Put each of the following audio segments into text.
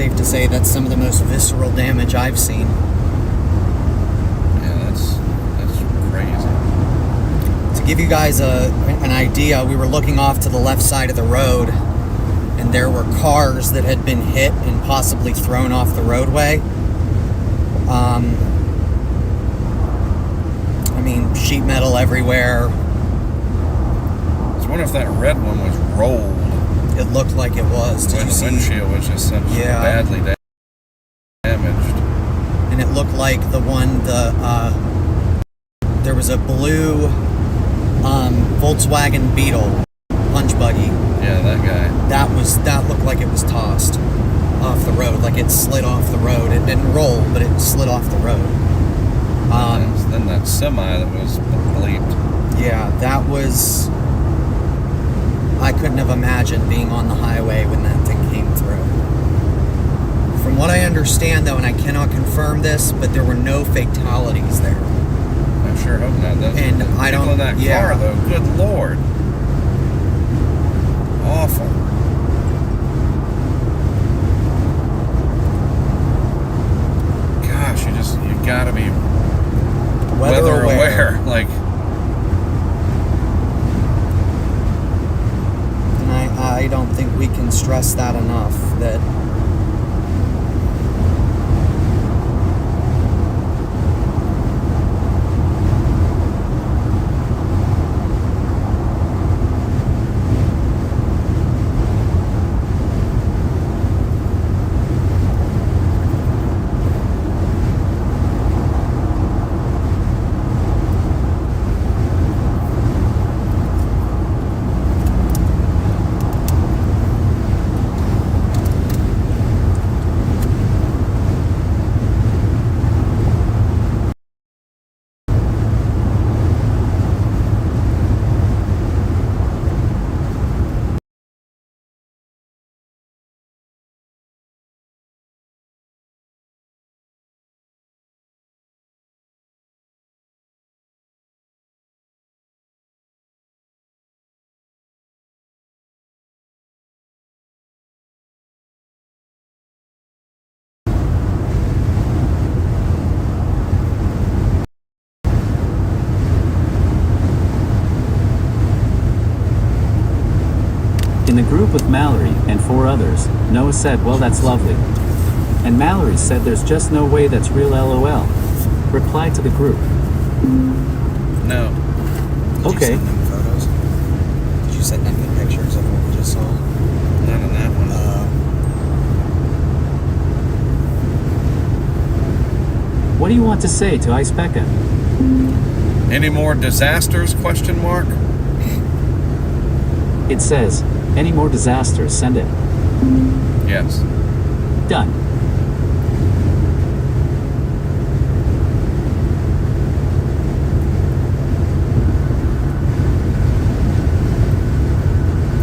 safe to say that's some of the most visceral damage I've seen. Yeah, that's crazy. To give you guys an idea, we were looking off to the left side of the road, and there were cars that had been hit and possibly thrown off the roadway. I mean, sheet metal everywhere. I was wondering if that red one was rolled. It looked like it was. When the windshield was just so badly damaged. And it looked like the one, there was a blue Volkswagen Beetle punch buggy. Yeah, that guy. That looked like it was tossed off the road, like it slid off the road. It didn't roll, but it slid off the road. Then that semi that was bleeped. Yeah, that was... I couldn't have imagined being on the highway when that thing came through. From what I understand, though, and I cannot confirm this, but there were no fatalities there. I sure hope not. And I don't... in that car, though, good Lord. Awful. Gosh, you gotta be weather aware. Like... I don't think we can stress that enough, that In the group with Mallory and 4 others, Noah said, well, that's lovely. And Mallory said, there's just no way that's real LOL. Reply to the group. No. Okay. Did you send them the pictures of what we just saw? None of that one. What do you want to say to Ice Becca? Any more disasters, question mark? It says, any more disasters, send it. Yes. Done.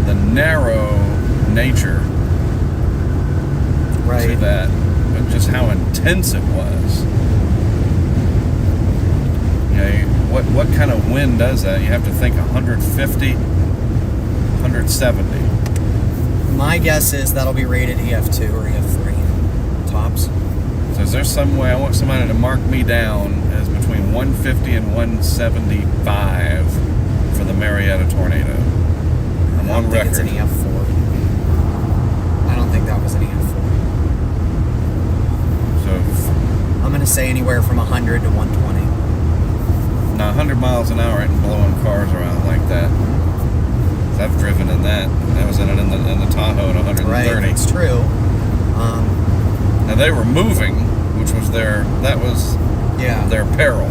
The narrow nature to that, but just how intense it was. You know, what kind of wind does that? You have to think 150, 170. My guess is that'll be rated EF2 or EF3 tops. So is there some way, I want somebody to mark me down as between 150 and 175 for the Marietta tornado. I'm on record. I don't think it's an EF4. I don't think that was an EF4. So I'm going to say anywhere from 100 to 120. Now 100 miles an hour isn't blowing cars around like that. I've driven in that. I was in it in the Tahoe at 130. Right, it's true. Now they were moving, which was their peril.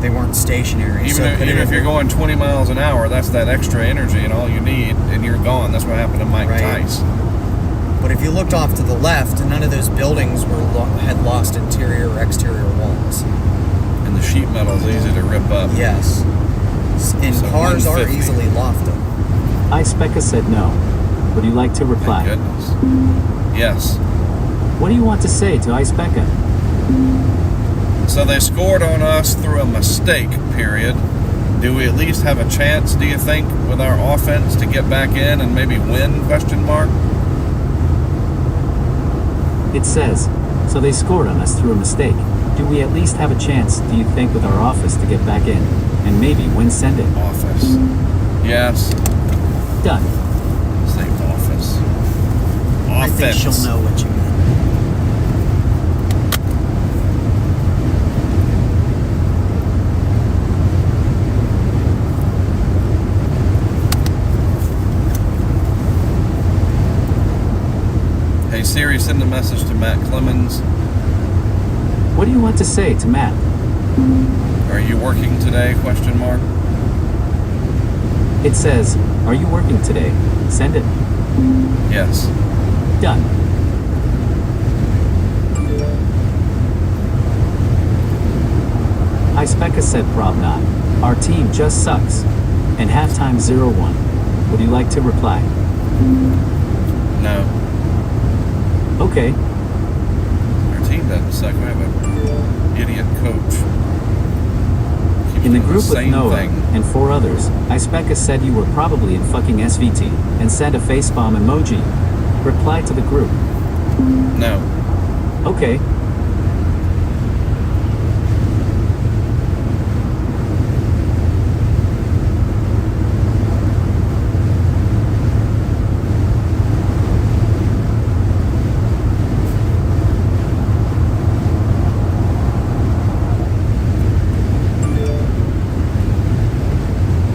They weren't stationary. Even if you're going 20 miles an hour, that's that extra energy, and all you need, and you're gone. That's what happened to Mike Tice. But if you looked off to the left, none of those buildings had lost interior or exterior walls. And the sheet metal is easy to rip up. Yes. And so cars are easily lofted. Ice Becca said no. Would you like to reply? Thank goodness. Yes. What do you want to say to Ice Becca? So they scored on us through a mistake, period. Do we at least have a chance, do you think, with our offense to get back in and maybe win, question mark? It says, so they scored on us through a mistake. Do we at least have a chance, do you think, with our office to get back in? And maybe win send it? Office. Yes. Done. Say office. I think Offense. she'll know what you meant. Hey Siri, send a message to Matt Clemens. What do you want to say to Matt? Are you working today? Question mark. It says, are you working today? Send it. Yes. Done. Ispecka said prob not. Our team just sucks. And halftime 0-1. Would you like to reply? No. Okay. Our team doesn't suck. We have an idiot coach. Keeps In the doing group with same Noah thing. and 4 others, Ispecka said you were probably in fucking SVT and sent a facepalm emoji. Reply to the group. No. Okay.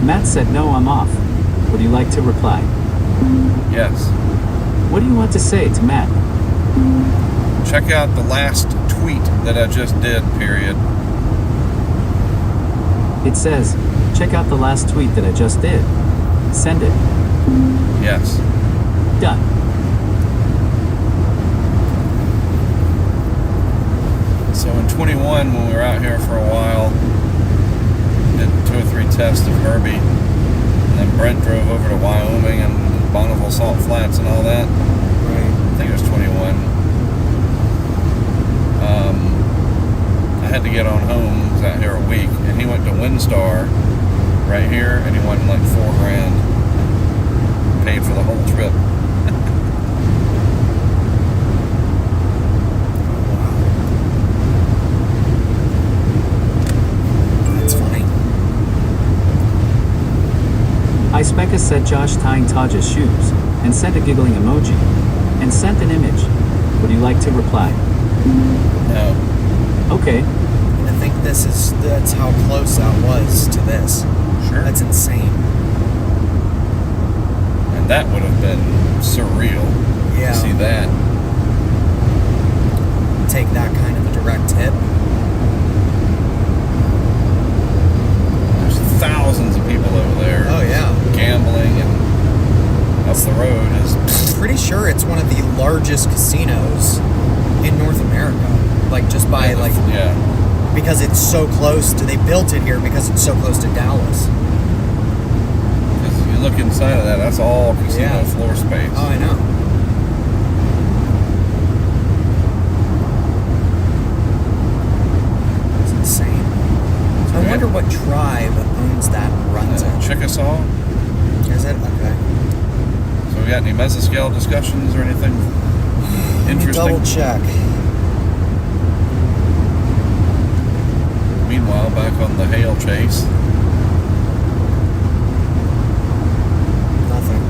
Matt said no, I'm off. Would you like to reply? Yes. What do you want to say to Matt? Check out the last tweet that I just did, period. It says, check out the last tweet that I just did. Send it. Yes. Done. So in 21, when we were out here for a while, did 2 or 3 tests of Herbie, and then Brent drove over to Wyoming and Bonneville Salt Flats and all that. Right. I think it was 21. I had to get on home. I was out here a week, and he went to Windstar right here, and he won like $4,000. Paid for the whole trip. That's funny. Ispecka said Josh tying Taj's shoes and sent a giggling emoji and sent an image. Would you like to reply? No. Okay. I think that's how close that was to this. Sure. That's insane. And that would have been surreal. Yeah. To see that. Take that kind of a direct hit. There's thousands of people over there. Oh, yeah. Gambling, and up the road is. I'm pretty sure it's one of the largest casinos in North America. Like, just by, like, Yeah. because it's so close to, they built it here because it's so close to Dallas. Because if you look inside of that, that's all casino Yeah. floor space. Oh, I know. It's insane. I good. wonder what tribe owns that and runs it. Chickasaw. Is it? Okay. So we got any mesoscale discussions or anything interesting? Double check. Meanwhile, back on the hail chase. Nothing.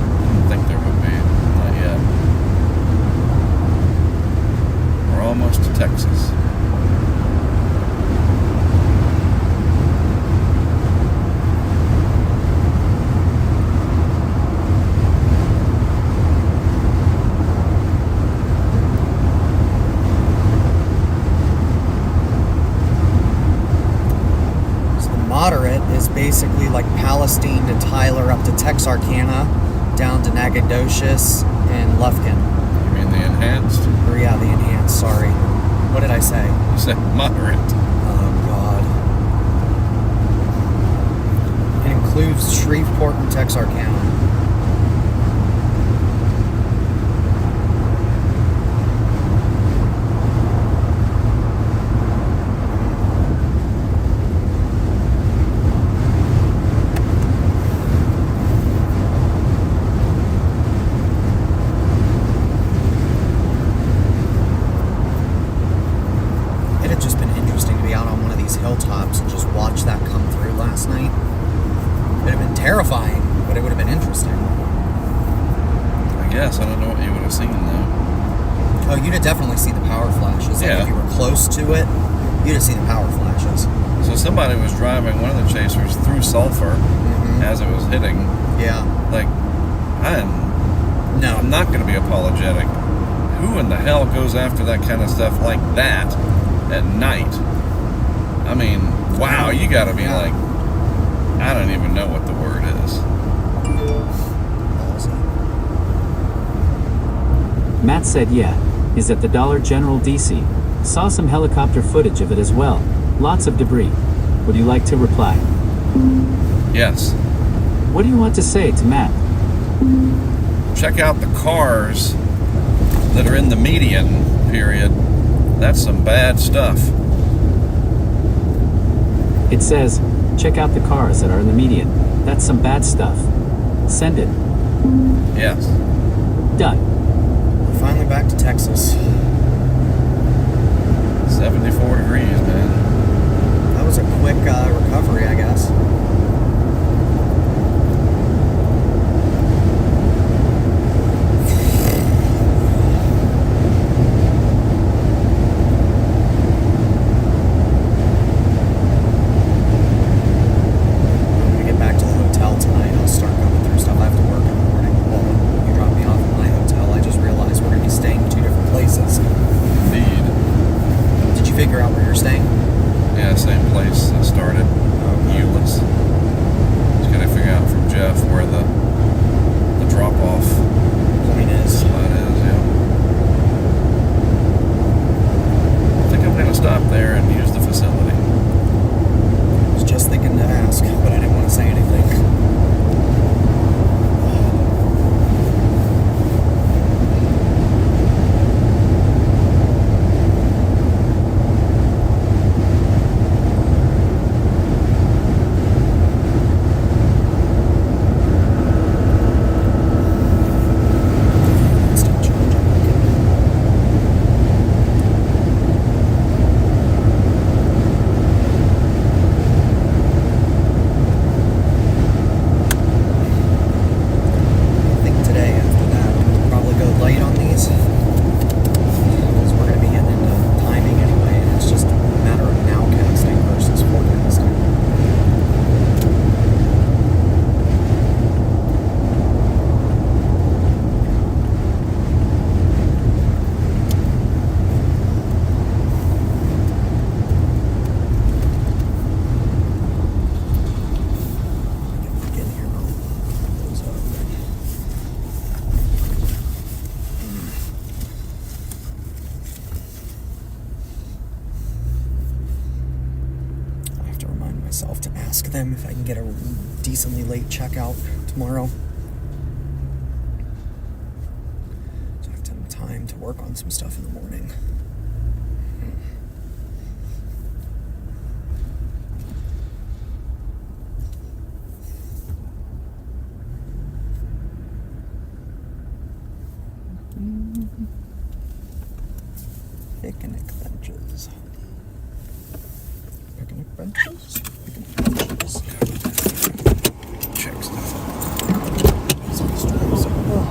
I didn't think there would be. Not yet. We're almost to Texas. Moderate is basically like Palestine to Tyler up to Texarkana, down to Nacogdoches and Lufkin. You mean the enhanced? Or yeah, the enhanced, sorry. What did I say? You said moderate. Oh, God. It includes Shreveport and Texarkana. but it would have been interesting. I guess. I don't know what you would have seen, though. Oh, you'd have definitely seen the power flashes. Like, Yeah. if you were close to it, you'd have seen the power flashes. So somebody was driving one of the chasers through sulfur as it was hitting. Yeah. Like, I'm No. not going to be apologetic. Who in the hell goes after that kind of stuff like that at night? I mean, wow, you got to be like, I don't even know what the word is. Matt said yeah, is at the Dollar General DC. Saw some helicopter footage of it as well. Lots of debris. Would you like to reply? Yes. What do you want to say to Matt? Check out the cars that are in the median period. That's some bad stuff. It says, check out the cars that are in the median. That's some bad stuff. Send it. Yes. Done. We're finally back to Texas. 74 degrees, man. That was a quick recovery, I guess. When we get back to the hotel tonight, I'll start going through stuff. I have to work in the morning. Well, when you drop me off at my hotel, I just realized we're going to be staying in 2 different places. Indeed. Did you figure out where you're staying? Yeah, same place I started. Euless. Just gotta figure out from Jeff where the drop-off Point is. spot is, yeah. I think I'm gonna stop there and use the facility. I was just thinking to ask, but I didn't want to say anything. Stop charging. I think today, after that, we'll probably go light on these. Because we're going to be getting into timing anyway, and it's just a matter of nowcasting versus forecasting. Get in here, I'll close up. I have to remind myself to ask them if I can get a decently late checkout tomorrow. So I have to have time to work on some stuff in the morning. Picnic benches. Picnic benches? Picnic benches. Check stuff. What?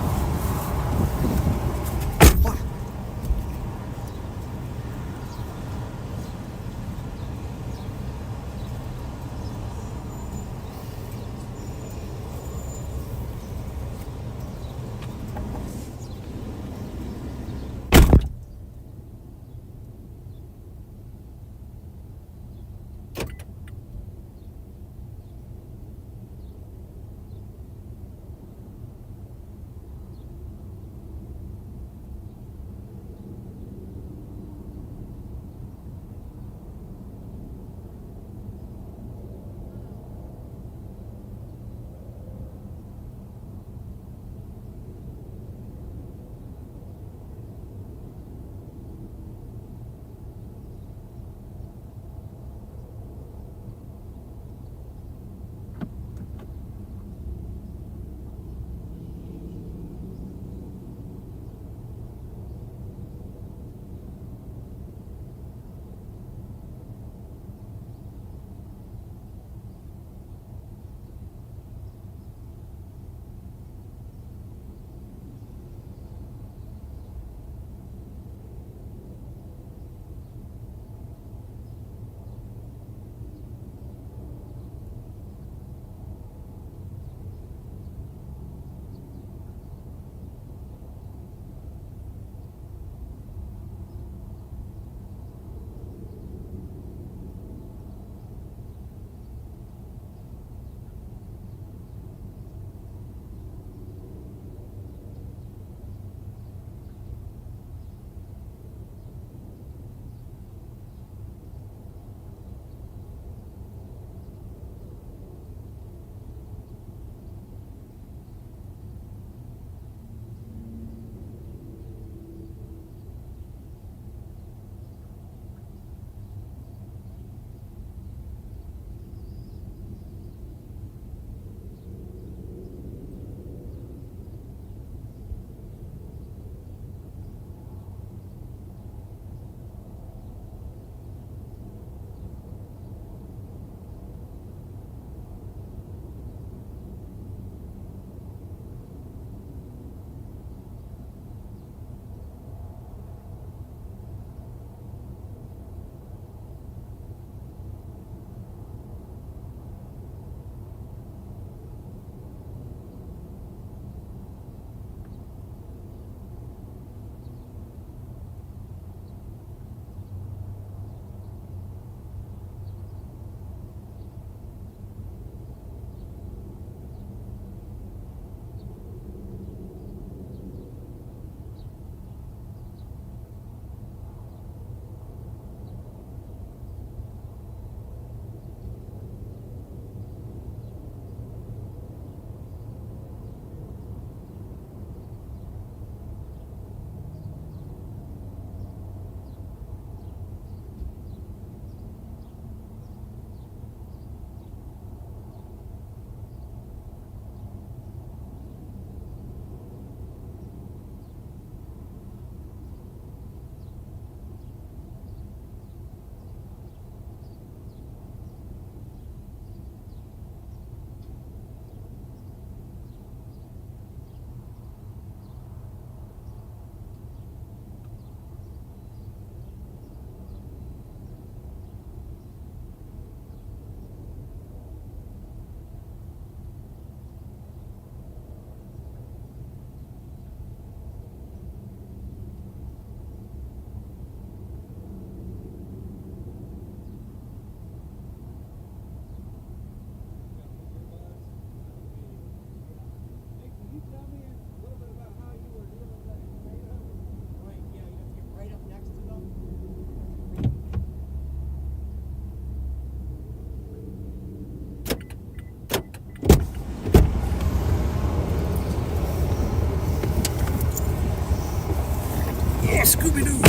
Scooby-Doo.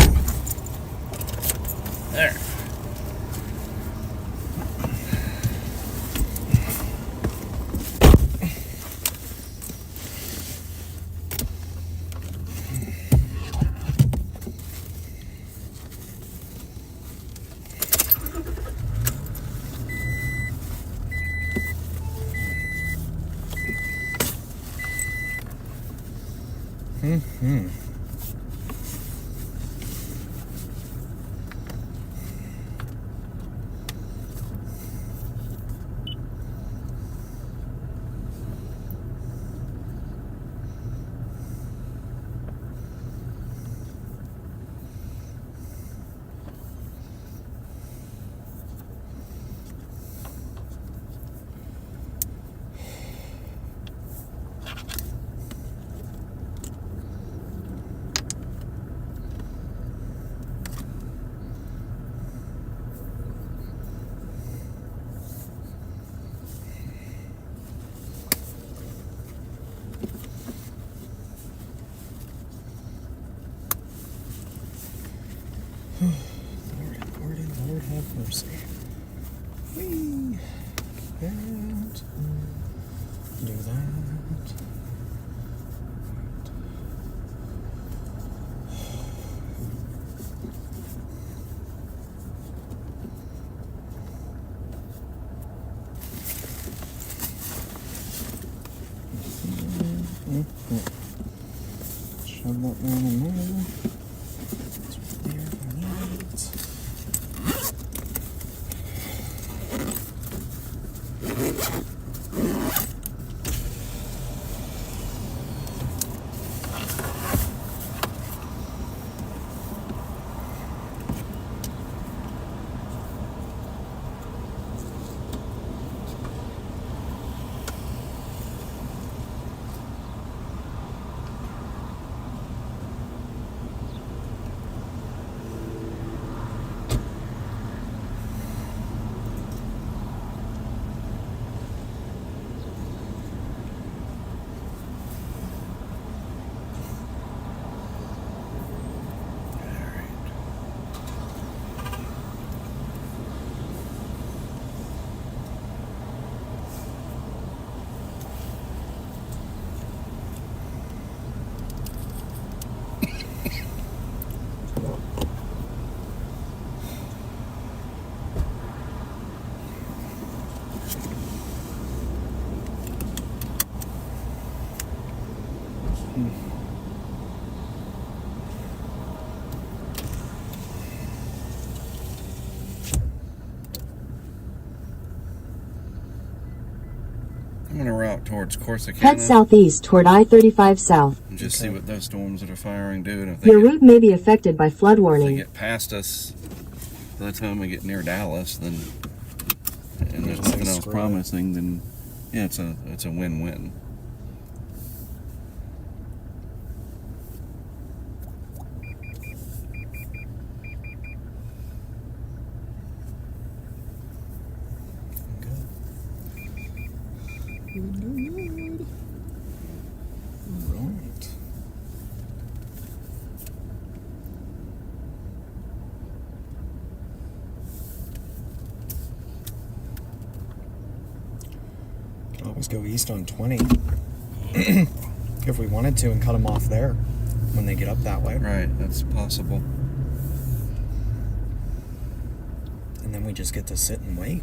There. Mm-hmm. Lord have mercy. Whee! And do that. Shove that down in there. It's right there if I need it. I'm going to route towards Corsicana. Head southeast toward I-35 South. And just see what those storms that are firing do. And if Your route may be affected by flood if they warning. get past us by the time we get near Dallas, then and there's nothing else promising, then yeah, it's a win-win. Good. Right. Could always go east on 20 if we wanted to and cut them off there when they get up that way. Right, that's possible. And then we just get to sit and wait.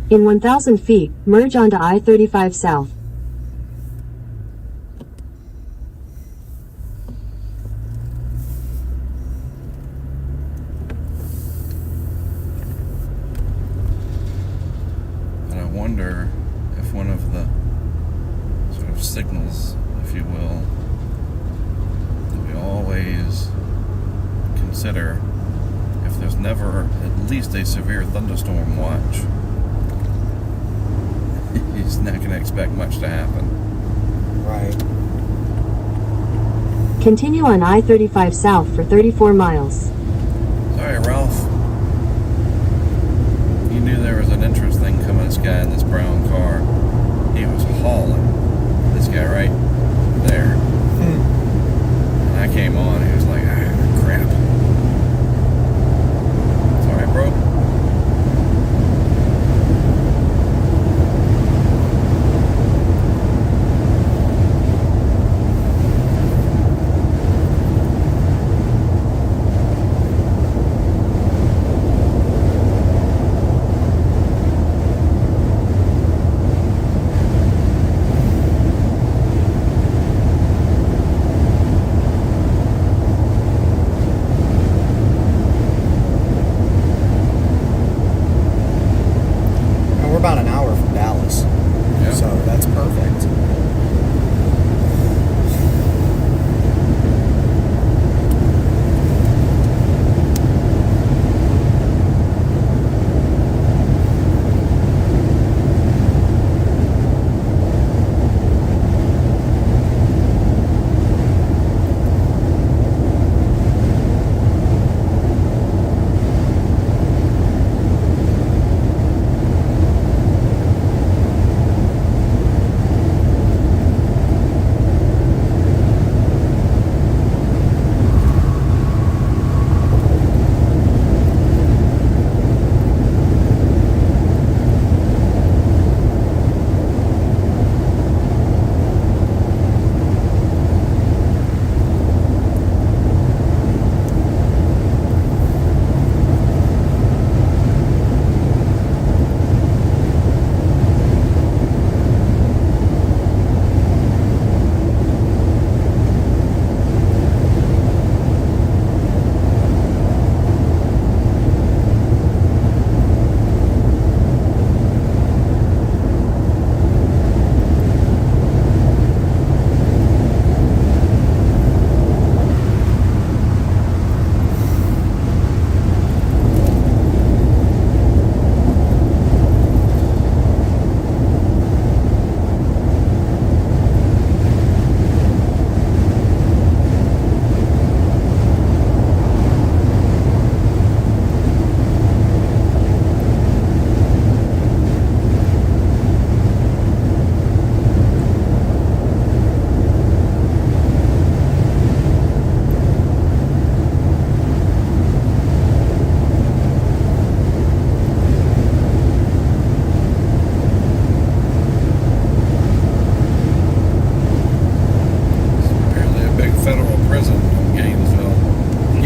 In 1,000 feet, merge onto I-35 South. And I wonder if one of the sort of signals, if you will, that we always consider if there's never at least a severe thunderstorm watch. He's not going to expect much to happen. Right. Continue on I-35 South for 34 miles. Sorry, Ralph. You knew there was an interest thing coming this guy in this brown car. He was hauling this guy right there. And I came on, he was like, ah, crap.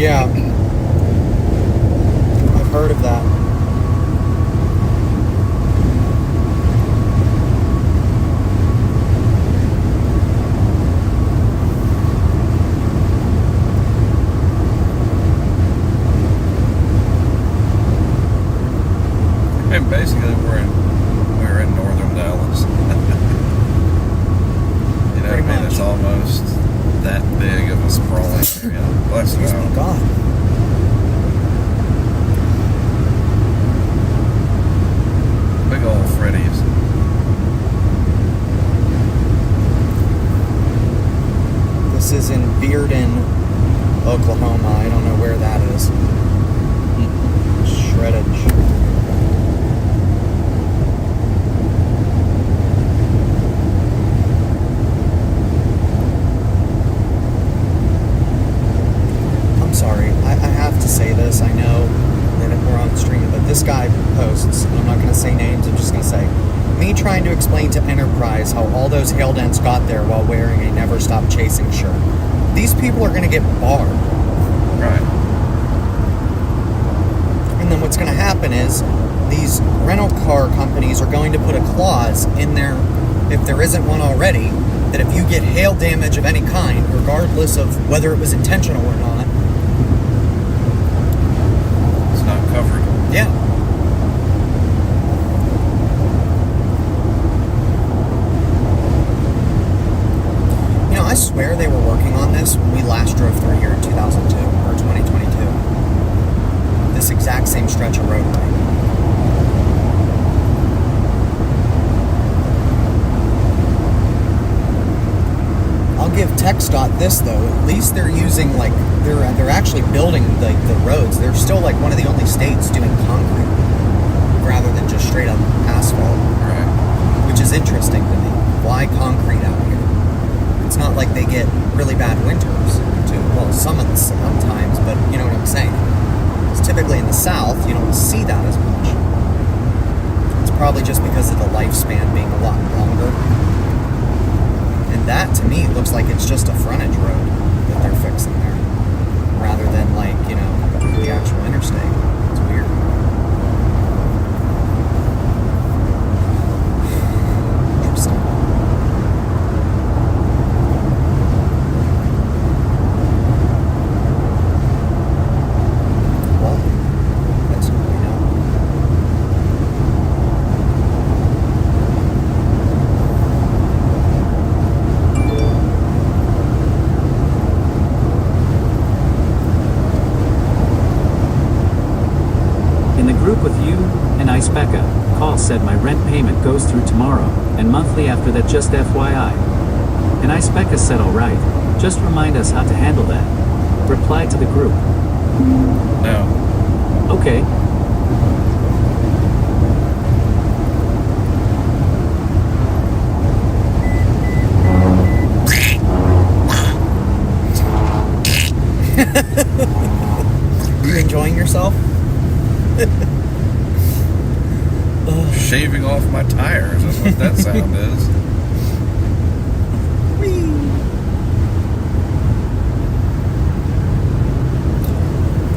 Yeah. I've heard of that. And basically, we're in northern Dallas. You know, Pretty I mean, much. it's almost that big of a sprawling area. Bless Excuse me, you. God. Big old Freddy's. This is in Bearden, Oklahoma. I don't know where that is. Shreddage. I'm sorry. I have to say this. I know that we're on stream, but this guy posts, and I'm not going to say names, I'm just going to say, me trying to explain to Enterprise how all those hail dents got there while wearing a Never Stop Chasing shirt. These people are going to get barred. Right. And then what's going to happen is these rental car companies are going to put a clause in there, if there isn't one already, that if you get hail damage of any kind, regardless of whether it was intentional or not, It's not covered. yeah. You know, I swear they were working on this when we last drove through here in 2002 or 2022. This exact same stretch of roadway. I'll give TxDOT this though. At least they're using they're actually building the roads. They're still like one of the only states doing concrete rather than just straight up asphalt, Right. which is interesting to me. Why concrete out here? It's not like they get really bad winters too. Well, sometimes, but you know what I'm saying. It's typically in the south, you don't see that as much. It's probably just because of the lifespan being a lot longer. And that, to me, looks like it's just a frontage road that they're fixing there, rather than the actual interstate. It's weird. Interesting. Well, that's what we know. In the group with you and Icebecca, Call said my rent payment goes through tomorrow, and monthly after that, just FYI. And Icebecca said alright, just remind us how to handle that. Reply to the group. No. Okay. You enjoying yourself? Shaving off my tires is what that sound is.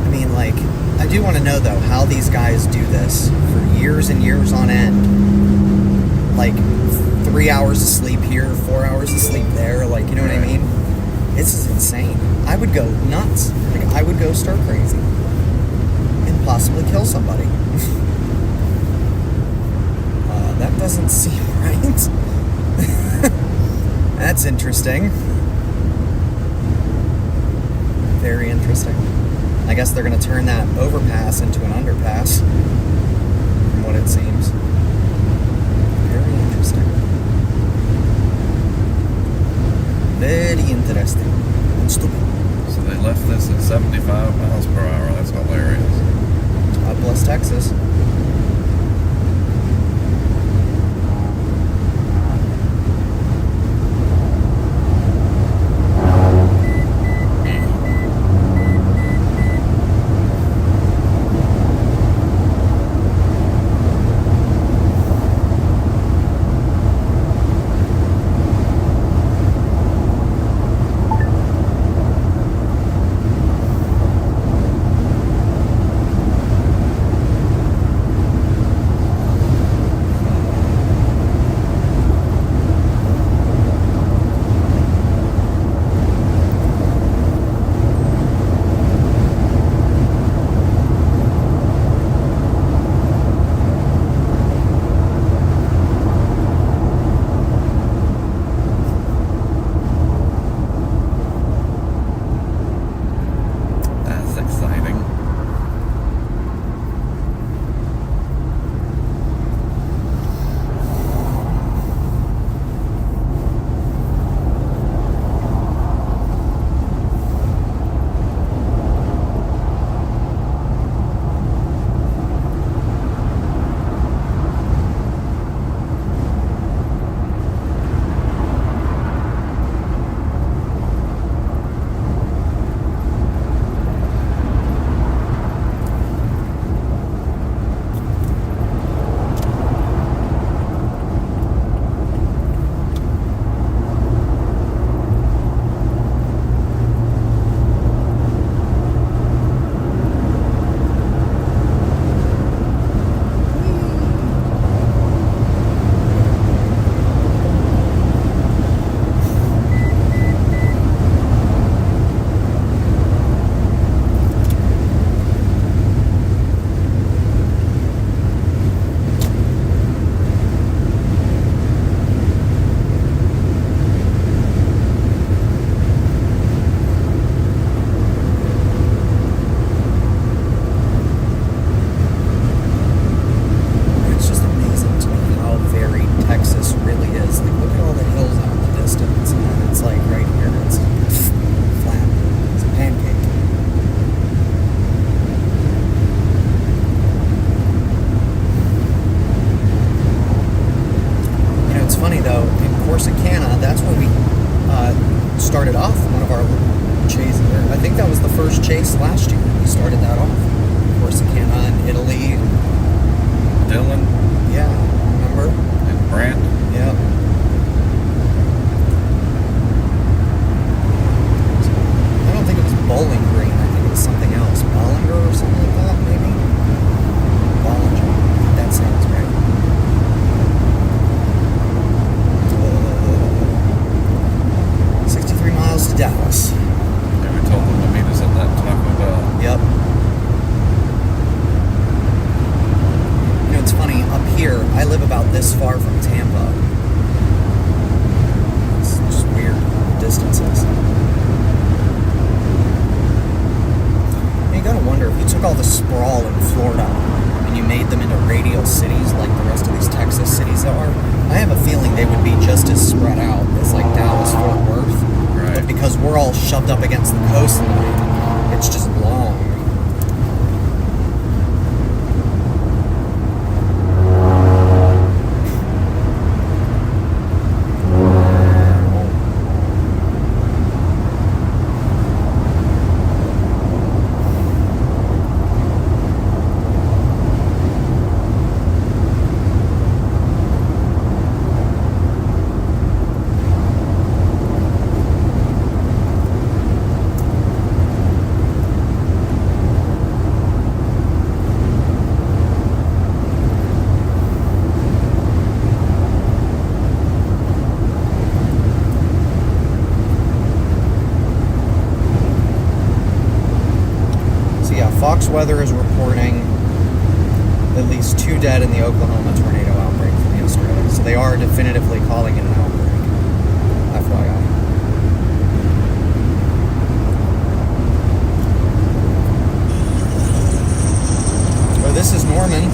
I mean, I do want to know though how these guys do this for years and years on end. 3 hours of sleep here, 4 hours of sleep there. You know what I mean? This is insane. I would go nuts. I would go stir crazy and possibly kill somebody. That doesn't seem right. That's interesting. Very interesting. I guess they're going to turn that overpass into an underpass, from what it seems. Very interesting. Very interesting. And stupid. So they left this at 75 miles per hour. That's hilarious. God bless Texas. started off one of our chases. I think that was the first chase last year. We started that off. Of course, Canton, Italy. Dylan. Yeah, remember? And Brant. Yeah. I don't think it was Bowling Green. I think it was something else. Bollinger or something like that, maybe? Bollinger. That sounds right. 63 miles to Dallas. Yeah, we told them to meet us at that Taco Bell. Yep. You know, it's funny, up here, I live about this far from Tampa. It's just weird distances. You gotta wonder, if you took all the sprawl in Florida and you made them into radial cities like the rest of these Texas cities are, I have a feeling they would be just as spread out as like Dallas, Fort Worth. Right. But because we're all shoved up against the coastline, it's just long. Fox Weather is reporting at least 2 dead in the Oklahoma tornado outbreak from yesterday. So they are definitively calling it an outbreak. FYI. Oh, this is Norman.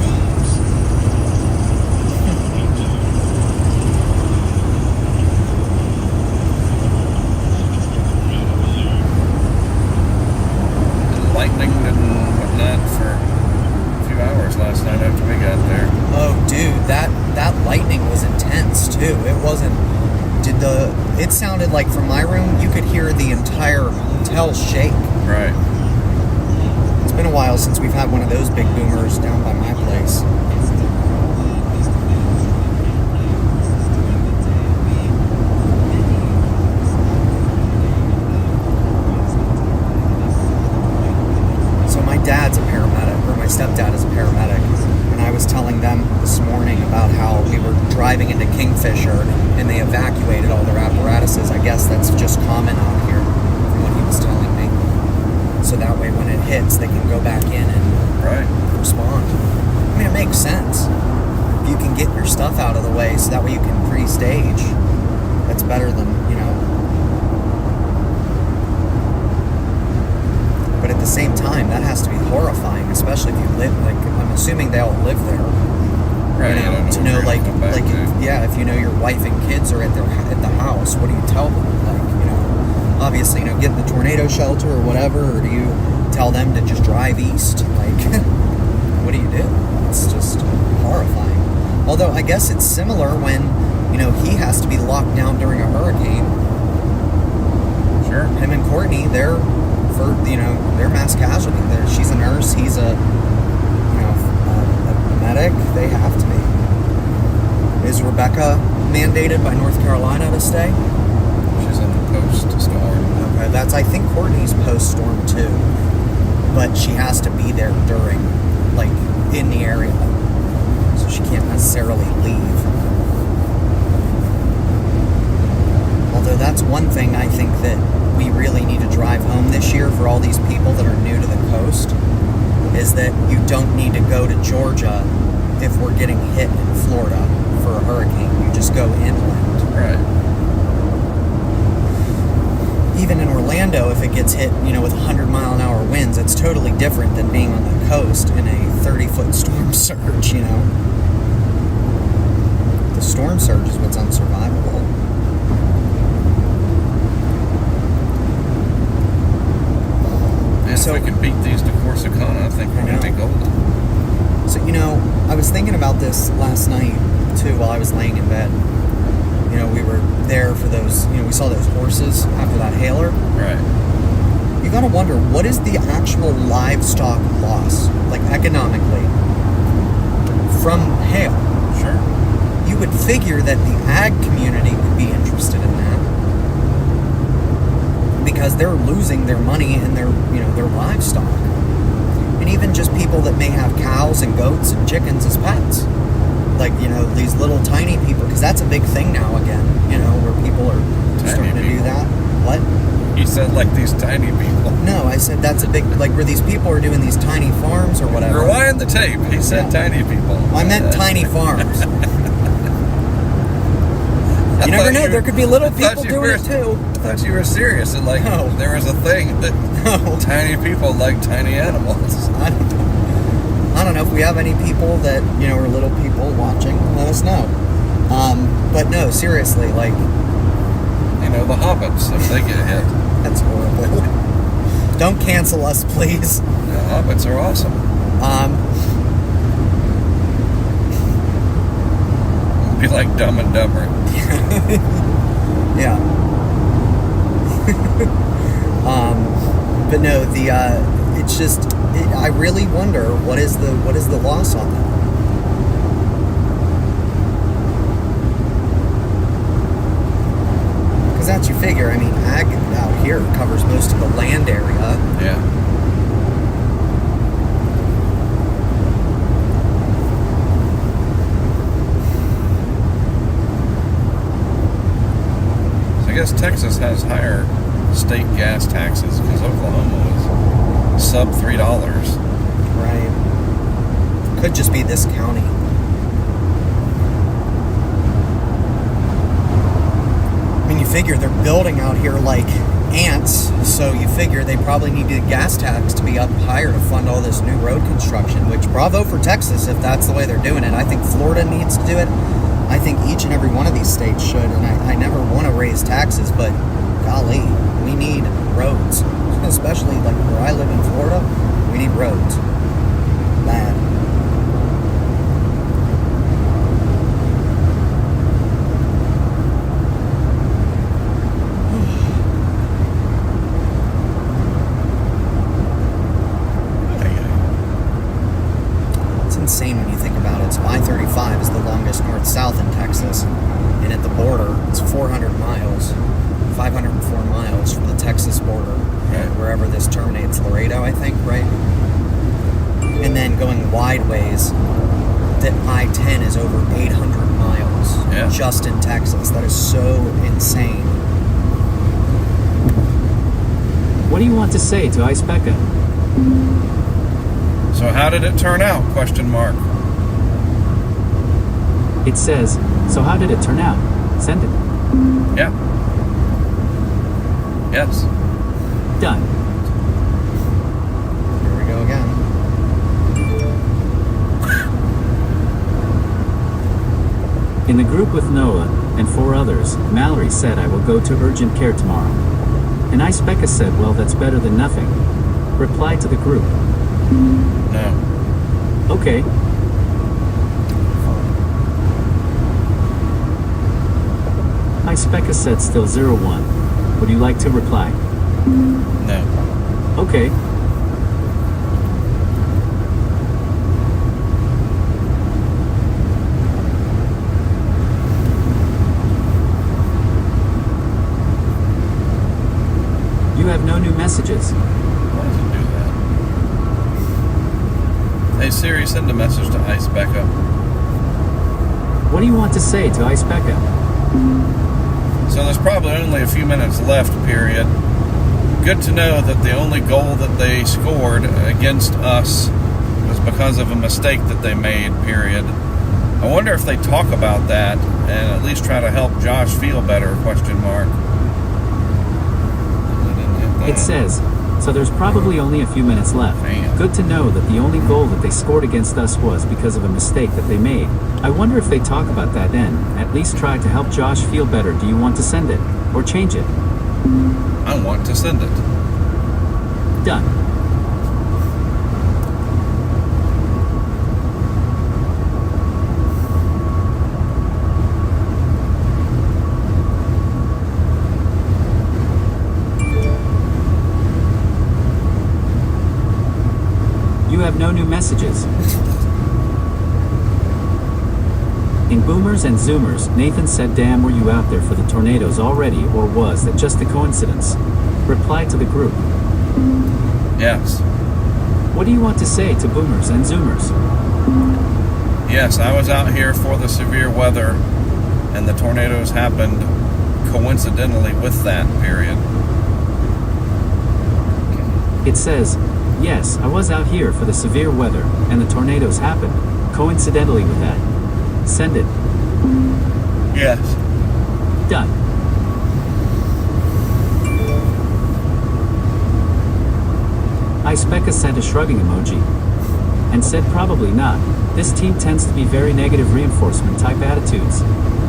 Lightning and whatnot for a few hours last night after we got there. Oh, dude, that lightning was intense too. It wasn't. It sounded like from my room you could hear the entire hotel shake. Right. It's been a while since we've had one of those big boomers down by my place. Dad's a paramedic, or my stepdad is a paramedic, and I was telling them this morning about how we were driving into Kingfisher and they evacuated all their apparatuses. I guess that's just common out here from what he was telling me. So that way when it hits, they can go back in and respond. I mean, it makes sense. If you can get your stuff out of the way so that way you can pre-stage, that's better than, you know. But at the same time, that has to be horrifying, especially if you live, like, I'm assuming they all live there. Right. You know, to know, if you know your wife and kids are at the house, what do you tell them? Like, you know, obviously, you know, get in the tornado shelter or whatever, or do you tell them to just drive east? Like, what do you do? It's just horrifying. Although, I guess it's similar when, you know, he has to be locked down during a hurricane. Sure. Him and Courtney, they're mass casualty. She's a nurse. He's a medic. They have to be. Is Rebecca mandated by North Carolina to stay? She's in the post-storm. Okay, I think Courtney's post-storm too. But she has to be there during, like, in the area. So she can't necessarily leave. Although that's one thing I think that we really need to drive home this year for all these people that are new to the coast, is that you don't need to go to Georgia if we're getting hit in Florida for a hurricane. You just go inland. Right. Even in Orlando, if it gets hit, you know, with 100-mile-an-hour winds, it's totally different than being on the coast in a 30-foot storm surge, you know. The storm surge is what's unsurvivable. So if we can beat these to Corsicana, I think we're going to be golden. So, you know, I was thinking about this last night, too, while I was laying in bed. we were there for those, we saw those horses after that hailer. Right. You gotta wonder, what is the actual livestock loss, like economically, from hail? Sure. You would figure that the ag community would be interested in that, because they're losing their money and their livestock. And even just people that may have cows and goats and chickens as pets. Like, these little tiny people, because that's a big thing now again, where people are starting to do that. What? He said like these tiny people. No, I said that's a big, like where these people are doing these tiny farms or whatever. Rewind the tape. He said tiny people. I meant tiny farms. You never know, there could be little people doing it too. I thought you were serious and No. there was a thing that tiny people like tiny animals. I don't know if we have any people that, are little people watching. Let us know. But no, seriously, like... The hobbits, if they get hit. That's horrible. Don't cancel us, please. The hobbits are awesome. It'll be like Dumb and Dumber. Yeah. But no, it's just... I really wonder what is the loss on that. Because that's your figure. I mean, ag out here covers most of the land area. Yeah. So I guess Texas has higher state gas taxes because Oklahoma was sub $3. Right. Could just be this county. I mean, you figure they're building out here like ants, so you figure they probably need the gas tax to be up higher to fund all this new road construction, which bravo for Texas if that's the way they're doing it. I think Florida needs to do it. I think each and every one of these states should, and I never want to raise taxes, but golly, we need roads. Especially like where I live in Florida, we need roads. Bad. It's insane when you think about it. So I-35 is the longest north-south in Texas, and at the border, it's 400 miles. 504 miles from the Texas border, wherever this terminates, Laredo, I think, right? And then going wide ways, that I-10 is over 800 miles just in Texas. That is so insane. What do you want to say to Icebecca? So how did it turn out? Question mark. It says, so how did it turn out? Send it. Yeah. Yes. Done. Here we go again. In the group with Noah and 4 others, Mallory said I will go to urgent care tomorrow. And Icebecca said, well, that's better than nothing. Replied to the group. No. Okay. Icebecca said still 01. Would you like to reply? No. Okay. You have no new messages. Why does it do that? Hey Siri, send a message to Icebecca. What do you want to say to Icebecca? So there's probably only a few minutes left, period. Good to know that the only goal that they scored against us was because of a mistake that they made, period. I wonder if they talk about that and at least try to help Josh feel better, question mark. It says, so there's probably only a few minutes left. Damn. Good to know that the only goal that they scored against us was because of a mistake that they made. I wonder if they talk about that then, at least try to help Josh feel better. Do you want to send it? Or change it? I want to send it. Done. have no new messages. In Boomers and Zoomers, Nathan said, damn, were you out there for the tornadoes already, or was that just a coincidence? Reply to the group. Yes. What do you want to say to Boomers and Zoomers? Yes, I was out here for the severe weather, and the tornadoes happened coincidentally with that period. It says, yes, I was out here for the severe weather, and the tornadoes happened coincidentally with that. Send it. Yes. Done. Icebecca sent a shrugging emoji and said probably not. This team tends to be very negative reinforcement type attitudes.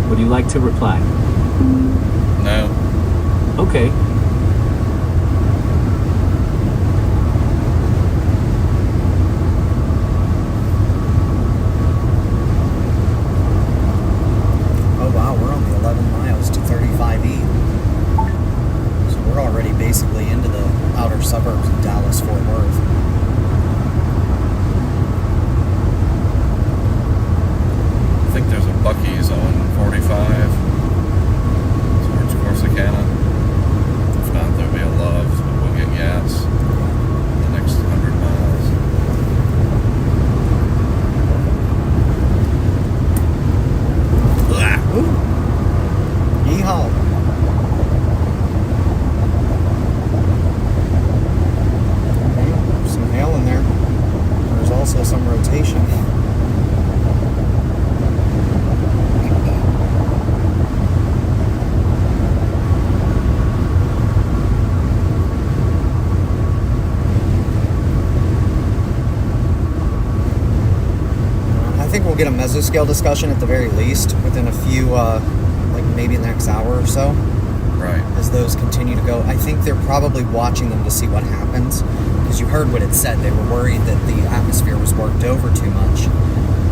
Would you like to reply? No. Okay. Oh wow, we're only 11 miles to 35E. So we're already basically into the outer suburbs of Dallas-Fort Worth. I think there's a Buc-ee's on 45 towards Corsicana. If not, there'll be a Love's, but we'll get gas the next 100 miles. Yeehaw. Some hail in there. There's also some rotation. I think we'll get a mesoscale discussion at the very least within a few, like maybe the next hour or so. Right. As those continue to go. I think they're probably watching them to see what happens, because you heard what it said. They were worried that the atmosphere was worked over too much.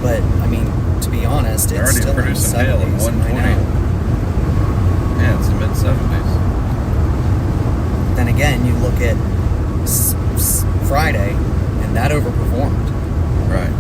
But, I mean, to be honest, They're it's already still in the producing hail in 70s. 120. I know. Yeah, it's the mid-70s. Then again, you look at Friday, and that overperformed. Right.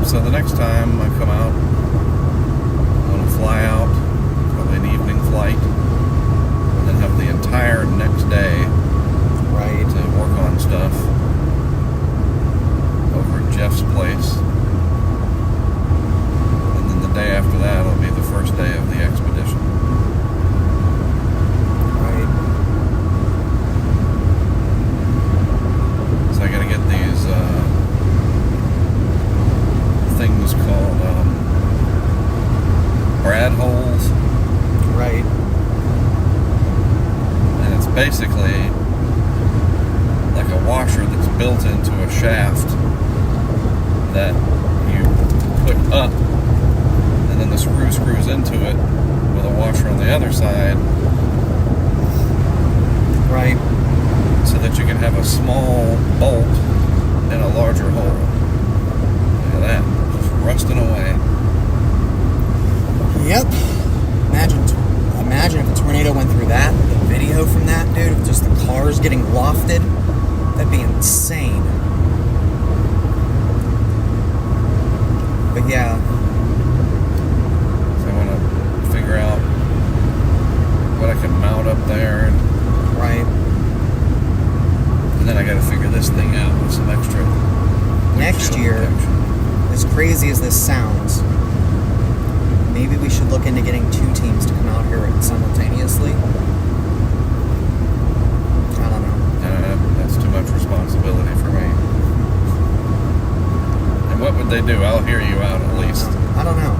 So the next time I come out, I'm going to fly out, probably an evening flight, and then have the entire next day to work on stuff over at Jeff's place. And then the day after that will be the first day of the expedition. So I got to get these things called brad holes. Right. And it's basically like a washer that's built into a shaft that you put up, and then the screw screws into it with a washer on the other side. Right. So that that you can have a small bolt in a larger hole. Look at that, just rusting away. Yep. Imagine if a tornado went through that. The video from that, dude, of just the cars getting lofted. That'd be insane. But yeah. So I want to figure out what I can mount up there. Right. And then I got to figure this thing out with some extra. Next year, as crazy as this sounds, maybe we should look into getting 2 teams to come out here simultaneously. I don't know. That's too much responsibility for me. And what would they do? I'll hear you out at least. I don't know.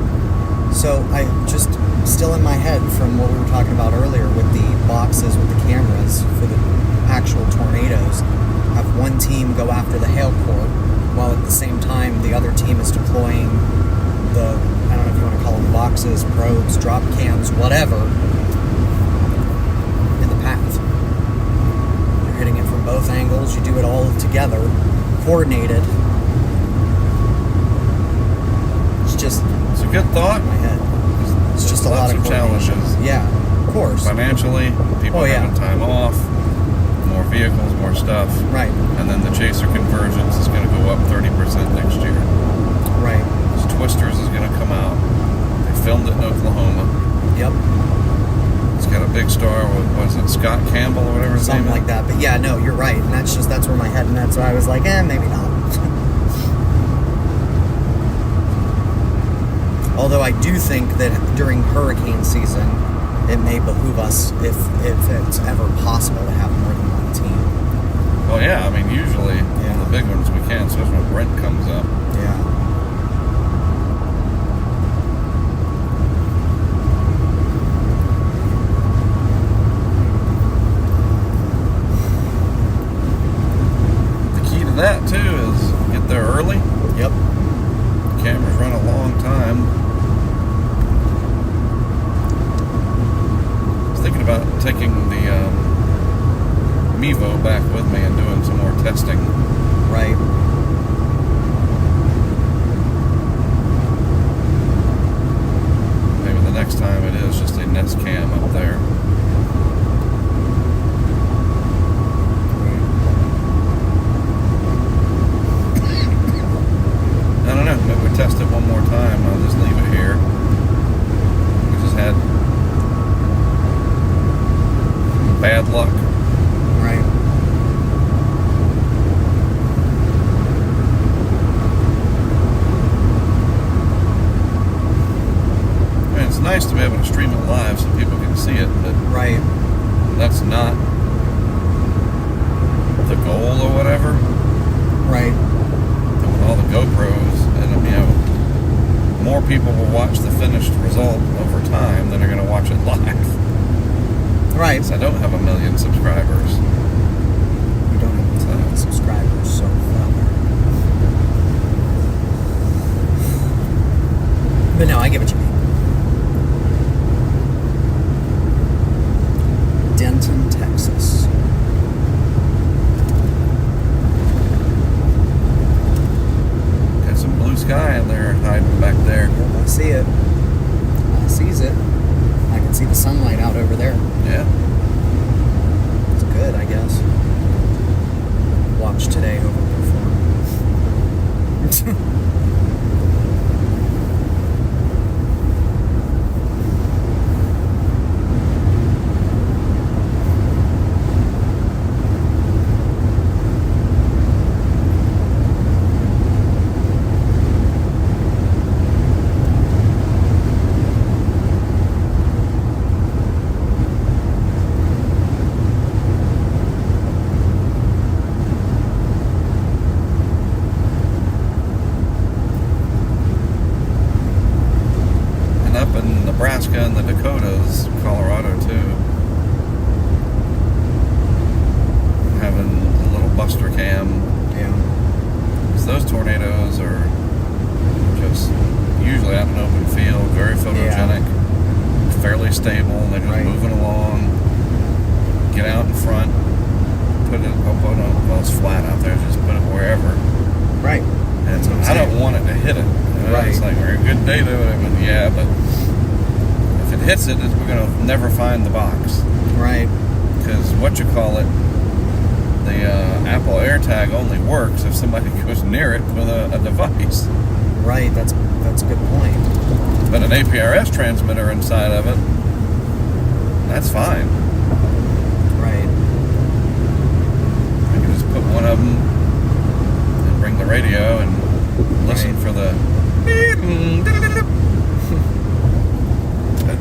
So I just still in my head from what we were talking about earlier with the boxes with the cameras for the actual tornadoes. Have one team go after the hail core, while at the same time the other team is deploying the, I don't know if you want to call them boxes, probes, drop cams, whatever, in the path. You're hitting it from both angles. You do it all together, coordinated. It's a good thought. In my head. It's just a lot of challenges. Yeah, of course. Financially, people having time off, more vehicles, more stuff. Right. And then the chaser convergence is going to go up 30% next year. Right. Twisters is going to come out. They filmed it in Oklahoma. Yep. It's got a big star with, what is it, Scott Campbell or whatever his name is? Something like that. But yeah, no, you're right. And that's where my head, and that's why I was like, maybe not. Although I do think that during hurricane season, it may behoove us, if it's ever possible, to have more than one team. Well, yeah, I mean, usually the big ones we can, especially when Brent comes up. Yeah. That too is get there early. Yep. The cameras run a long time. I was thinking about taking the Mevo back with me and doing some more testing. Right. Maybe the next time it is just a Nest cam up there. I don't know, maybe we test it one more time. I'll just leave it here. We just had bad luck. Right. I mean, it's nice to be able to stream it live so people can see it, but Right. that's not the goal or whatever. Right. And with all the GoPros, and more people will watch the finished result over time than are going to watch it live. Right. I don't have 1 million subscribers. We don't have a ton of subscribers so far. But no, I get what you mean. Denton, Texas. Got some blue sky in there hiding back there. Yep, I see it. I sees it. I can see the sunlight out over there. Yeah. It's good, I guess. Watch today overperform. Nebraska and the Dakotas, Colorado too, having a little buster cam. Yeah. Because those tornadoes are just usually out in an open field, very photogenic, fairly stable. They're just moving along. Get out in front, put it up on well, it's flat out there, just put it wherever. Right. And That's what I'm I don't saying. want it to hit it. Right. It's like, we're good data, but yeah, but if it hits it, we're going to never find the box. Right. Because the Apple AirTag only works if somebody goes near it with a device. Right. That's a good point. But an APRS transmitter inside of it, that's fine. Right. You can just put one of them and bring the radio and listen Right. for the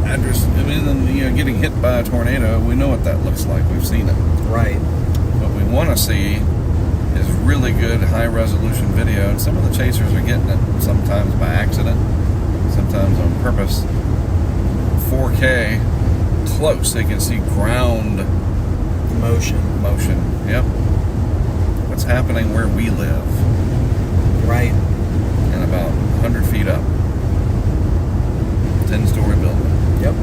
address. I mean, getting hit by a tornado, we know what that looks like. We've seen it. Right. What we want to see is really good high-resolution video, and some of the chasers are getting it sometimes by accident, sometimes on purpose. 4K close, they can see ground Motion. Yep. What's happening where we live, Right. and about 100 feet up. 10-story building. Yep.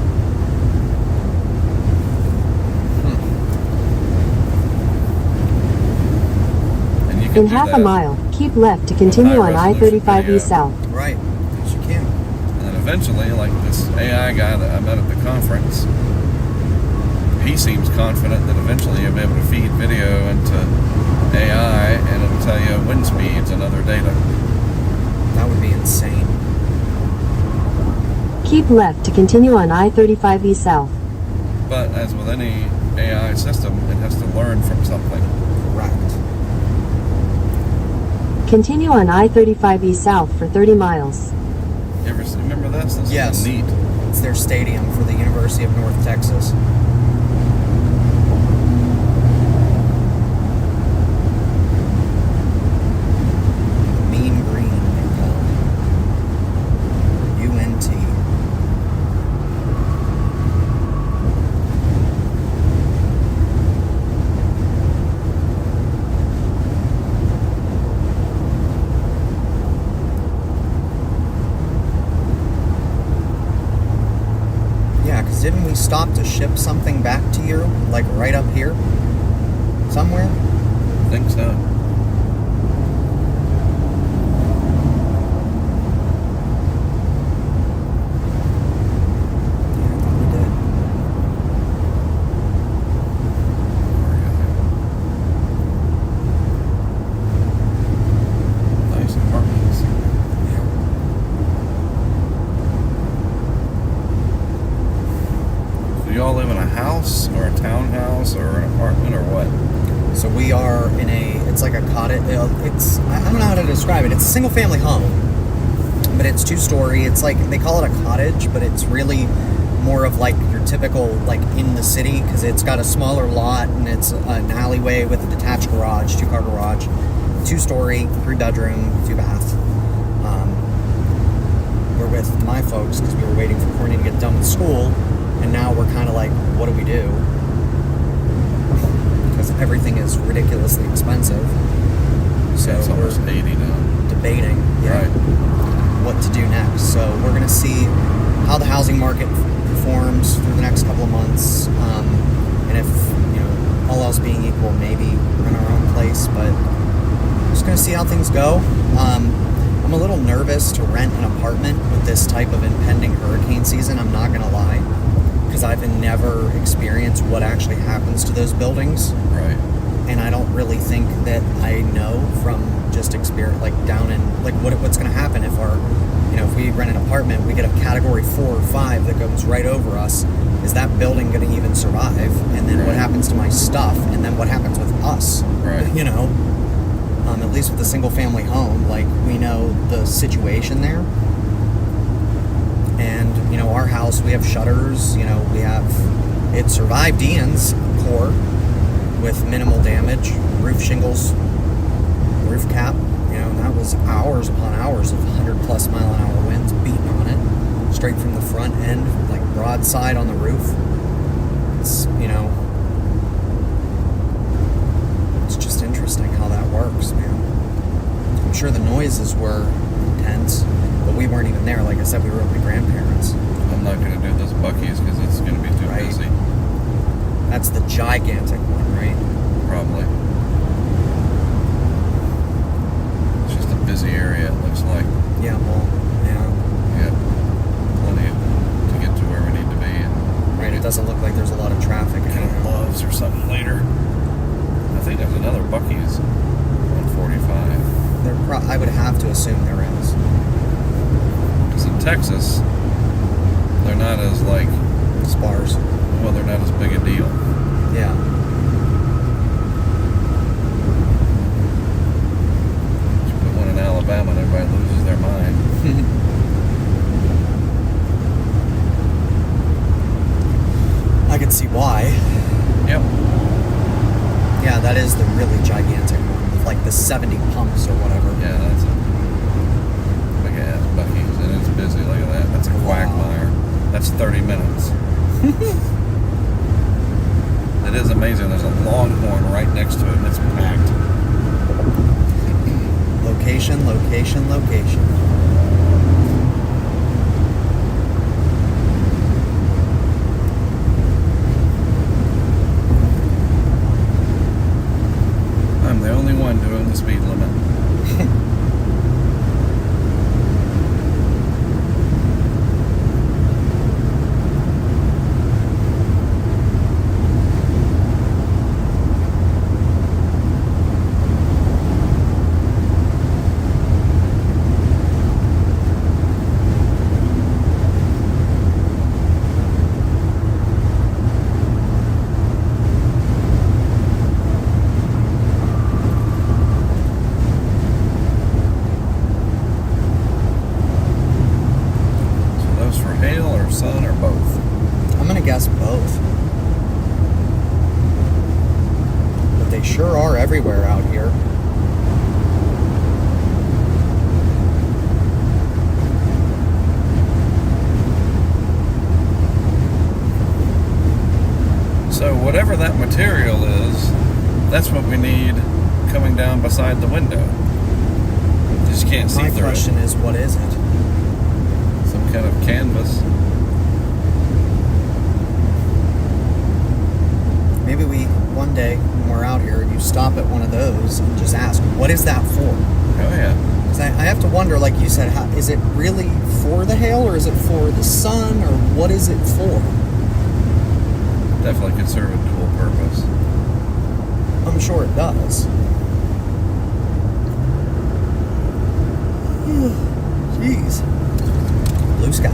And you can In do half that. a mile, keep left to continue on High-resolution I-35 video. East South. Right. Yes, you can. And then eventually, like this AI guy that I met at the conference, he seems confident that eventually you'll be able to feed video into AI and it'll tell you wind speeds and other data. That would be insane. Keep left to continue on I-35 East South. But as with any AI system, it has to learn from something. Correct. Continue on I-35 East South for 30 miles. You ever remember this? This Yes. is neat. It's their stadium for the University of North Texas. Mean Green, they're called. UNT. Yeah, because didn't we stop to ship something back to you, like right up here? Somewhere? I think so. Yeah, I thought we did. Nice apartments. Yeah. Do y'all live in a house or a townhouse or an apartment or what? So we are in it's like a cottage. It's, I don't know how to describe it. It's a single family home, but it's 2-story. It's like, they call it a cottage, but it's really more of like your typical, like in the city, because it's got a smaller lot and it's an alleyway with a detached garage, 2-car garage, 2-story, 3-bedroom, 2-bath. We're with my folks because we were waiting for Forney to get done with school, and now we're kind of like, what do we do? Because everything is ridiculously expensive. So It's we're almost 80 now. debating Right. what to do next. So we're going to see how the housing market performs through the next couple of months, and if, all else being equal, maybe rent our own place. But just going to see how things go. I'm a little nervous to rent an apartment with this type of impending hurricane season. I'm not going to lie, because I've never experienced what actually happens to those buildings. Right. And I don't really think that I know from just experience, like down in, like what's going to happen if if we rent an apartment, we get a category 4 or 5 that goes right over us. Is that building going to even survive? And then what Right. happens to my stuff? And then what happens with us? Right. At least with the single family home, like we know the situation there. And, our house, we have shutters, it survived Ian's core with minimal damage, roof shingles, roof cap, and that was hours upon hours of 100+ mile-an-hour winds beating on it, straight from the front end, like broadside on the roof. It's, it's just interesting how that works, man. I'm sure the noises were intense, but we weren't even there. Like I said, we were with my grandparents. I'm not going to do this Buc-ee's because it's going to be too Right. busy. That's the gigantic one, right? probably. It's just a busy area, it looks like. Yeah, well, yeah. Yep. Plenty to get to where we need to be. And Right, it doesn't look like there's a lot of traffic. kind of Loves or something later. I think there's another Buc-ee's on 45. I would have to assume there is. Because in Texas, they're not as like, Sparse. well, they're not as big a deal. Yeah. You put one in Alabama and everybody loses their mind. I could see why. Yep. Yeah, that is the really gigantic one, with like the 70 pumps or whatever. Yeah, that's a big ass Buc-ee's, and it's busy. Look at that. That's a quagmire. That's 30 minutes. It is amazing. There's a Longhorn right next to it, and it's packed. Location, location, location. I'm the only one doing the speed limit. Sun or both? I'm gonna guess both. But they sure are everywhere out here. So whatever that material is, that's what we need coming down beside the window. You just can't see My through question it. is, what is it? Some kind of canvas. Maybe one day when we're out here, you stop at one of those and just ask, what is that for? Oh yeah. 'Cause I have to wonder, like you said, is it really for the hail, or is it for the sun, or what is it for? Definitely could serve a dual purpose. I'm sure it does. Jeez. Blue sky.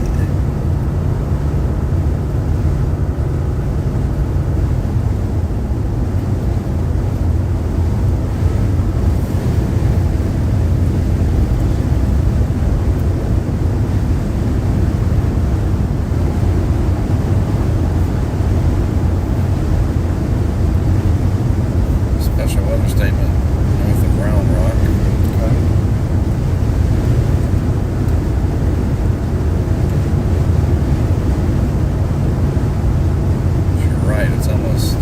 Special weather statement north of Round Rock. You're right, it's almost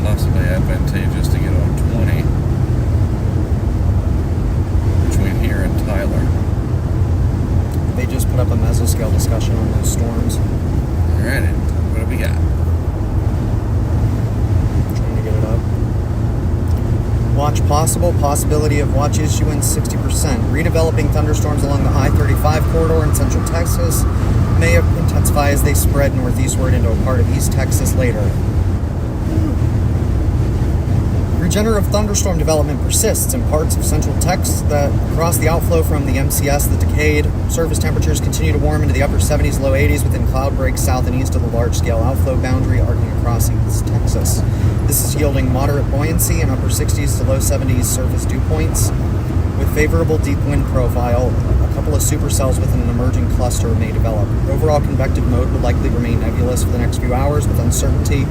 possibly advantageous to get on 20 between here and Tyler. They just put up a mesoscale discussion on those storms. Alrighty, what do we got? Trying to get it up. Watch possibility of watch issuance 60%. Redeveloping thunderstorms along the I-35 corridor in central Texas may intensify as they spread northeastward into a part of East Texas later. Regenerative thunderstorm development persists in parts of central Texas that across the outflow from the MCS. The decayed surface temperatures continue to warm into the upper 70s, low 80s within cloud breaks south and east of the large-scale outflow boundary arcing across East Texas. This is yielding moderate buoyancy and upper 60s to low 70s surface dew points. With favorable deep wind profile, a couple of supercells within an emerging cluster may develop. Overall convective mode would likely remain nebulous for the next few hours, with uncertainty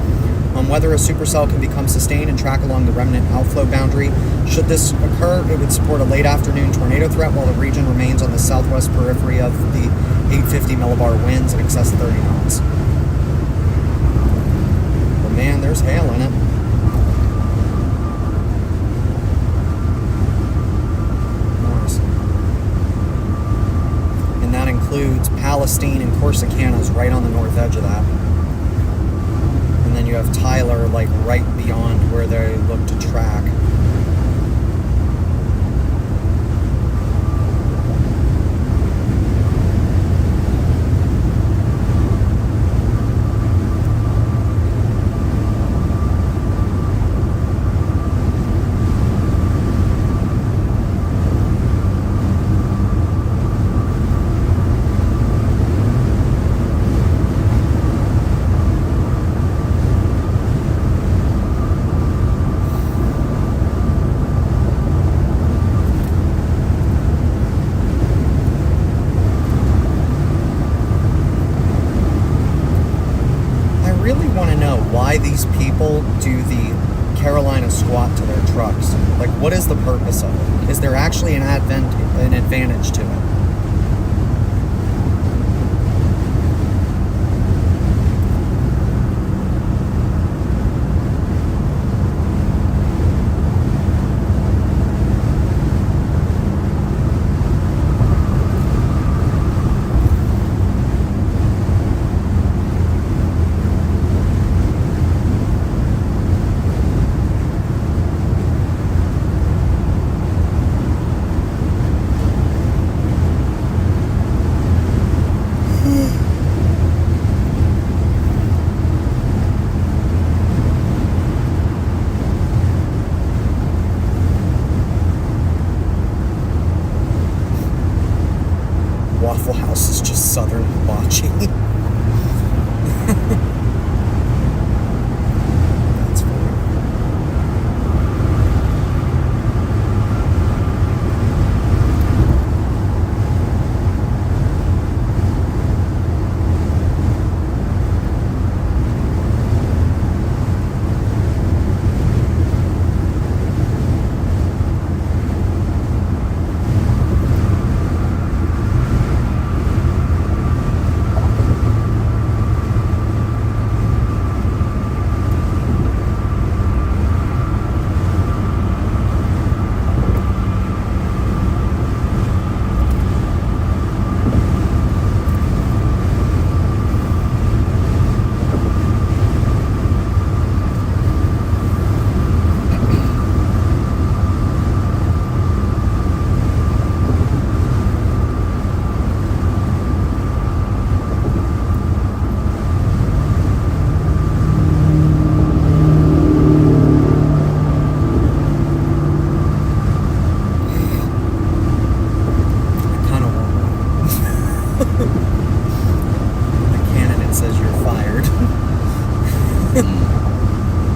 on whether a supercell can become sustained and track along the remnant outflow boundary. Should this occur, it would support a late afternoon tornado threat while the region remains on the southwest periphery of the 850 millibar winds in excess of 30 knots. But man, there's hail in it. Nice. And that includes Palestine and Corsicana's right on the north edge of that. And then you area of Tyler, like right beyond where they look to track. These people do the Carolina squat to their trucks. Like, what is the purpose of it? Is there actually an advantage to it? Waffle House is just Southern hibachi.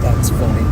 That's funny.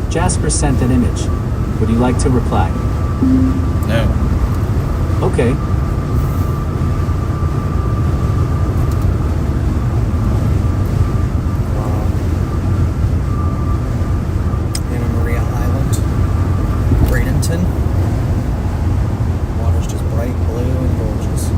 Jasper sent an image. Would you like to reply? No. Okay. Anna Maria Island, Bradenton. Water's just bright blue and gorgeous.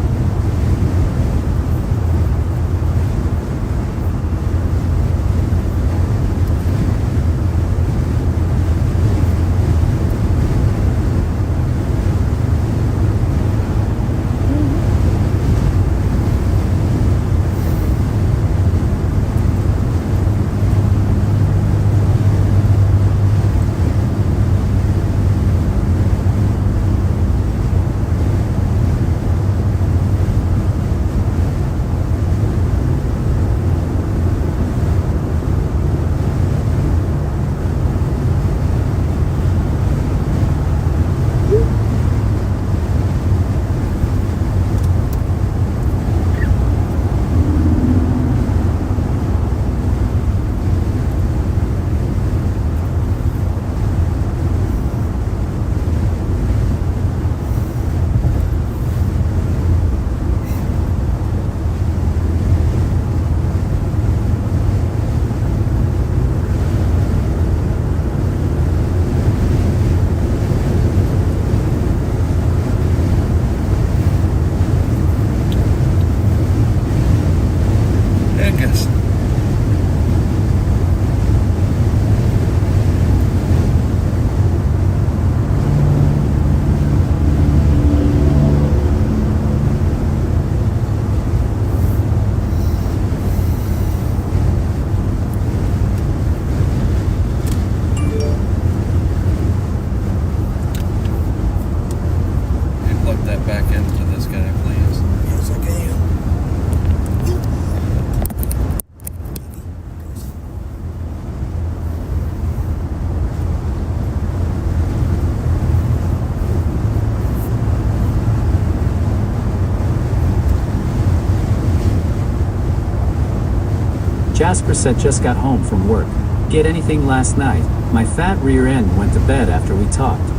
Jasper said just got home from work. Get anything last night? My fat rear end went to bed after we talked.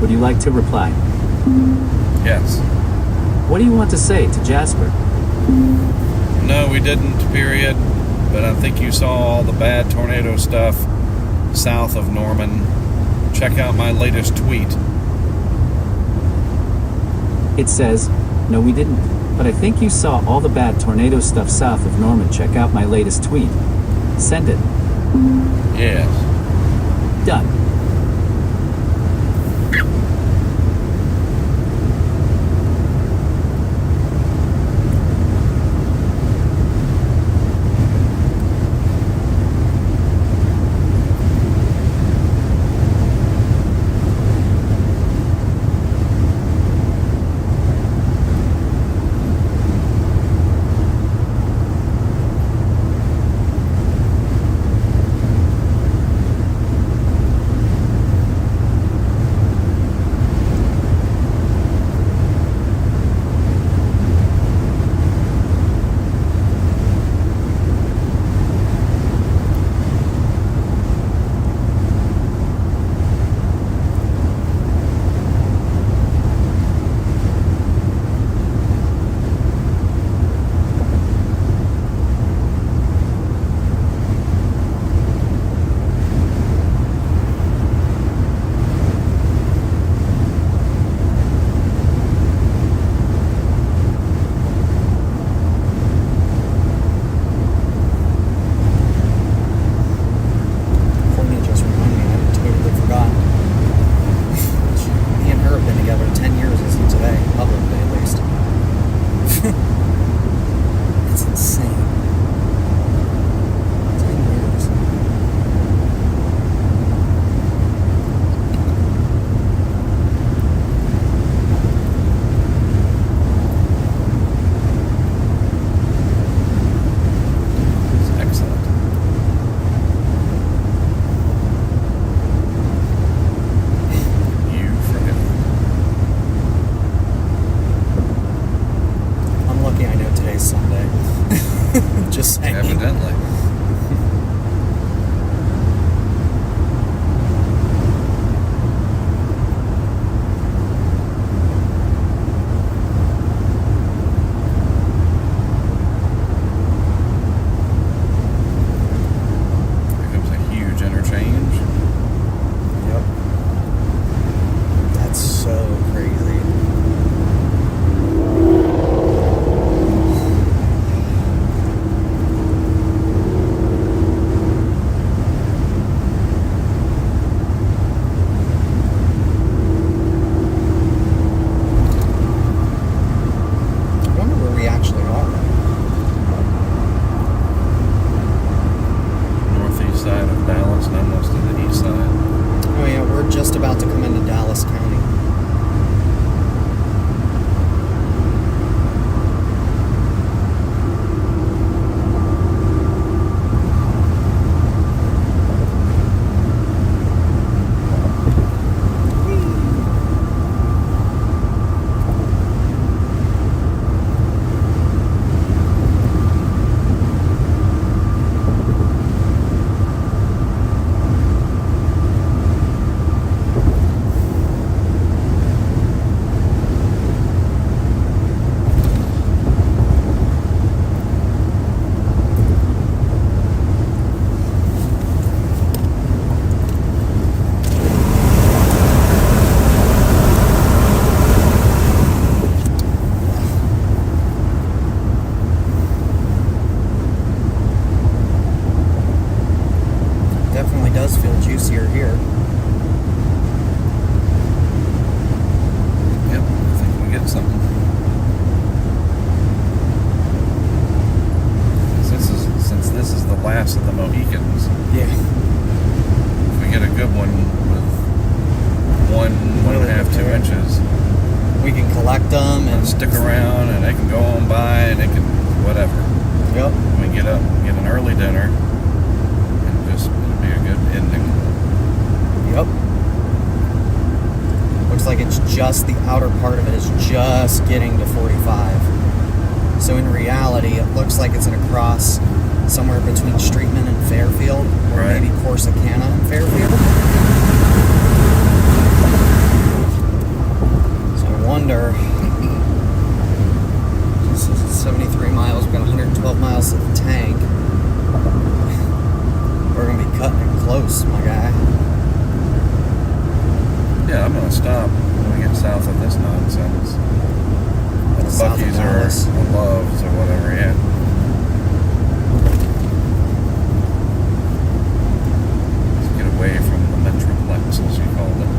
Would you like to reply? Yes. What do you want to say to Jasper? No, we didn't, period. But I think you saw all the bad tornado stuff south of Norman. Check out my latest tweet. It says, no we didn't, but I think you saw all the bad tornado stuff south of Norman. Check out my latest tweet. Send it. Yes. Done. Just the outer part of it is just getting to 45. So in reality, it looks like it's going to cross somewhere between 12 miles to the tank. We're gonna be cutting it close, my guy. Yeah, I'm gonna stop when we get south of this nonsense. South of Buc-ee's Dallas. or Love's or whatever, yeah. Let's get away from the Metroplex, as you called it.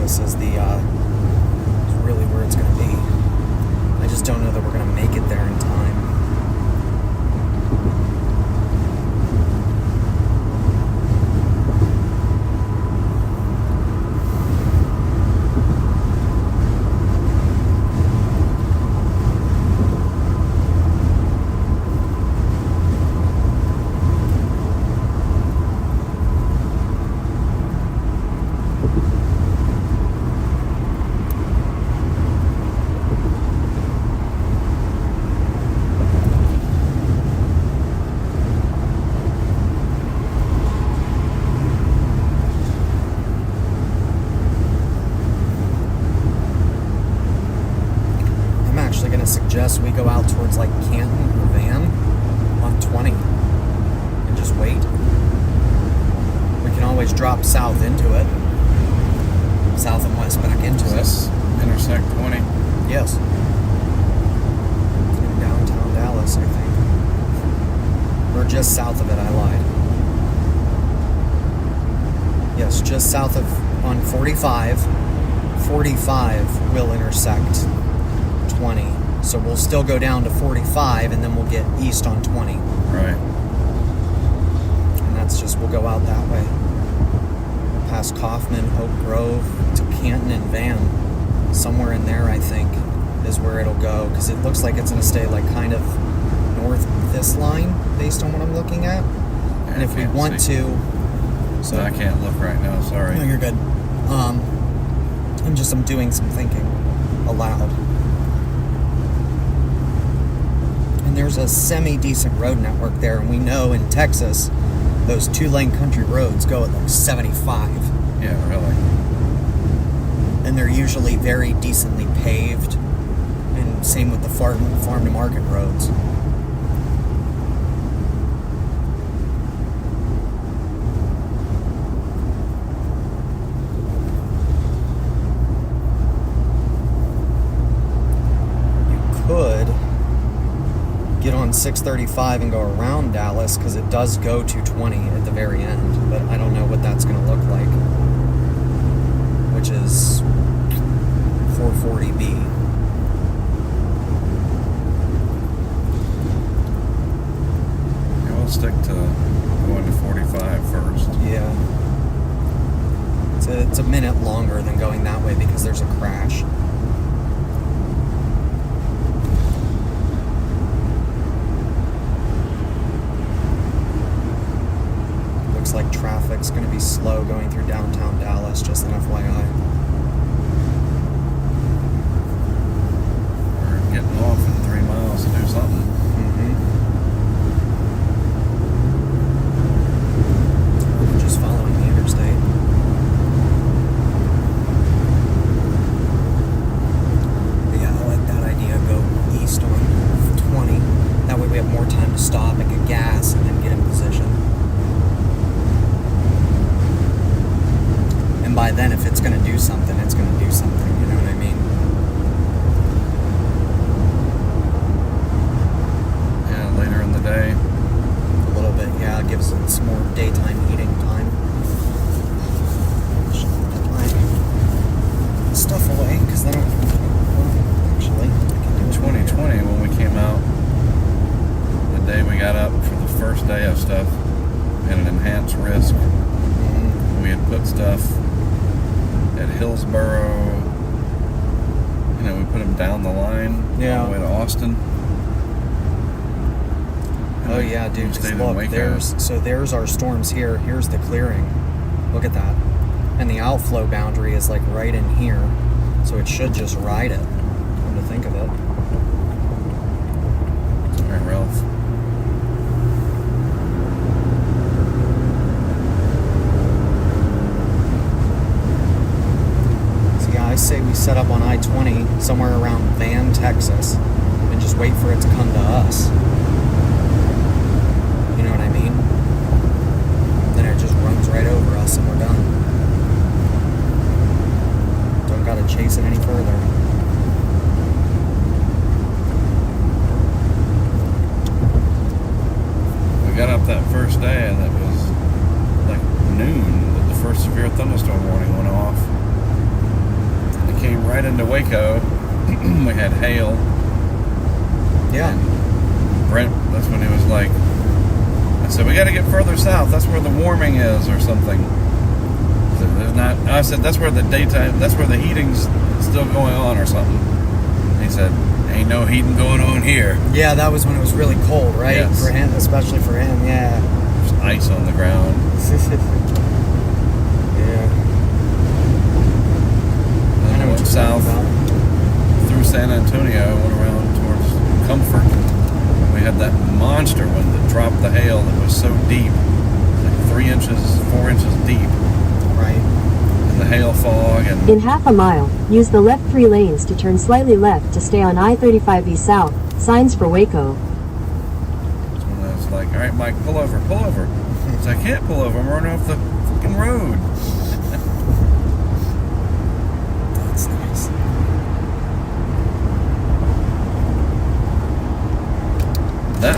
Is the is really where it's going to be. I just don't know that we're going to make it there in time. Suggest we go out towards like Canton or Van on 20 and just wait. We can always drop south into it, south and west back into Does it. This intersect 20? Yes. In downtown Dallas, I think. Or just south of it, I lied. Yes, just south of, on 45. 45 will intersect 20. So we'll still go down to 45 and then we'll get east on 20. Right. And that's just, we'll go out that way. Past Kaufman, Oak Grove, to Canton and Van. Somewhere in there, I think, is where it'll go. Because it looks like it's going to stay like kind of north of this line, based on what I'm looking at. Yeah, and if we want to... So I can't look right now, sorry. No, you're good. I'm doing some thinking aloud. And there's a semi-decent road network there, and we know in Texas those 2-lane country roads go at like 75. Yeah, really. And they're usually very decently paved, and same with the farm to market roads. You could get on 635 and go around Dallas, because it does go to 20 at the very end, but I don't know what that's going to look like, which is 440B. Yeah, we'll stick to going to 45 first. Yeah. It's a minute longer than going that way because there's a crash. Looks like traffic's going to be slow going through downtown Dallas, just an FYI. We're getting off in 3 miles to do something. We're just following the interstate. at an enhanced risk. We had put stuff at Hillsboro. You know, we put them down the line Yeah. all the way to Austin. Oh yeah, dude. We stayed in Look, Waco. there's our storms here. Here's the clearing. Look at that. And the outflow boundary is like right in here. So it should just ride it. Come to think of it. Sorry, Ralph. So yeah, I say we set up on I-20 somewhere around Van, Texas, and just wait for it to come to us. You know what I mean? Then it just runs right over us and we're done. Don't gotta chase it any further. We got up that first day and it was like noon that the first severe thunderstorm warning went off. And it came right into Waco. We had hail. Yeah. Brent, that's when he was like, I said, we got to get further south. That's where the warming is or something. I said, that's where the daytime, that's where the heating's still going on or something. And he said, ain't no heating going on here. Yeah, that was when it was really cold, right? Yes. For him, especially for him, yeah. There's ice on the ground. Yeah. Then I know I what went you're south talking about. through San Antonio, went around towards Comfort. We had that monster one that dropped the hail that was so deep, like 3 inches, 4 inches deep. Right. And the hail fog and In half a mile, use the left 3 lanes to turn slightly left to stay on I-35E South. Signs for Waco. that's when I was like, all right, Mike, pull over, pull over. So I can't pull over, I'm running off the fucking road. That's nice. That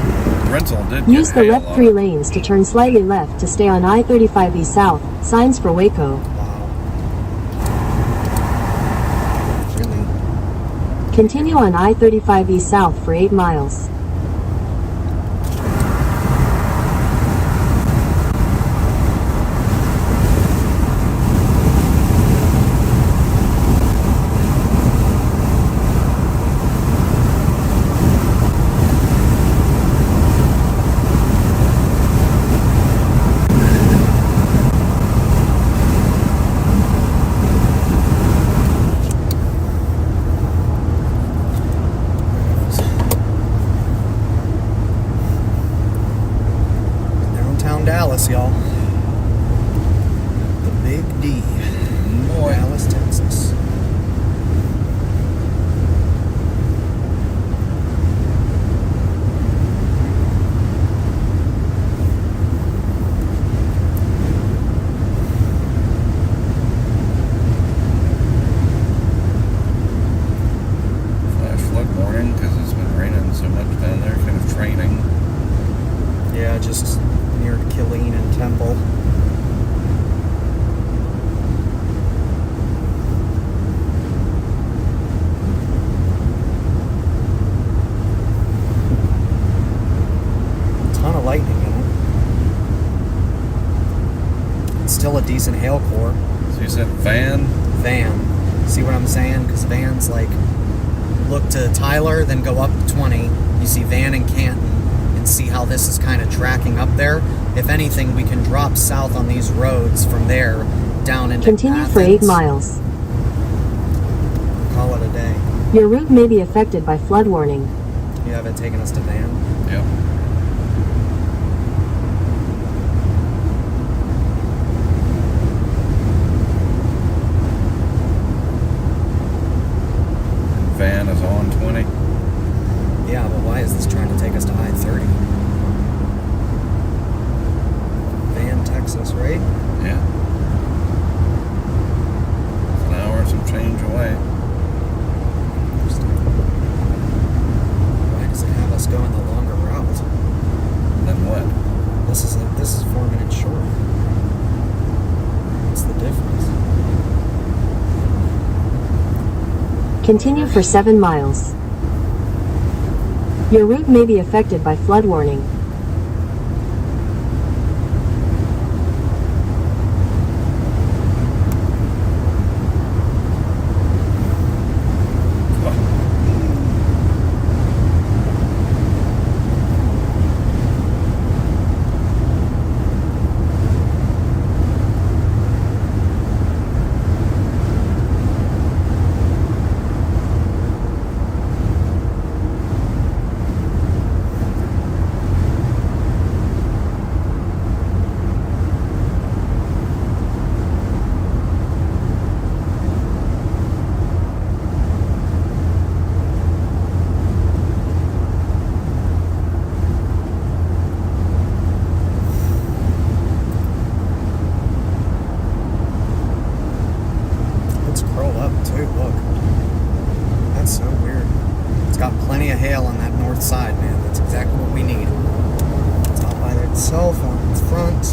rental did Use get the hail left on 3 it. lanes to turn slightly left to stay on I-35E South. Signs for Waco. Wow. Really? Continue on I-35E South for 8 miles. Downtown Dallas, y'all. The Big D. Boy. Dallas, Texas. Flash flood warning because it's been raining so much down there, kind of training. Yeah, just near Killeen and Temple. Ton of lightning in it. It's still a decent hail core. So you said van? Van. See what I'm saying? Because Van's like, look to Tyler, then go up 20. You see Van and Canton, and see how this is kind of tracking up there. If anything, we can drop south on these roads from there down into Continue for 8 Athens. miles. Call it a day. Your route may be affected by flood warning. You have it taking us to Van? Yep. Van is on 20. Yeah, but why is this trying to take us to I-30? Van, Texas, right? Yeah. It's an hour and some change away. Why does it have us going the longer route? Then what? This is 4 minutes short. What's the difference? Continue for 7 miles. Your route may be affected by flood warning. side, man. That's exactly what we need. It's out by itself on its front.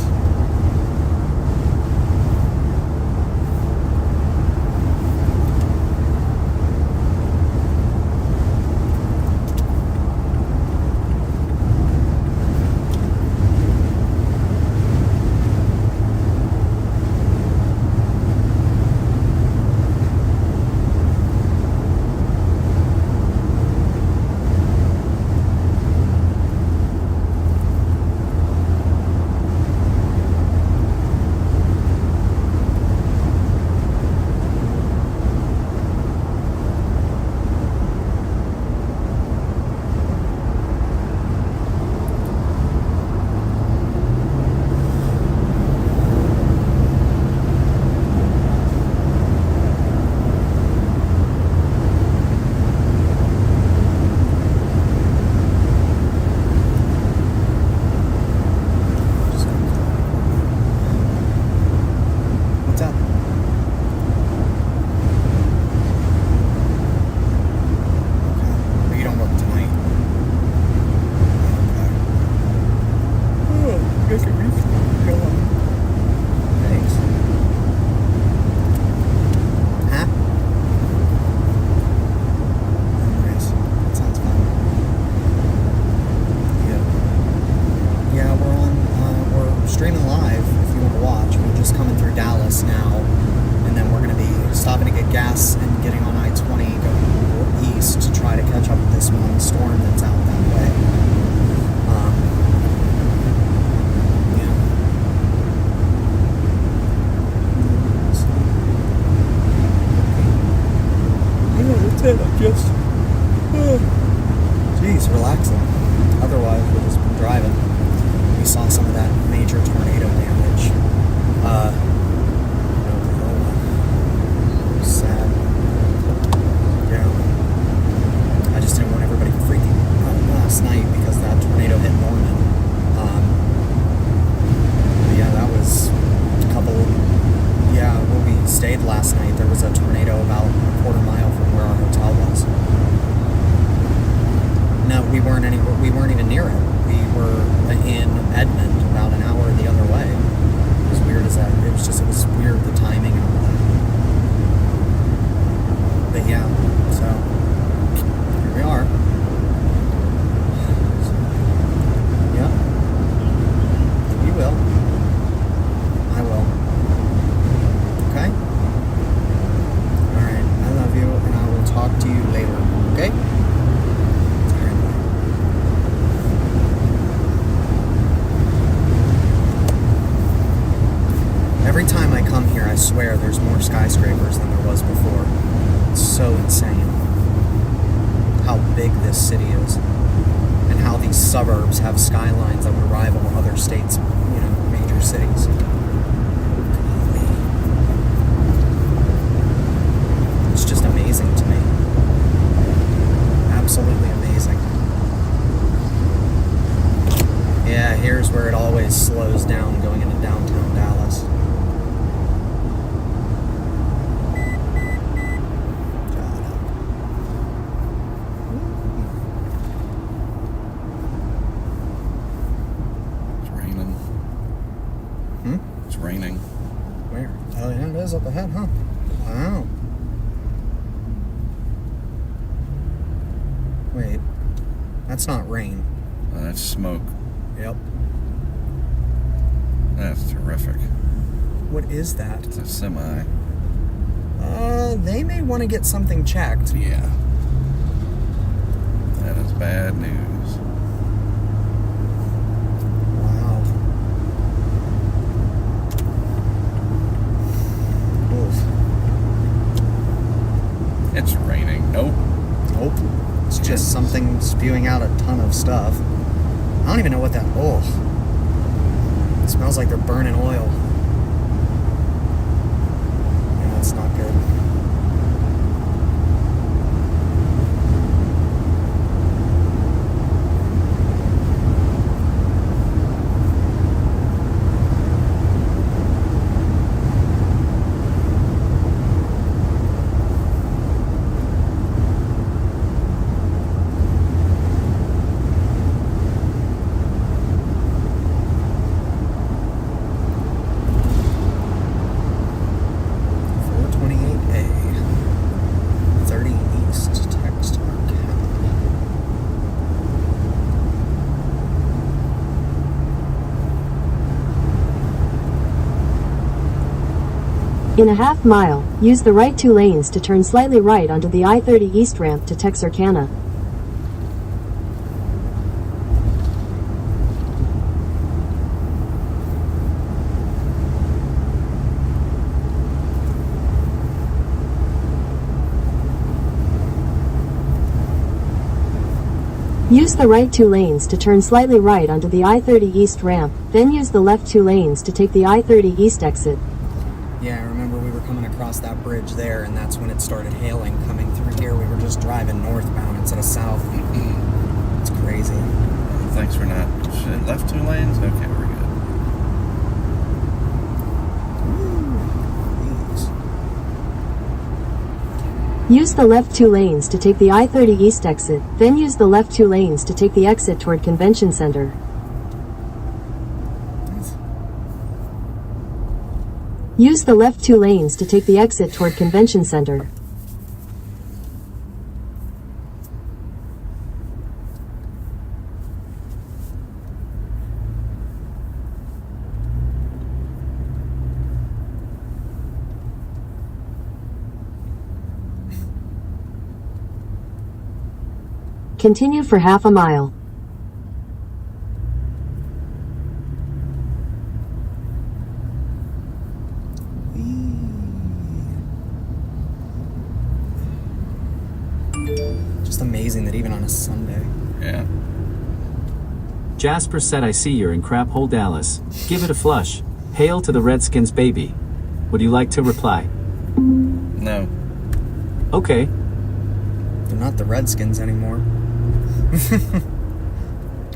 Jeez, relaxing. Otherwise, we've just been driving. We saw some of that major tornado damage. Sad. Yeah. I just didn't want everybody freaking out last night because that tornado hit Norman. Yeah, that was a couple. Yeah, where we stayed last night, there was a tornado about a quarter mile from where our hotel was. No, we weren't even near it. We were in Edmond, about an hour the other way. As weird as that, it was weird, the timing and all that. But yeah, so here we are. Yep. You will. I will. Okay? Alright, I love you, and I will talk to you later. Okay? Every time I come here, I swear there's more skyscrapers than there was before. It's so insane how big this city is and how these suburbs have skylines that would rival other states, major cities. It's just amazing to me. Absolutely amazing. Yeah, here's where it always slows down going into downtown Dallas. Up ahead, huh? Wow. Wait, that's not rain. Oh, that's smoke. Yep. That's terrific. What is that? It's a semi. They may want to get something checked. Yeah. That is bad news. It's raining. Nope. It's just something spewing out a ton of stuff. I don't even know what that. Oh. It smells like they're burning oil. Yeah, that's not good. In a half mile, use the right 2 lanes to turn slightly right onto the I-30 East ramp to Texarkana. Use the right 2 lanes to turn slightly right onto the I-30 East ramp, then use the left 2 lanes to take the I-30 East exit. Yeah, I remember we were coming across that bridge there, and that's when it started hailing coming through here. We were just driving northbound instead of south. It's crazy. Thanks for not. Shit, left 2 lanes? Okay, we're good. Use the left 2 lanes to take the I-30 East exit, then use the left 2 lanes to take the exit toward Convention Center. Use the left 2 lanes to take the exit toward Convention Center. Continue for half a mile. Just amazing that even on a Sunday. Yeah. Jasper said, I see you're in crap hole Dallas. Give it a flush. Hail to the Redskins, baby. Would you like to reply? No. Okay. They're not the Redskins anymore.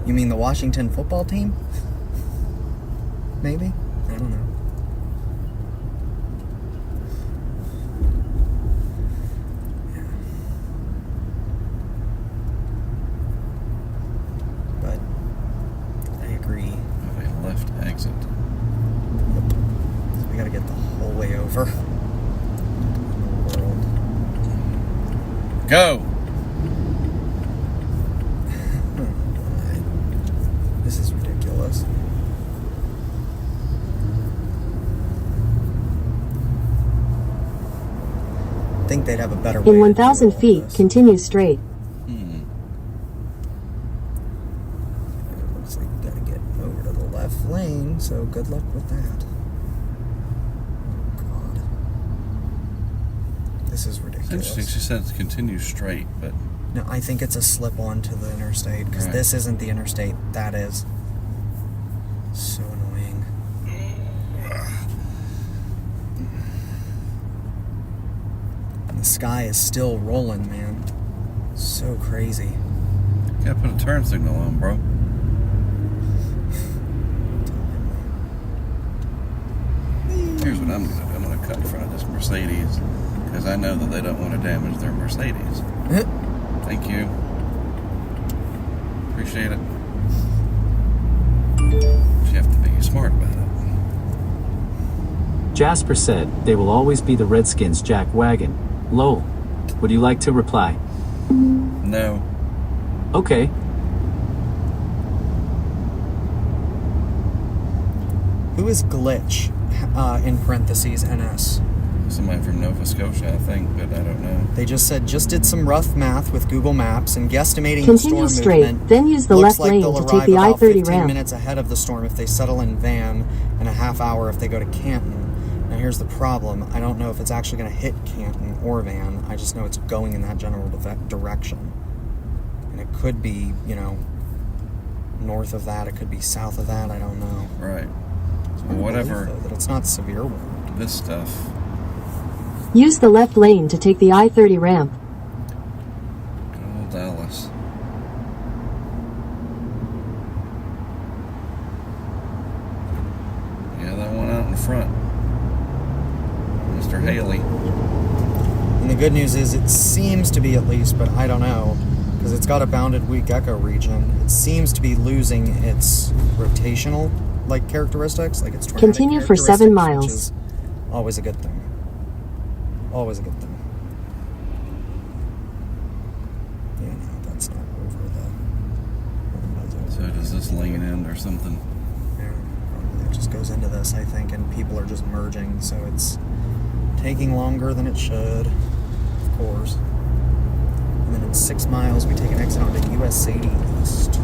You mean the Washington football team? Maybe? I don't know. Yeah. But I agree. Okay, left exit. Yep. So we gotta get the whole way over. In the world. Go! This is ridiculous. I think they'd have a better way. In to 1,000 do all feet, this. continue straight. It looks like we gotta get over to the left lane, so good luck with that. God. This is ridiculous. Interesting. She said continue straight, but No, I think it's a slip onto the interstate, because Right. this isn't the interstate, that is. So annoying. And the sky is still rolling, man. So crazy. gotta put a turn signal on, bro. Here's what I'm gonna do. I'm gonna cut in front of this Mercedes because I know that they don't want to damage their Mercedes. Thank you. Appreciate it. But you have to be smart about it. Jasper said, they will always be the Redskins jack wagon. Lol. Would you like to reply? No. Okay. Who is Glitch, in parentheses, NS? Somebody from Nova Scotia, I think, but I don't know. They just said, just did some rough math with Google Maps and guesstimating the Continue storm straight, movement. then use the Looks left like lane they'll to arrive take the about I-30 15 ramp. minutes ahead of the storm if they settle in van, and a half hour if they go to Canton. Now here's the problem. I don't know if it's actually going to hit Canton or Van. I just know it's going in that general direction. And it could be, you know, north of that. It could be south of that. I don't know. Right. So I whatever. believe, though, that it's not severe wind. This stuff. Use the left lane to take the I-30 ramp. Good old Dallas. Yeah, that one out in front. Mr. Haley. And the good news is it seems to be, at least, but I don't know, because it's got a bounded weak echo region. It seems to be losing its rotational characteristics, like its tornadic Continue for 7 miles. which is always a good thing. Always a good thing. Yeah, no, that's not over the. So does this lane end or something? Yeah, probably it just goes into this, I think, and people are just merging, so it's Taking longer than it should, of course. And then in 6 miles, we take an exit onto US 80 East.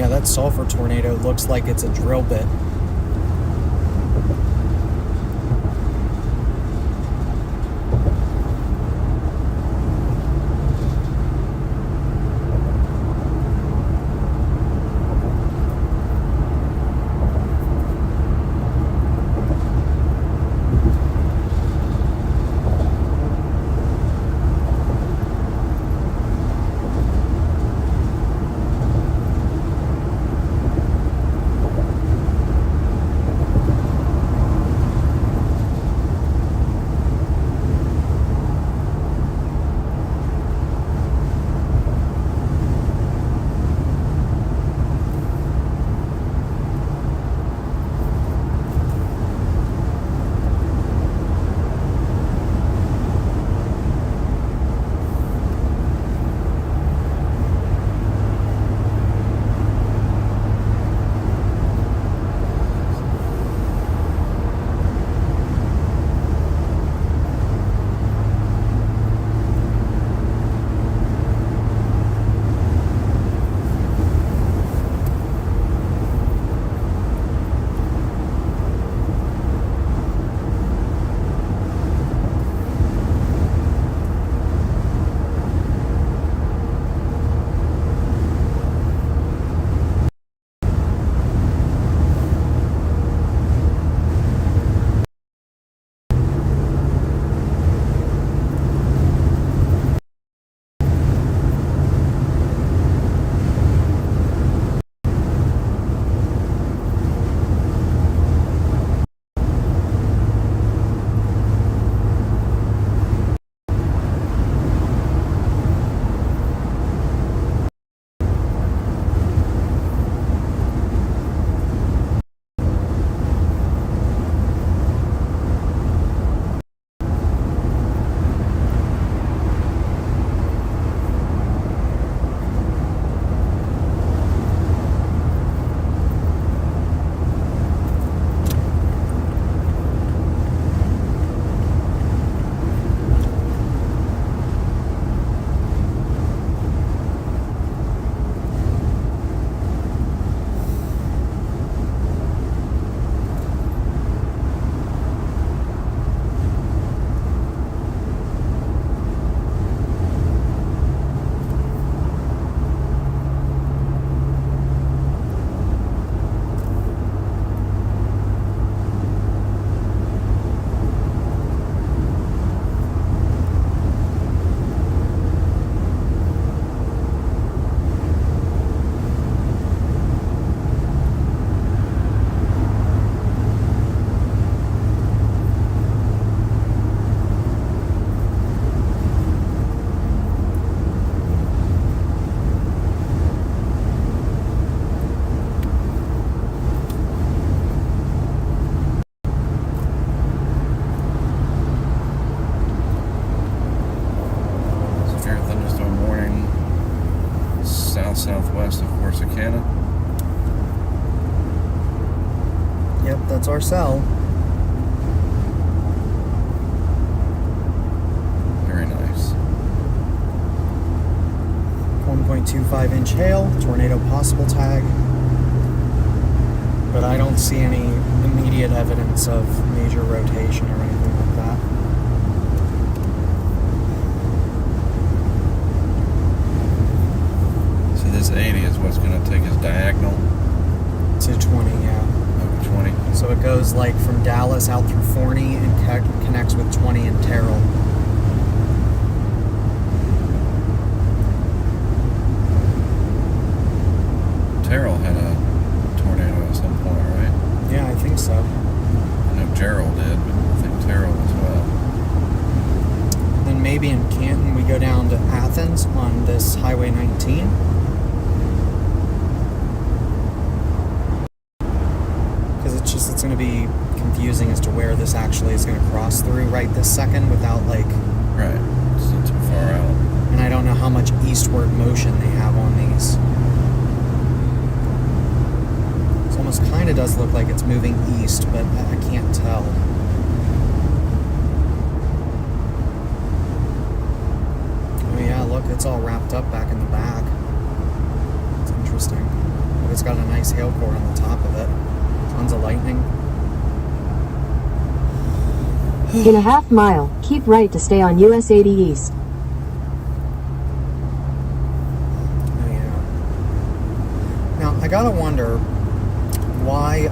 That sulfur tornado looks like it's a drill bit. southwest of Corsicana. Yep, that's our cell. Very nice. 1.25-inch hail, tornado possible tag. But I don't see any immediate evidence of major rotation or anything like that. So this 80 is what's going to take us diagonal To 20, yeah. over 20. So it goes like from Dallas out through Forney and connects with 20 and Terrell. Terrell had a tornado at some point, right? Yeah, I think so. I know Gerald did, but I think Terrell as well. Then maybe in Canton we go down to Athens on this Highway 19. Because it's going to be confusing as to where this actually is going to cross through right this second without like... Right. It's not too far out. And I don't know how much eastward motion they have on these. It almost kind of does look like it's moving east, but I can't tell. Oh yeah, look, it's all wrapped up back in the back. It's interesting. But it's got a nice hail core on the top of it. Tons of lightning. In a half mile, keep right to stay on US 80 East. Oh yeah. Now, I gotta wonder why,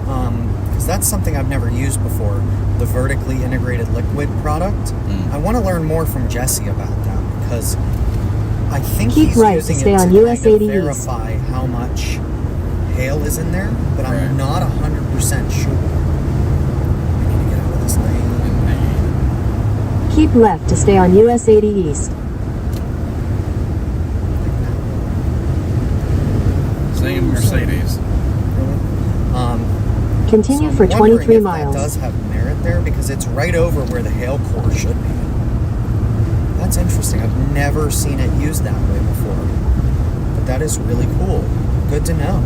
because that's something I've never used before, the vertically integrated liquid product. I want to learn more from Jesse about that, because I think Keep he's right using to stay it on to US kind of 80 East. verify how much hail is in there, but Right. I'm not 100% sure. I need to get out of this lane. Keep left to stay on US 80 East. Same Mercedes. Continue So for I'm wondering 23 if miles. That does have merit there because it's right over where the hail core should be. That's interesting. I've never seen it used that way before. But that is really cool. Good to know.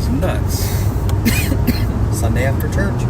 It's nuts. Sunday after church.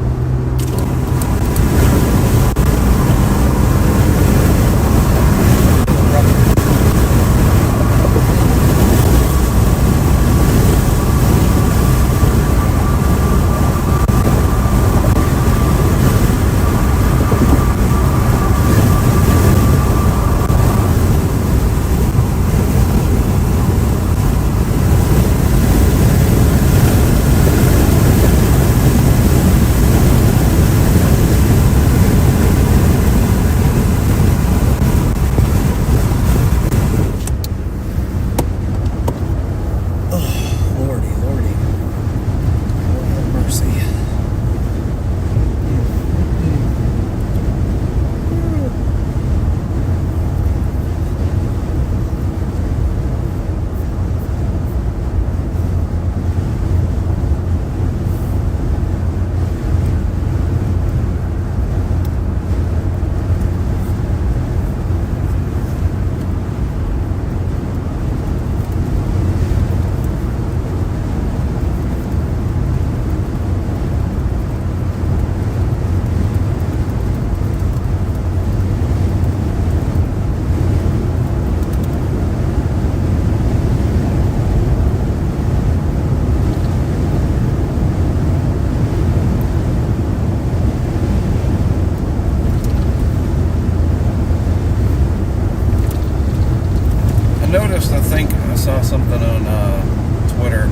Saw something on Twitter.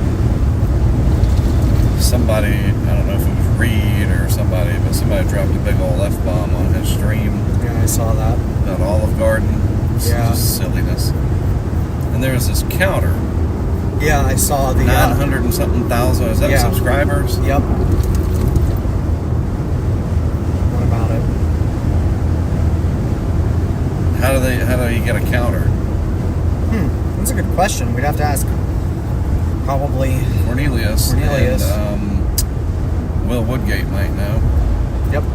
Somebody, I don't know if it was Reed or somebody, but somebody dropped a big old F-bomb on his stream. Yeah, I saw that. About Olive Garden. It's just silliness. And there was this counter. Yeah, I saw the 900 and something thousand. Is that subscribers? Yep. What about it? How do you get a counter? That's a good question. We'd have to ask probably Cornelius. And, Will Woodgate might know. Yep. I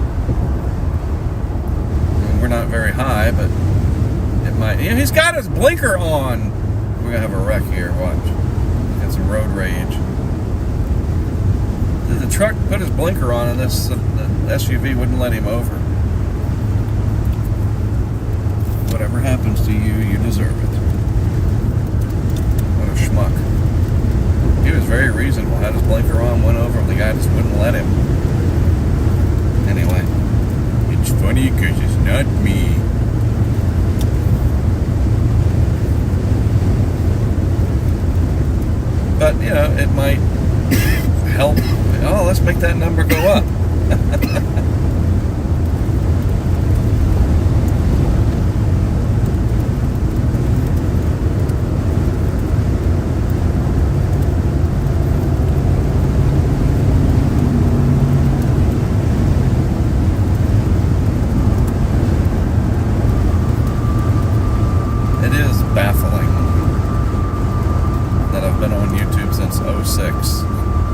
mean, we're not very high, but it might. He's got his blinker on. We're gonna have a wreck here. Watch. Got some road rage. The truck put his blinker on, and the SUV wouldn't let him over. Whatever happens to you, you deserve it. Schmuck. He was very reasonable. Had his blinker on, went over, and the guy just wouldn't let him. Anyway, it's funny because it's not me. But, you know, it might help. Oh, let's make that number go up.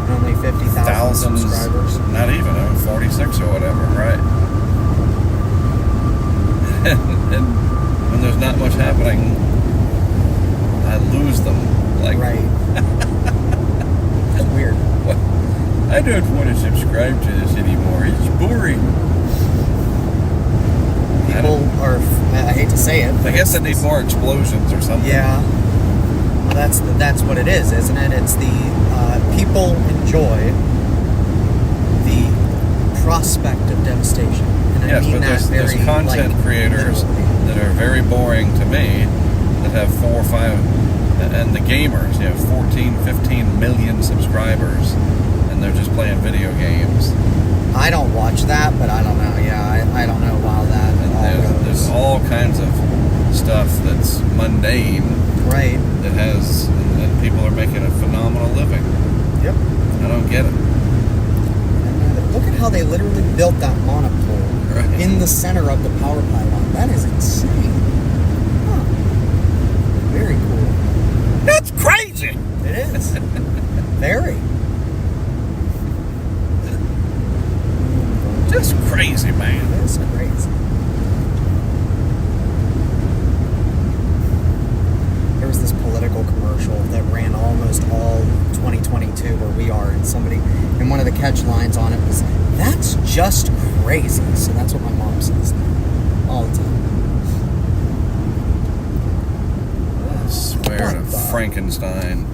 Only 50,000 subscribers. Not even, 46 or whatever, right? And when there's not much happening, I lose them. Like, right. That's weird. What? I don't want to subscribe to this anymore. It's boring. People are, I hate to say it. I guess I need more explosions or something. Yeah. Well, that's what it is, isn't it? It's the people enjoy the prospect of devastation. And I mean but there's content creators that are very boring to me that have 4 or 5, and the gamers, 14, 15 million subscribers, and they're just playing video games. I don't watch that, but I don't know. Yeah, I don't know how that all goes. There's all kinds of stuff that's mundane. Right. That has, and people are making a phenomenal living. Yep. I don't get it. Look at how they literally built that monopole in the center of the power pylon. That is insane. Huh. Very cool. That's crazy. It is. Very. Just crazy, man. It is crazy. There was this political commercial that ran almost all 2022 where we are catch lines on it was, "That's just crazy." So that's what my mom says all the time. I swear to What the- Frankenstein.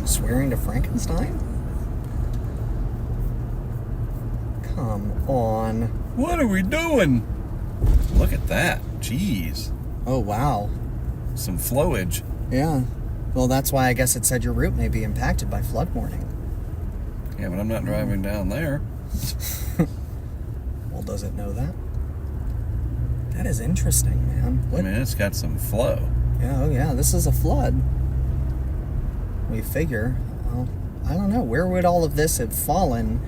Swearing to Frankenstein? Come on. What are we doing? Look at that. Jeez. Oh, wow. Some flowage. Yeah. Well, that's why I guess it said your route may be impacted by flood warning. Yeah, but I'm not driving down there. Well, does it know that? That is interesting, man. I mean, it's got some flow. Yeah, oh yeah, this is a flood. We figure, well, I don't know, where would all of this have fallen?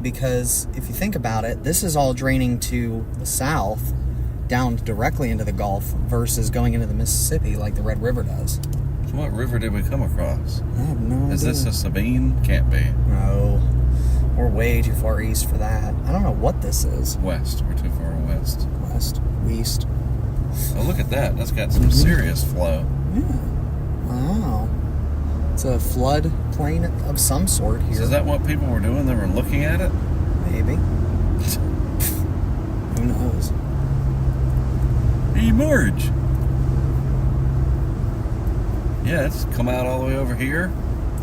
Because if you think about it, this is all draining to the south, down directly into the Gulf, versus going into the Mississippi like the Red River does. So what river did we come across? I have no idea. Is this a Sabine? Can't be. No. We're way too far east for that. I don't know what this is. West. We're too far west. West, east. Oh, look at that. That's got some serious flow. Yeah. Wow. It's a flood plain of some sort here. So is that what people were doing? They were looking at it? Maybe. Who knows? Emerge. Yeah, it's come out all the way over here.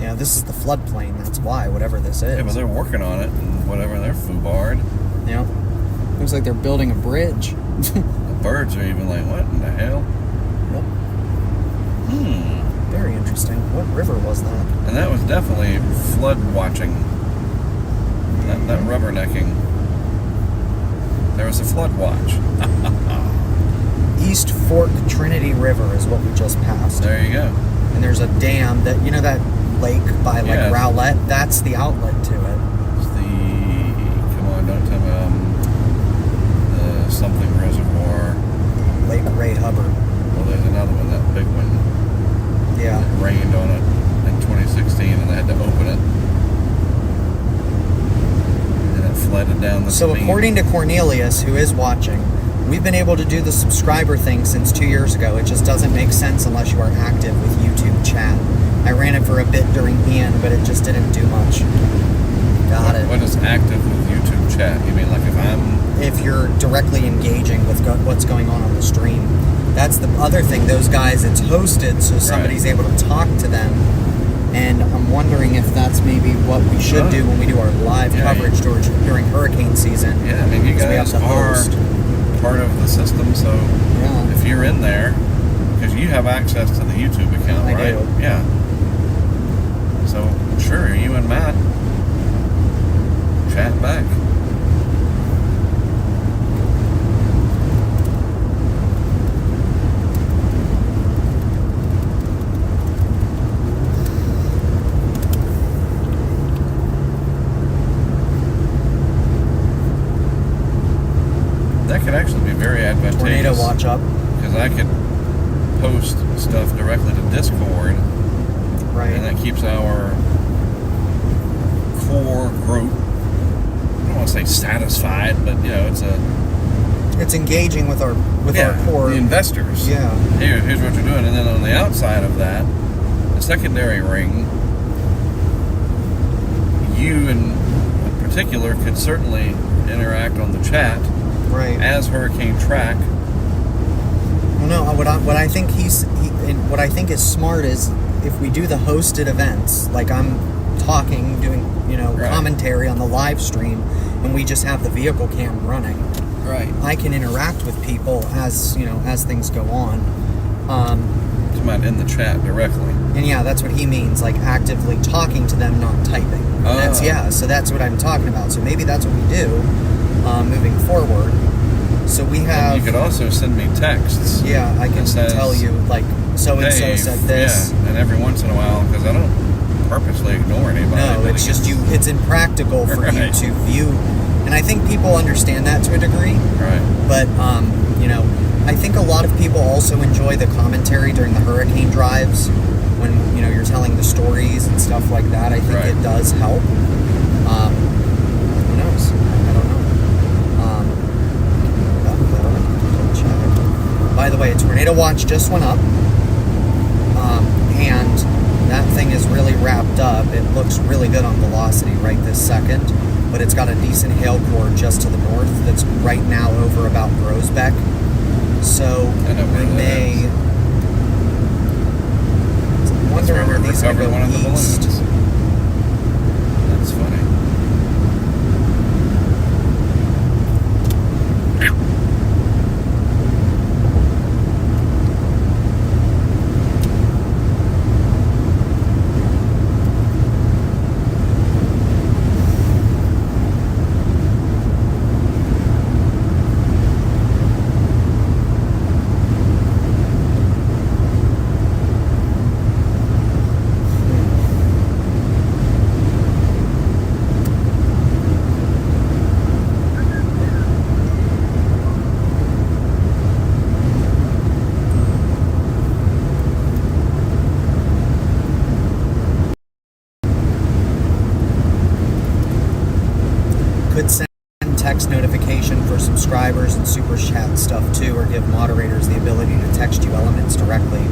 Yeah, this is the floodplain. That's why, whatever this is. Yeah, but they're working on it and whatever. They're foobarred. Yep. Looks like they're building a bridge. The birds are even like, what in the hell? Yep. Very interesting. What river was that? And that was definitely flood watching. That rubbernecking. There was a flood watch. East Fork Trinity River is what we just passed. There you go. And there's a dam that, you know that lake by like Yeah. Rowlett? That's the outlet to it. It's the, come on, don't tell me, the something reservoir. Lake Ray Hubbard. Well, there's another one, that big one. Yeah. It rained on it in 2016 and they had to open it. And it flooded down the So Sabine. according to Cornelius, who is watching, we've been able to do the subscriber thing since 2 years ago. It just doesn't make sense unless you are active with YouTube chat. I ran it for a bit during Ian, but it just didn't do much. Got it. What is active with YouTube chat? You mean like If you're directly engaging with what's going on the stream. That's the other thing. Those guys, it's hosted, so somebody's able to talk to them. And I'm wondering if that's maybe what we should do when we do our live coverage during hurricane season. Yeah, I mean, you Because we have guys to are host. part of the system, so Yeah. if you're in there, because you have access to the YouTube account, I right? do. Yeah. So, sure, you and Matt chat back. That could actually be very advantageous. Tornado watch up. Because I could post stuff directly to Discord, Right. and that keeps our core group, I don't want to say satisfied, but you know, It's engaging with our core. the investors. Yeah. Here's what you're doing, and then on the outside of that, the secondary ring, you in particular could certainly interact on the chat Right. as HurricaneTrack. Well, no. What I think what I think is smart is if we do the hosted events, like I'm talking, doing Right. commentary on the live stream, and we just have the vehicle cam running. Right. I can interact with people as as things go on. It's not in the chat directly. And yeah, that's what he means, like actively talking to them, not typing. And that's so that's what I'm talking about. So maybe that's what we do moving forward. So we have. And you could also send me texts. Yeah, I can that says, tell you like so and so "Hey, said this. Yeah, and every once in a while, because I don't purposely ignore anybody. No, but it's it just gets- it's impractical for you Right. to view, and I think people understand that to a degree. Right. But I think a lot of people also enjoy the commentary during the hurricane drives when you're telling the stories and stuff like that. I think Right. it does help. Who knows? I don't know. By the way, a tornado watch just went up, and that thing is really ramped up. It looks really good on velocity right this second, but it's got a decent hail core just to the north that's right now over about Grosbeck. So we may... I'm wondering where these are going to go east. That's funny. Could send text notification for subscribers and super chat stuff too, or give moderators the ability to text you elements directly.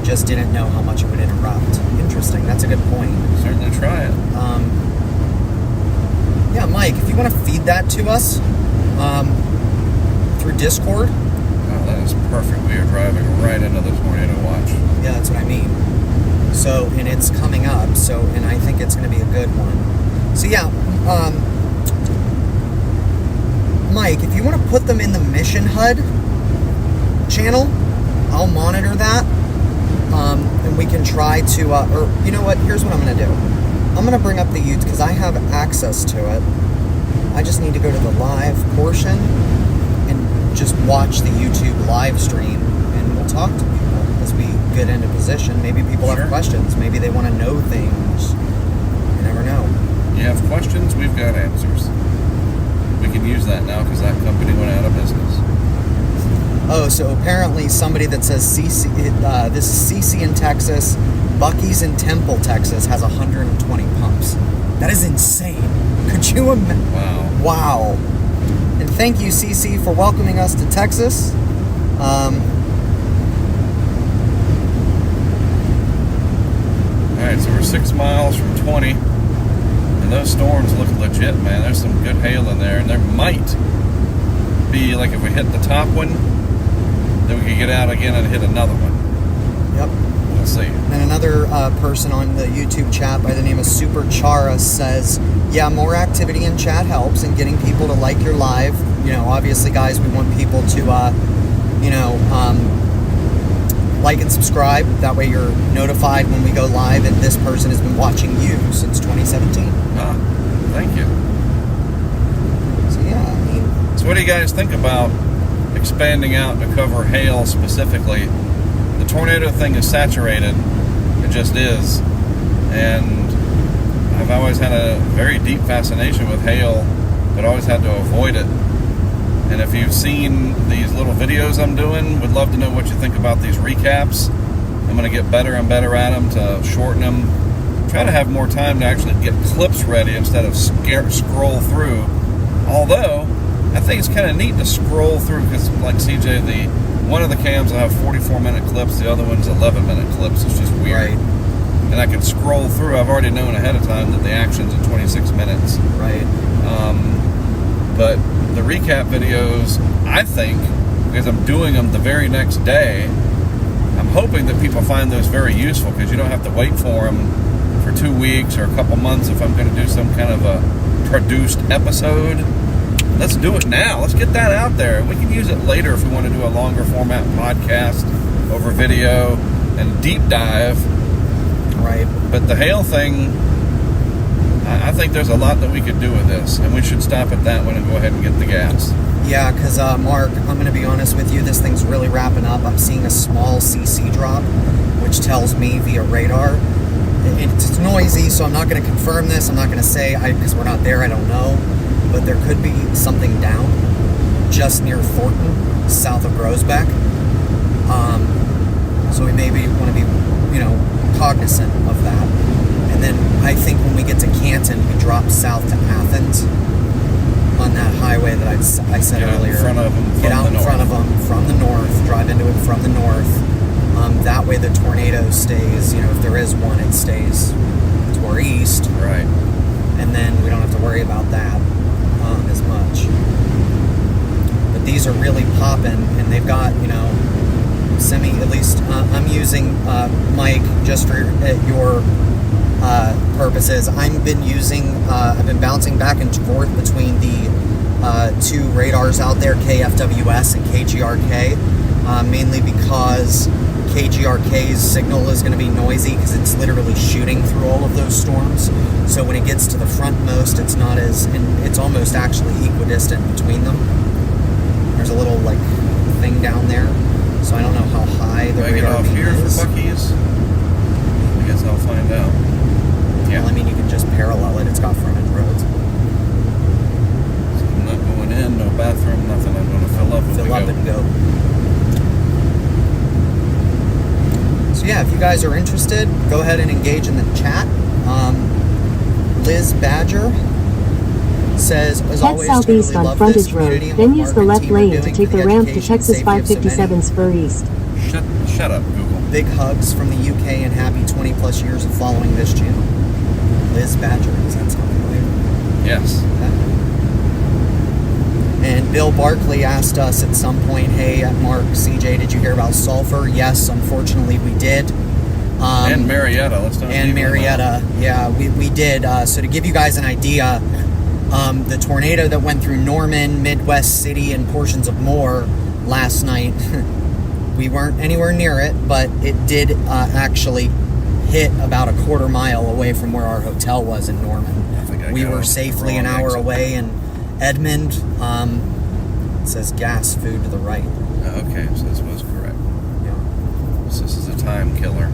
Just didn't know how much it would interrupt. Interesting. That's a good point. Certainly try it. Yeah, Mike, if you want to feed that to us through Discord. Oh, that is perfect. We are driving right into the tornado watch. Yeah, that's what I mean. So, and it's coming up. So, and I think it's going to be a good one. So yeah, Mike, if you want to put them in the Mission HUD channel, I'll monitor that, and we can try to, or you know what, here's what I'm going to do. I'm going to bring up the YouTube, because I have access to it. I just need to go to the live portion and just watch the YouTube live stream, and we'll talk to people as we get into position. Maybe people have questions. Maybe they want to know things. You never know. You have questions, we've got answers. We can use that now because that company went out of business. Oh, so apparently somebody that says CC, this is CC in Texas, Buc-ee's in Temple, Texas, has 120 pumps. That is insane. Could you imagine? Wow. And thank you, CC, for welcoming us to Texas. All right, so we're 6 miles from 20. Those storms look legit, man. There's some good hail in there, and there might be, like, if we hit the top one, then we could get out again and hit another one. Yep. We'll see. And another person on the YouTube chat by the name of Super Chara says, yeah, more activity in chat helps, and getting people to like your live. You know, obviously, guys, we want people to, like and subscribe. That way you're notified when we go live, and this person has been watching you since 2017. Ah, thank you. So yeah, I mean... So what do you guys think about expanding out to cover hail specifically? The tornado thing is saturated. It just is. And I've always had a very deep fascination with hail, but always had to avoid it. And if you've seen these little videos I'm doing, would love to know what you think about these recaps. I'm going to get better and better at them to shorten them. Try to have more time to actually get clips ready instead of scroll through. Although, I think it's kind of neat to scroll through because, like CJ, one of the cams will have 44-minute clips, the other one's 11-minute clips. It's just weird. Right. And I can scroll through. I've already known ahead of time that the action's in 26 minutes. Right. But the recap videos, I think, because I'm doing them the very next day, I'm hoping that people find those very useful because you don't have to wait for them for 2 weeks or a couple months if I'm going to do some kind of a produced episode. Let's do it now. Let's get that out there. We can use it later if we want to do a longer format podcast over video and deep dive. Right. But the hail thing, I think there's a lot that we could do with this, and we should stop at that one and go ahead and get the gas. Yeah, because, Mark, I'm going to be honest with you, this thing's really wrapping up. I'm seeing a small CC drop, which tells me via radar. It's noisy, so I'm not going to confirm this. I'm not going to say, because we're not there, I don't know. But there could be something down just near Thornton, south of Grosbeck. So we maybe want to be, cognizant of that. And then I think when we get to Canton, we drop south to Athens on that highway that I said earlier. Get out in front of them. Get out in front of them from the north. Drive into it from the north. That way the tornado stays, if there is one, it stays to more east. Right. And then we don't have to worry about that as much. But these are really popping, and they've got, you know, at least I'm using Mike just for your purposes. I've been bouncing back and forth between the two radars out there, KFWS and KGRK, mainly because KGRK's signal is going to be noisy because it's literally shooting through all of those storms. So when it gets to the frontmost, it's not as, it's almost actually equidistant between them. There's a little like thing down there, so I don't know how high the Do I get radar off beam here is. for Buc-ee's? I guess I'll find out. Yeah. Well, I mean, you can just parallel it. It's got frontage roads. So I'm not going in, no bathroom, nothing. I'm going to fill up And go. So yeah, if you guys are interested, go ahead and engage in the chat. Liz Badger says, as Head always, southeast totally on love Frontage this Road, community and then what use the Mark and left team are lane to doing take for the ramp to education and Texas safety of so many. 557 Spur East. Shut up, Google. Big hugs from the UK and happy 20 plus years of following this channel. Liz Badger, does that sound familiar? Yes. And Bill Barkley asked us at some point, hey, Mark, CJ, did you hear about sulfur? Yes, unfortunately we did. And Marietta. Let's not And leave them Marietta, yeah, we did. So to give you guys an idea, the tornado that went through Norman, Midwest City, and portions of Moore last night, we weren't anywhere near it, but it did actually hit about a quarter mile away from where our hotel was in Norman. We were safely an hour away in Edmond. It says gas food to the right. Okay, so this was correct. Yeah. So this is a time killer.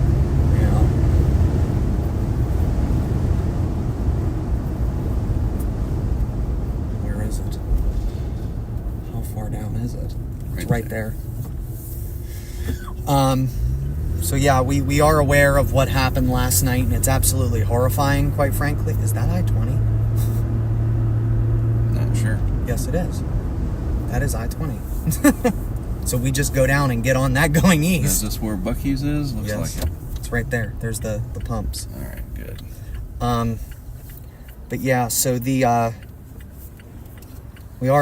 Yeah. Where is it? How far down is it? It's right there. So yeah, we are aware of what happened last night, and it's absolutely horrifying, quite frankly. Is that I-20? Not sure. Yes, it is. That is I-20. So we just go down and get on that going Is east. this where Buc-ee's is? Looks Yes. like it. It's right there. There's the pumps. All right, good. But yeah, so we are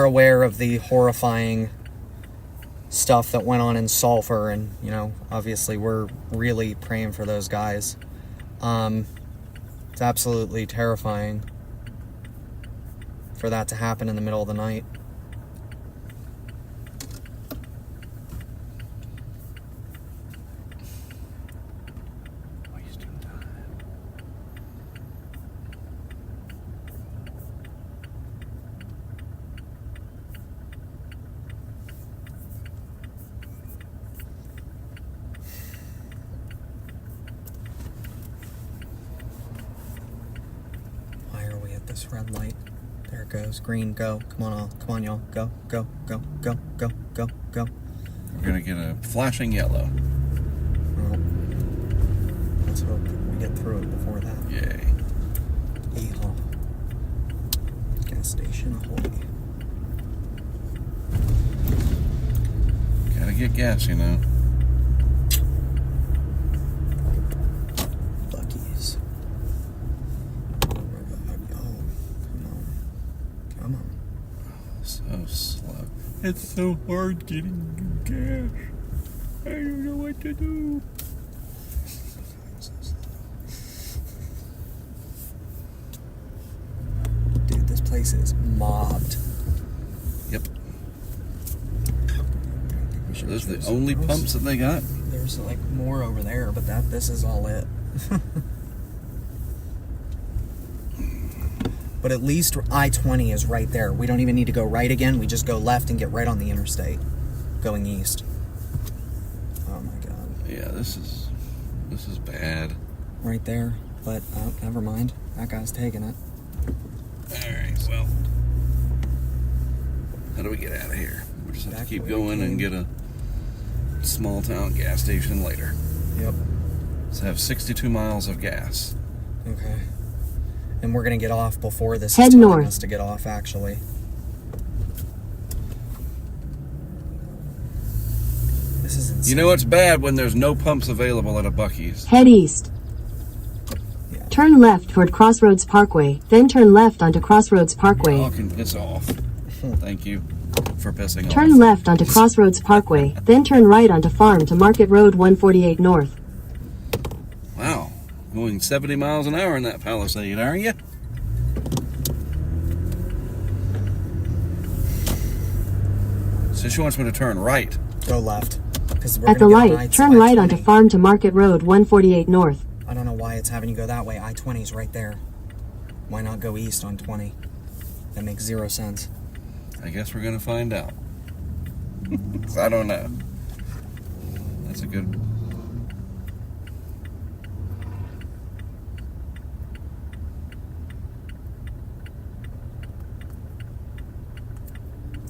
aware of the horrifying stuff that went on in Sulphur, and you know, obviously we're really praying for those guys. It's absolutely terrifying for that to happen in the middle of the night. Wasting time. Why are we at this red light? There it goes. Green, go. Come on, all. Come on, y'all. Go, go, go, go, go, go, go. We're going to get a flashing yellow. Well, let's hope we get through it before that. Yay. Yeehaw. Gas station ahoy. Gotta get gas, you know. Buc-ee's. Oh my god. Oh, come on. So slow. It's so hard getting gas. I don't know what to do. Dude, this place is mobbed. Yep. So those are the only pumps that they got? There's like more over there, but this is all it. But at least I-20 is right there. We don't even need to go right again. We just go left and get right on the interstate going east. Oh my god. Yeah, this is bad. Right there. But never mind. That guy's taking it. Alright, well. How do we get out of here? We just have Back to keep the way we going and came. get a small town gas station later. Yep. Let's have 62 miles of gas. Okay. And we're going to get off before this Head is telling north. us to get off, actually. This is insane. You know it's bad when there's no pumps available at a Buc-ee's. Head east. Yeah, Turn left toward Crossroads Parkway, then turn left onto Crossroads Parkway. Y'all can piss off. Thank you for pissing off. Turn left onto Crossroads Parkway, then turn right onto Farm to Market Road 148 North. Wow. Going 70 miles an hour in that Palisade, are you? So she wants me to turn right. Go left. 'Cause we're At the gonna get on light, turn right onto I-20. Farm to Market Road 148 North. I don't know why it's having you go that way. I-20 is right there. Why not go east on 20? That makes zero sense. I guess we're going to find out. I don't know. That's a good...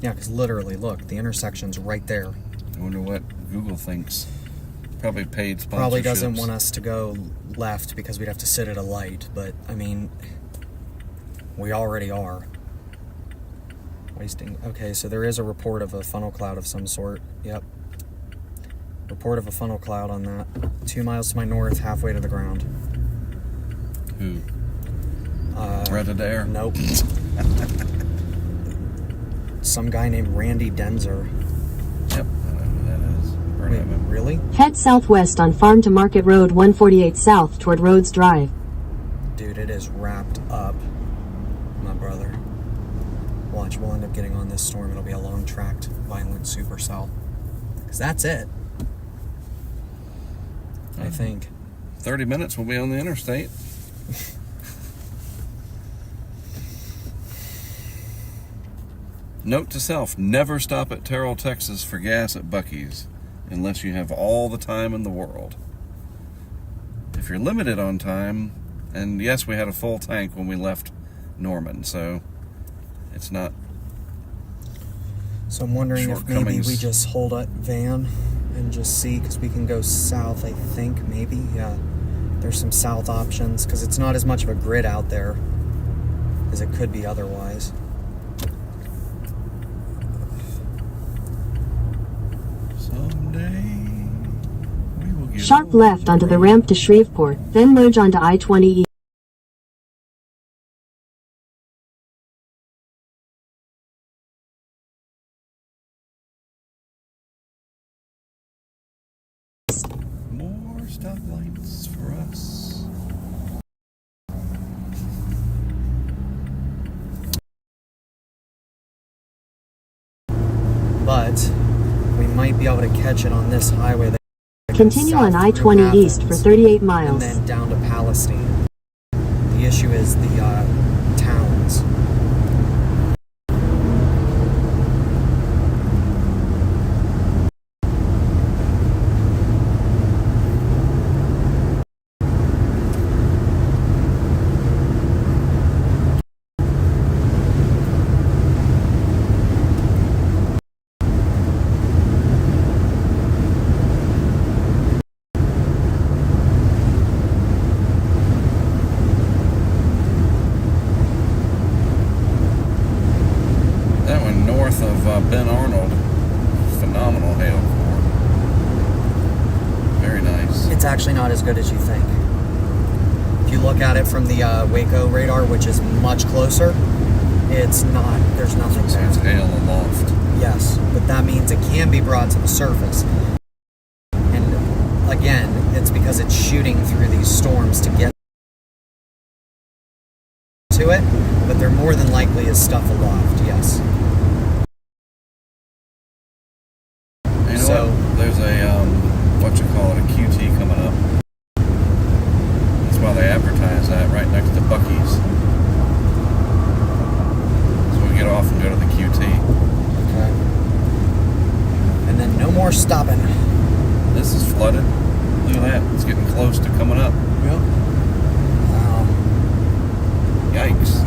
Yeah, because literally, look, the intersection's right there. I wonder what Google thinks. Probably paid sponsorships. Probably doesn't want us to go left because we'd have to sit at a light, but I mean, we already are. Wasting. Okay, so there is a report of a funnel cloud of some sort. Yep. Report of a funnel cloud on that. 2 miles to my north, halfway to the ground. Who? Red Adair? Nope. Some guy named Randy Denzer. Yep, I know who that is. Heard Wait, of him. really? Head southwest on Farm to Market Road 148 South toward Rhodes Drive. Dude, it is wrapped up, my brother. Watch, we'll end up getting on this storm. It'll be a long-tracked, violent supercell. Because that's it. I think. 30 minutes we'll be on the interstate. Note to self, never stop at Terrell, Texas for gas at Buc-ee's unless you have all the time in the world. If you're limited on time, and yes, we had a full tank when we left Norman, so it's not... So I'm wondering if maybe Shortcomings. we just hold up van and just see, because we can go south, I think, maybe. Yeah, there's some south options, because it's not as much of a grid out there as it could be otherwise. Someday we will get Sharp left onto the ramp to Shreveport, then merge onto I-20 East. more stoplights for us. But we might be able to catch it on this highway that goes Continue south on through I-20 East for Athens 38 miles. and then down to Palestine. The issue is the towns. That one north of Ben Arnold, phenomenal hail core. Very nice. It's actually not as good as you think. If you look at it from the Waco radar, which is much closer, it's not, there's nothing So it's there. hail aloft. Yes, but that means it can be brought to the surface. And again, it's because it's shooting through these storms to get to it, but there more than likely is stuff aloft, yes. You know So- what? There's a, a QT coming up. That's why they advertise that right next to Buc-ee's. So we get off and go to the QT. Okay. And then no more stopping. This is flooded. Look at that. It's getting close to coming up. Yep. Wow. Yikes.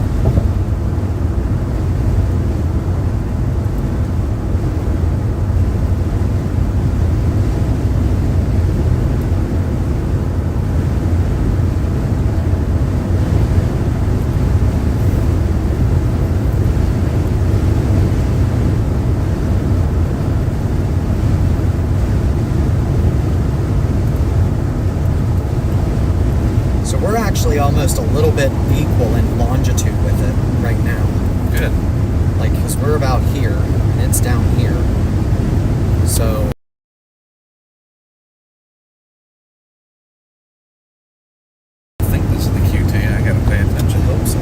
So we're actually almost a little bit equal in longitude with it right now. Good. Like, because we're about here, and it's down here. So... I think this is the QT. I gotta pay attention. I hope so.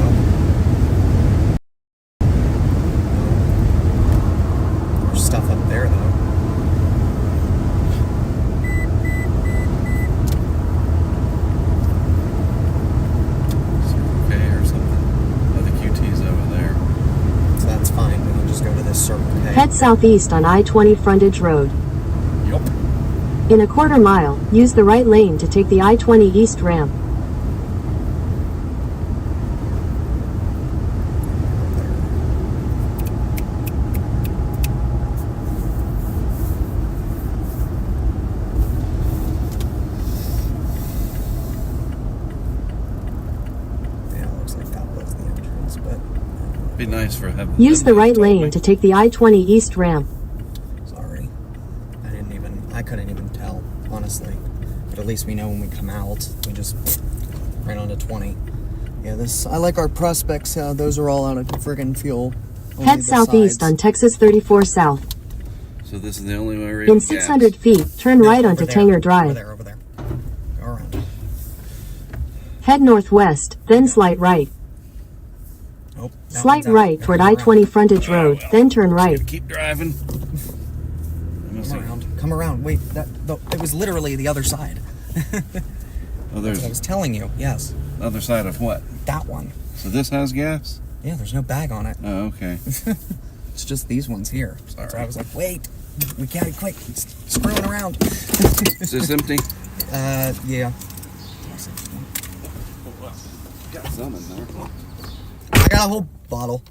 There's stuff up there, though. Head southeast on I-20 frontage road. Yup. In a quarter mile, use the right lane to take the I-20 east ramp. Yeah, looks like that was the entrance, but... Be nice for heaven. Use the right lane to take the I-20 east ramp. Sorry. I couldn't even tell, honestly. But at least we know when we come out. We just right onto 20. Yeah, I like our prospects. Those are all out of friggin' fuel. Only Head the southeast sides. on Texas 34 South. So this is the only way we're In 600 feet, turn No, right over onto there, Tanger Drive. Over there. Go around. Head northwest, then slight right. Nope. that Slight one's out. right Gotta toward come I-20 around. frontage road, then turn right. Keep driving. Come around. Come around. Wait, it was literally the other side. Oh, there's That's what I was telling you. Yes. the other side of what? That one. So this has gas? Yeah, there's no bag on it. Oh, okay. It's just these ones here. So I was like, wait, we gotta quit screwing around. Is this empty? Yeah. Got some in there. I got a whole bottle.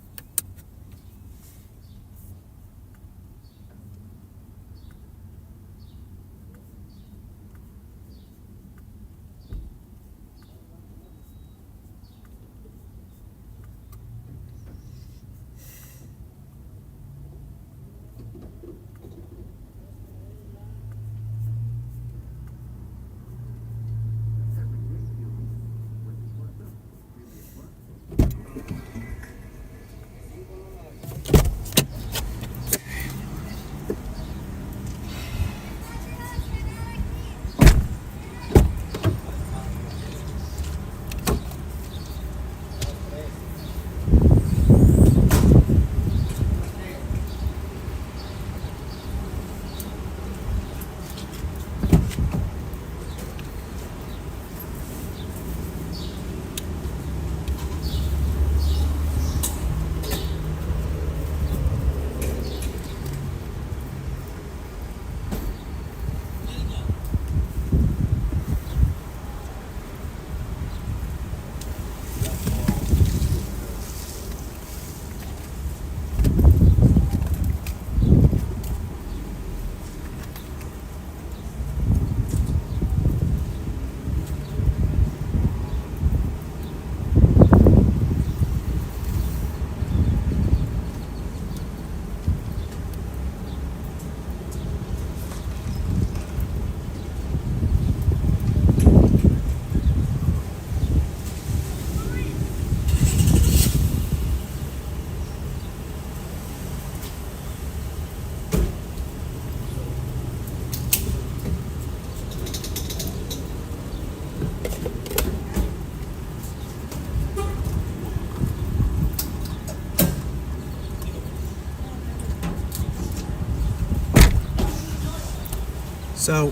So,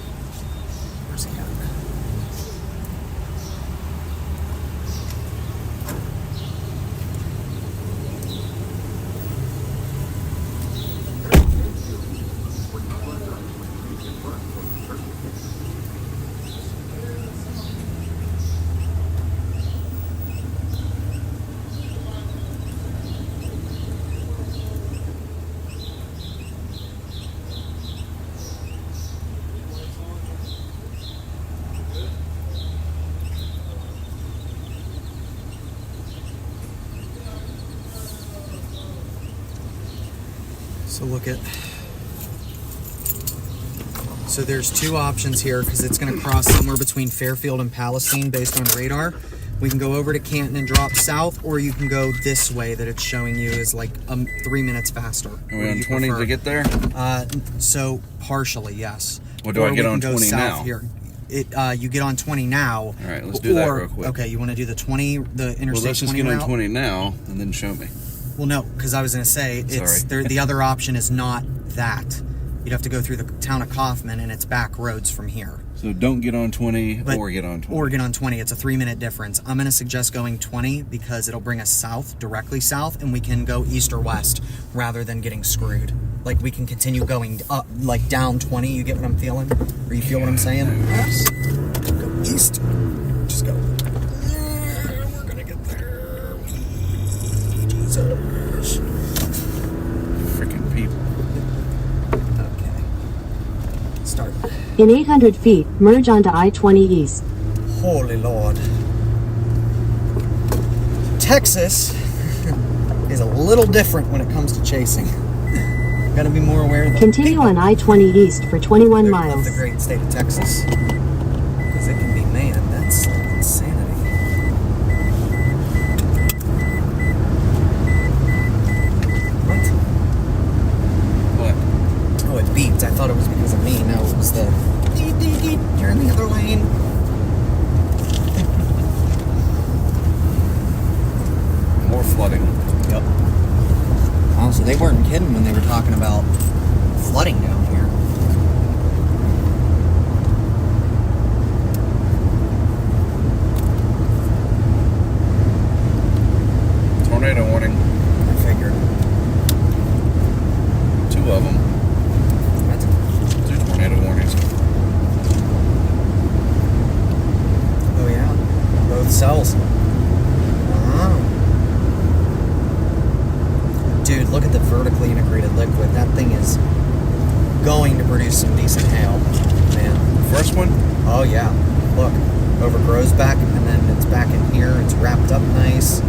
where's he at? So look at So there's two options here because it's going to cross somewhere between Fairfield and Palestine based on radar. We can go over to Canton and drop south, or you can go this way that it's showing you is like 3 minutes faster. Are we on 20 to get there? So partially, yes. What do I get on 20 now? Here. You get on 20 now. All right, let's do that real quick. Okay, you want to do the 20, the interstate 20 Well, let's just get route? on 20 now and then show me. Well, no, because I was going to say the other option is not that. You'd have to go through the town of Kaufman, and it's back roads from here. So don't get on 20 or get on 20. Or get on 20. It's a 3-minute difference. I'm going to suggest going 20 because it'll bring us south, directly south, and we can go east or west rather than getting screwed. Like, we can continue going up, like down 20. You get what I'm feeling? Or you feel what I'm saying? Yes. Go east. Just go. We're going to get there. Jesus. Freaking people. Start. In 800 feet, merge onto I-20 East. Holy Lord. Texas is a little different when it comes to chasing. Gotta be more aware of the Continue on I-20 East for 21 miles. of the great state of Texas. Because it can be, man, that's like insanity. What? Oh, it beeped. I thought it was because of me. No, it was the deet, deet, deet. You're in the other lane. More flooding. Yep. Oh, so they weren't kidding when they were talking about flooding down here. Tornado warning. I figured. 2 of them. What? 2 tornado warnings. Oh, yeah. Both cells. Wow. Dude, look at the vertically integrated liquid. That thing is going to produce some decent hail, man. First one? Oh, yeah. Look, overgrows back, and then it's back in here. It's wrapped up nice.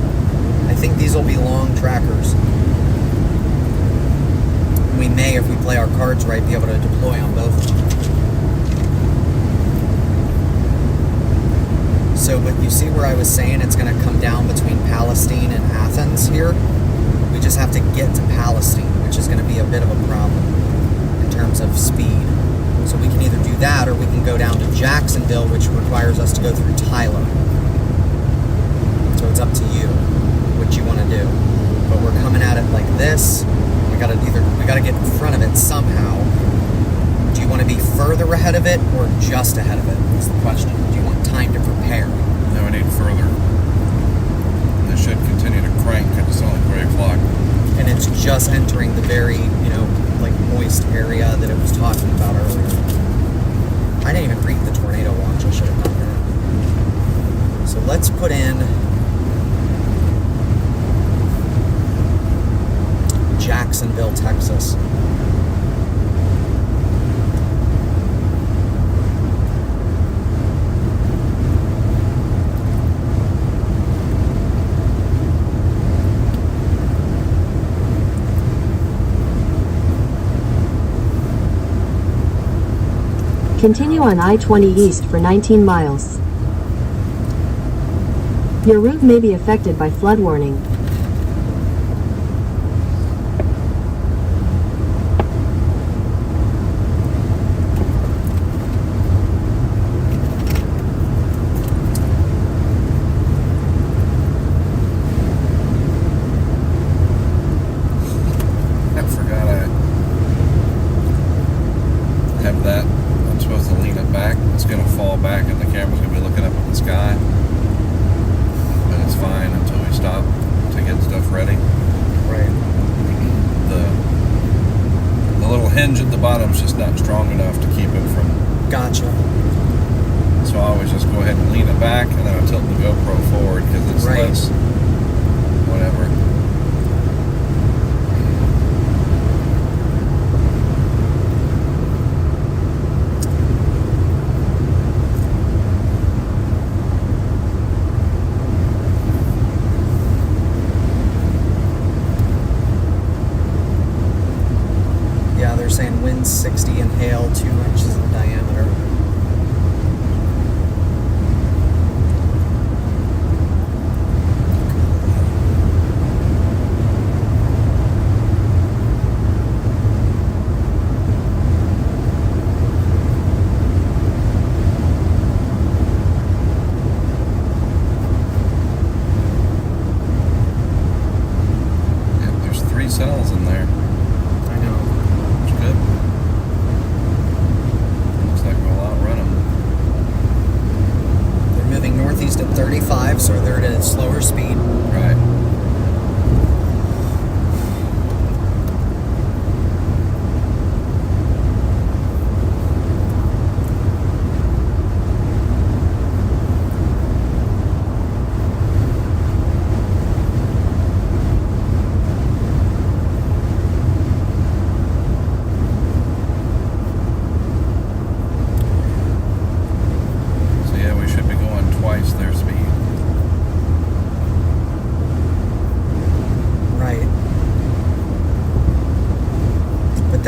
I think these will be long trackers. We may, if we play our cards right, be able to deploy on both of them. So, but you see where I was saying it's going to come down between Palestine and Athens here? We just have to get to Palestine, which is going to be a bit of a problem in terms of speed. So we can either do that or we can go down to Jacksonville, which requires us to go through Tyler. So it's up to you what you want to do. But we're coming at it like this. We gotta get in front of it somehow. Do you want to be further ahead of it or just ahead of it? That's the question. Do you want time to prepare? No, we need further. And they should continue to crank at it's only 3 o'clock. And it's just entering the very, like moist area that it was talking about earlier. I didn't even read the tornado watch. I should have done that. So let's put in Jacksonville, Texas. Continue on I-20 East for 19 miles. Your route may be affected by flood warning. I forgot I have that. I'm supposed to lean it back. It's going to fall back and the camera's going to be looking up at the sky. But it's fine until we stop to get stuff ready. Right. The little hinge at the bottom is just not strong enough to keep it from... Gotcha. So I always just go ahead and lean it back and then I'll tilt the GoPro forward because it's Right. less... whatever. Yeah, they're saying winds 60 and hail 2 inches in diameter. 35, so they're at a slower speed. Right.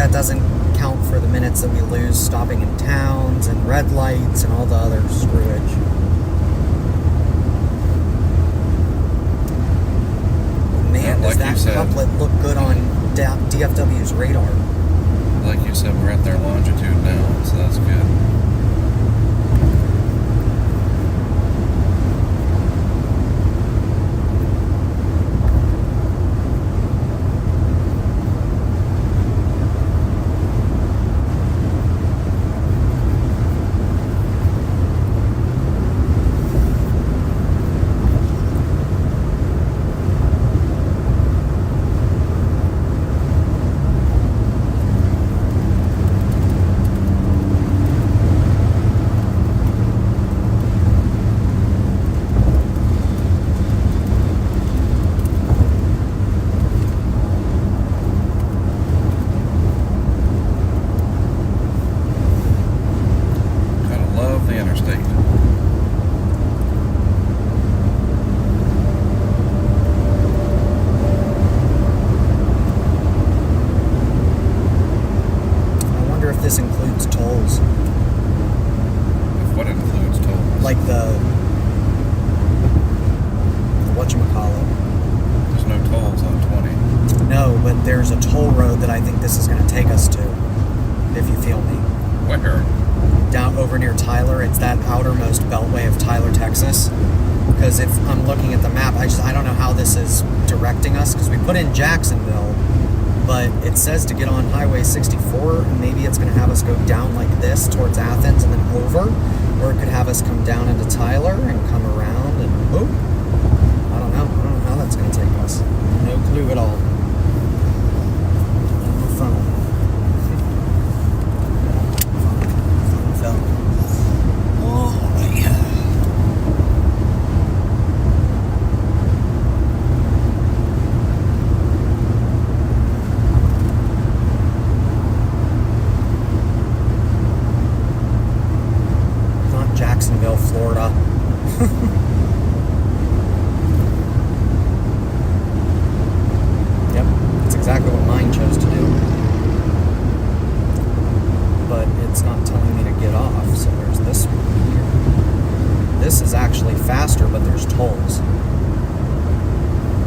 Doesn't count for the minutes that we lose stopping in towns and red lights and all the other screwage. Man, does that couplet look good on DFW's radar? Like you said, we're at their longitude now, so that's good. This includes tolls. What includes tolls? Like the whatchamacallit. There's no tolls on 20. No, but there's a toll road that I think this is going to take us to, if you feel me. Where? Down over near Tyler. It's that outermost beltway of Tyler, Texas. Because if I'm looking at the map, I don't know how this is directing us, because we put in Jacksonville, but it says to get on Highway 64, and maybe it's going to have us go down like this towards Athens and then over, or it could have us come down into Tyler and come around and boop. I don't know how that's going to take us. No clue at all. On the phone. Phone. Oh, yeah. Jacksonville, Florida. Yep, that's exactly what mine chose to do. But it's not telling me to get off, so there's this one here. This is actually faster, but there's tolls.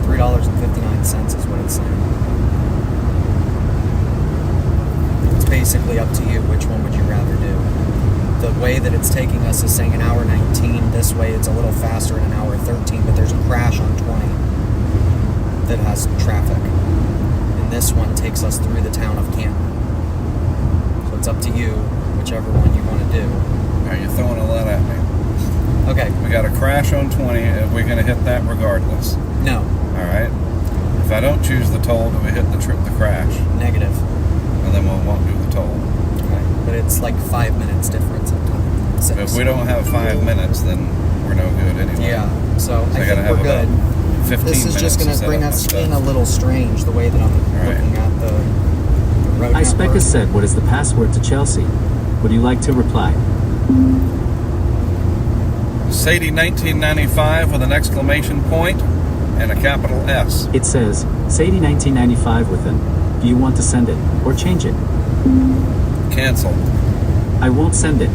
$3.59 is what it's saying. It's basically up to you. Which one would you rather do? The way that it's taking us is saying an hour 19. This way it's a little faster in an hour 13, but there's a crash on 20 that has traffic. And this one takes us through the town of Canton. So it's up to you, whichever one you want to do. Are you throwing a lot at me? Okay. We got a crash on 20. Are we going to hit that regardless? No. All right. If I don't choose the toll, do we hit the crash? Negative. And then we won't do the toll. But it's like 5 minutes difference in time. But if we don't have 5 minutes, then we're no good anyway. Yeah, so I gotta think we're good. 15 this is just going to bring us in a little strange, the way that I'm looking at the road. Ispecca said, "What is the password to Chelsea? Would you like to reply?" Sadie 1995 with an exclamation point and a capital S. It says, Sadie 1995 with an, do you want to send it, or change it? Cancel. I won't send it.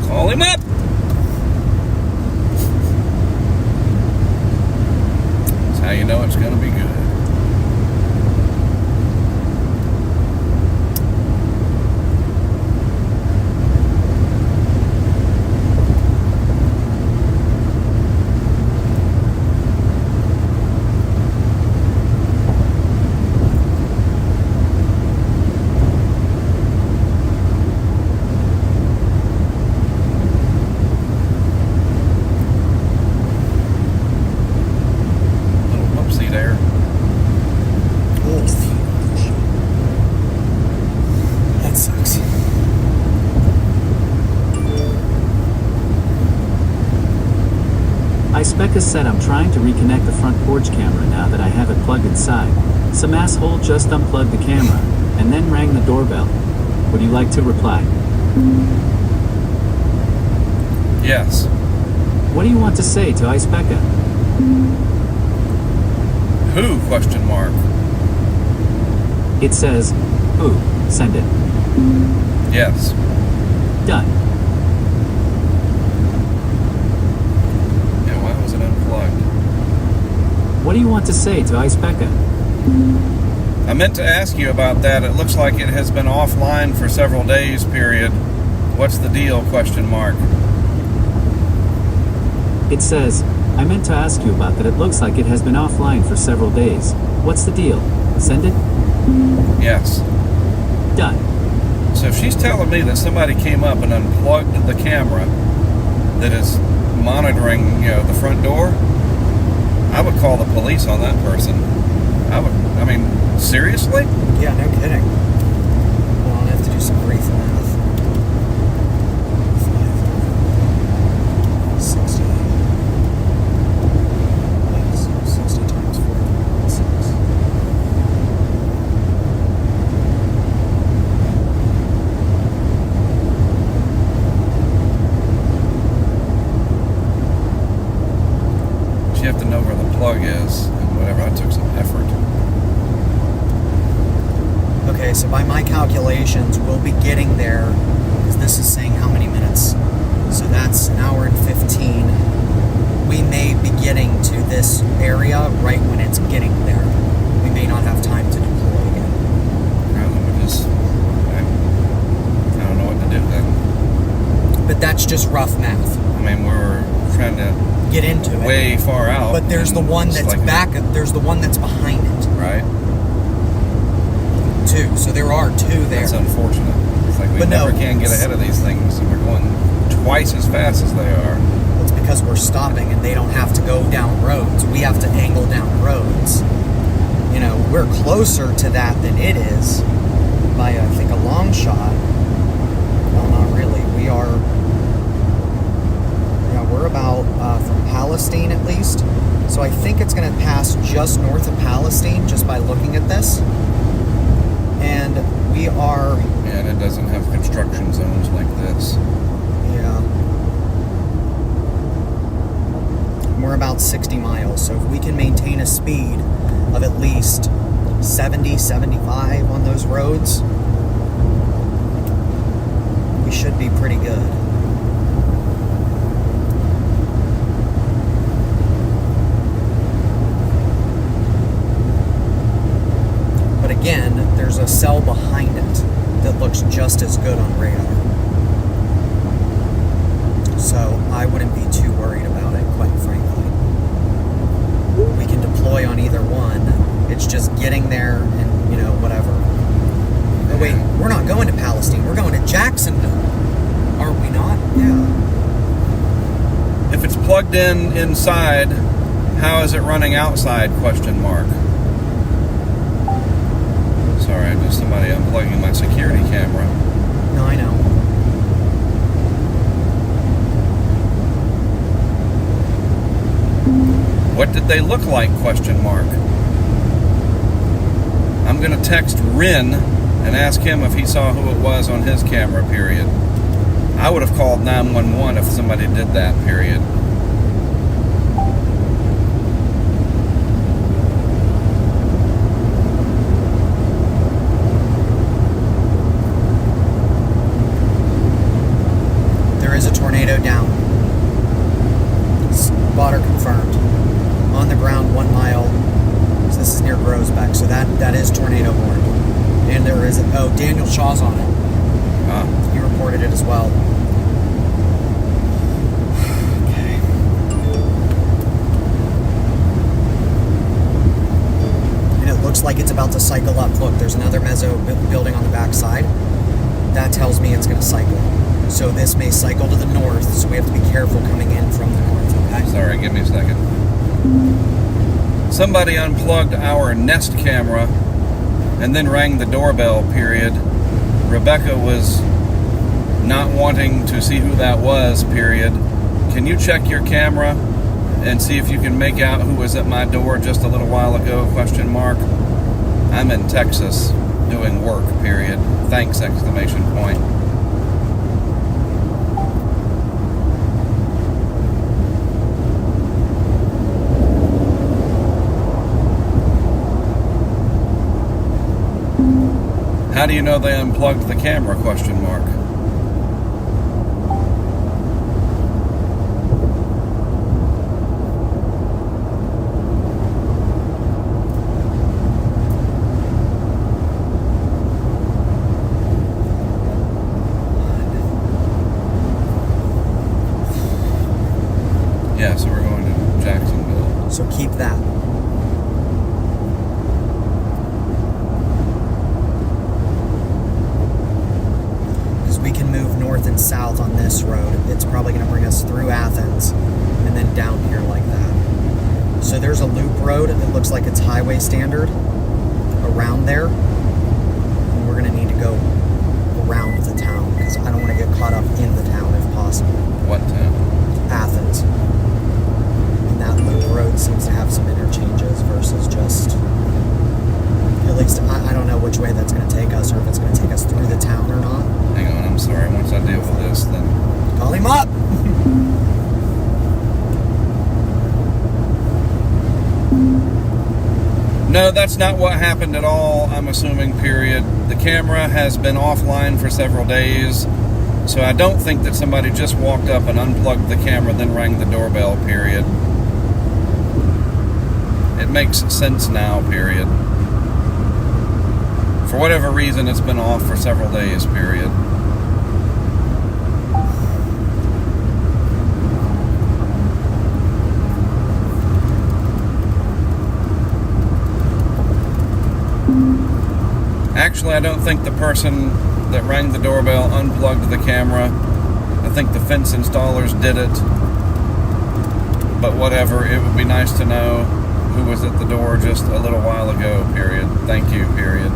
Call him up. That's how you know it's going to be good. Ispecca said I'm trying to reconnect the front porch camera now that I have it plugged inside. Some asshole just unplugged the camera, and then rang the doorbell. Would you like to reply? Yes. What do you want to say to Ispecca? Who? Question mark. It says, who? Send it. Yes. Done. Yeah, why was it unplugged? What do you want to say to Ispecca? I meant to ask you about that. It looks like it has been offline for several days, period. What's the deal? Question mark. It says, I meant to ask you about that. It looks like it has been offline for several days. What's the deal? Send it? Yes. Done. So if she's telling me that somebody came up and unplugged the camera that is monitoring, the front door, I would call the police on that person. Seriously? Yeah, no kidding. Hold on, I have to do some brief math. 60. 60 times 4.6. You have to know where the plug is and whatever. I took some effort. Okay, so by my calculations, we'll be getting there, because this is saying how many minutes. So that's an hour and 15. We may be getting to this area right when it's getting there. We may not have time to deploy again. I don't know what to do then. But that's just rough math. We're trying to Get into it. way far out. But there's the one that's there's the one that's behind it, Right? too. So there are two there. That's unfortunate. It's like we But no, never can get ahead of these things. We're going twice as fast as they are. It's because we're stopping and they don't have to go down roads. We have to angle down roads. We're closer to that than it is by, I think, a long shot. Well, not really. We are, we're about from Palestine at least. So I think it's going to pass just north of Palestine just by looking at this. And we are... And it doesn't have construction zones like this. Yeah. We're about 60 miles, so if we can maintain a speed of at least 70, 75 on those roads, we should be pretty good. But again, there's a cell behind it that looks just as good on radar. So I wouldn't be too worried about it, quite frankly. We can deploy on either one. It's just getting there and, whatever. Oh, wait, we're not going to Palestine. We're going to Jacksonville. Aren't we not? Yeah. If it's plugged in inside, how is it running outside? Question mark. Sorry, just somebody unplugging my security camera. No, I know. What did they look like? Question mark. I'm going to text Rin and ask him if he saw who it was on his camera, period. I would have called 911 if somebody did that, period. There is a tornado down. Spotter confirmed. On the ground 1 mile. So this is near Grosbeck. So that is tornado warned. And there is Daniel Shaw's on it. He reported it as well. Okay. And it looks like it's about to cycle up. Look, there's another mezzo building on the backside. That tells me it's going to cycle. So this may cycle to the north, so we have to be careful coming in from the north, okay? Sorry, give me a second. Somebody unplugged our Nest camera and then rang the doorbell, period. Rebecca was not wanting to see who that was, period. Can you check your camera? and see if you can make out who was at my door just a little while ago, ? I'm in Texas doing work, period. Thanks, ! How do you know they unplugged the camera, ? Yeah, so we're going to Jacksonville. So keep that. Because we can move north and south on this road. It's probably going to bring us through Athens and then down here like that. So there's a loop road that looks like it's highway standard around there. And we're going to need to go around the town because I don't want to get caught up in the town if possible. What town? Athens. That loop road seems to have some interchanges versus just, at least I don't know which way that's going to take us or if it's going to take us through the town or not. Hang on, I'm sorry. Once I deal with this, then... Call him up! No, that's not what happened at all, I'm assuming, period. The camera has been offline for several days, so I don't think that somebody just walked up and unplugged the camera, then rang the doorbell, period. It makes sense now, period. For whatever reason, it's been off for several days, period. Actually, I don't think the person that rang the doorbell unplugged the camera. I think the fence installers did it. But whatever, it would be nice to know who was at the door just a little while ago, period. Thank you, period.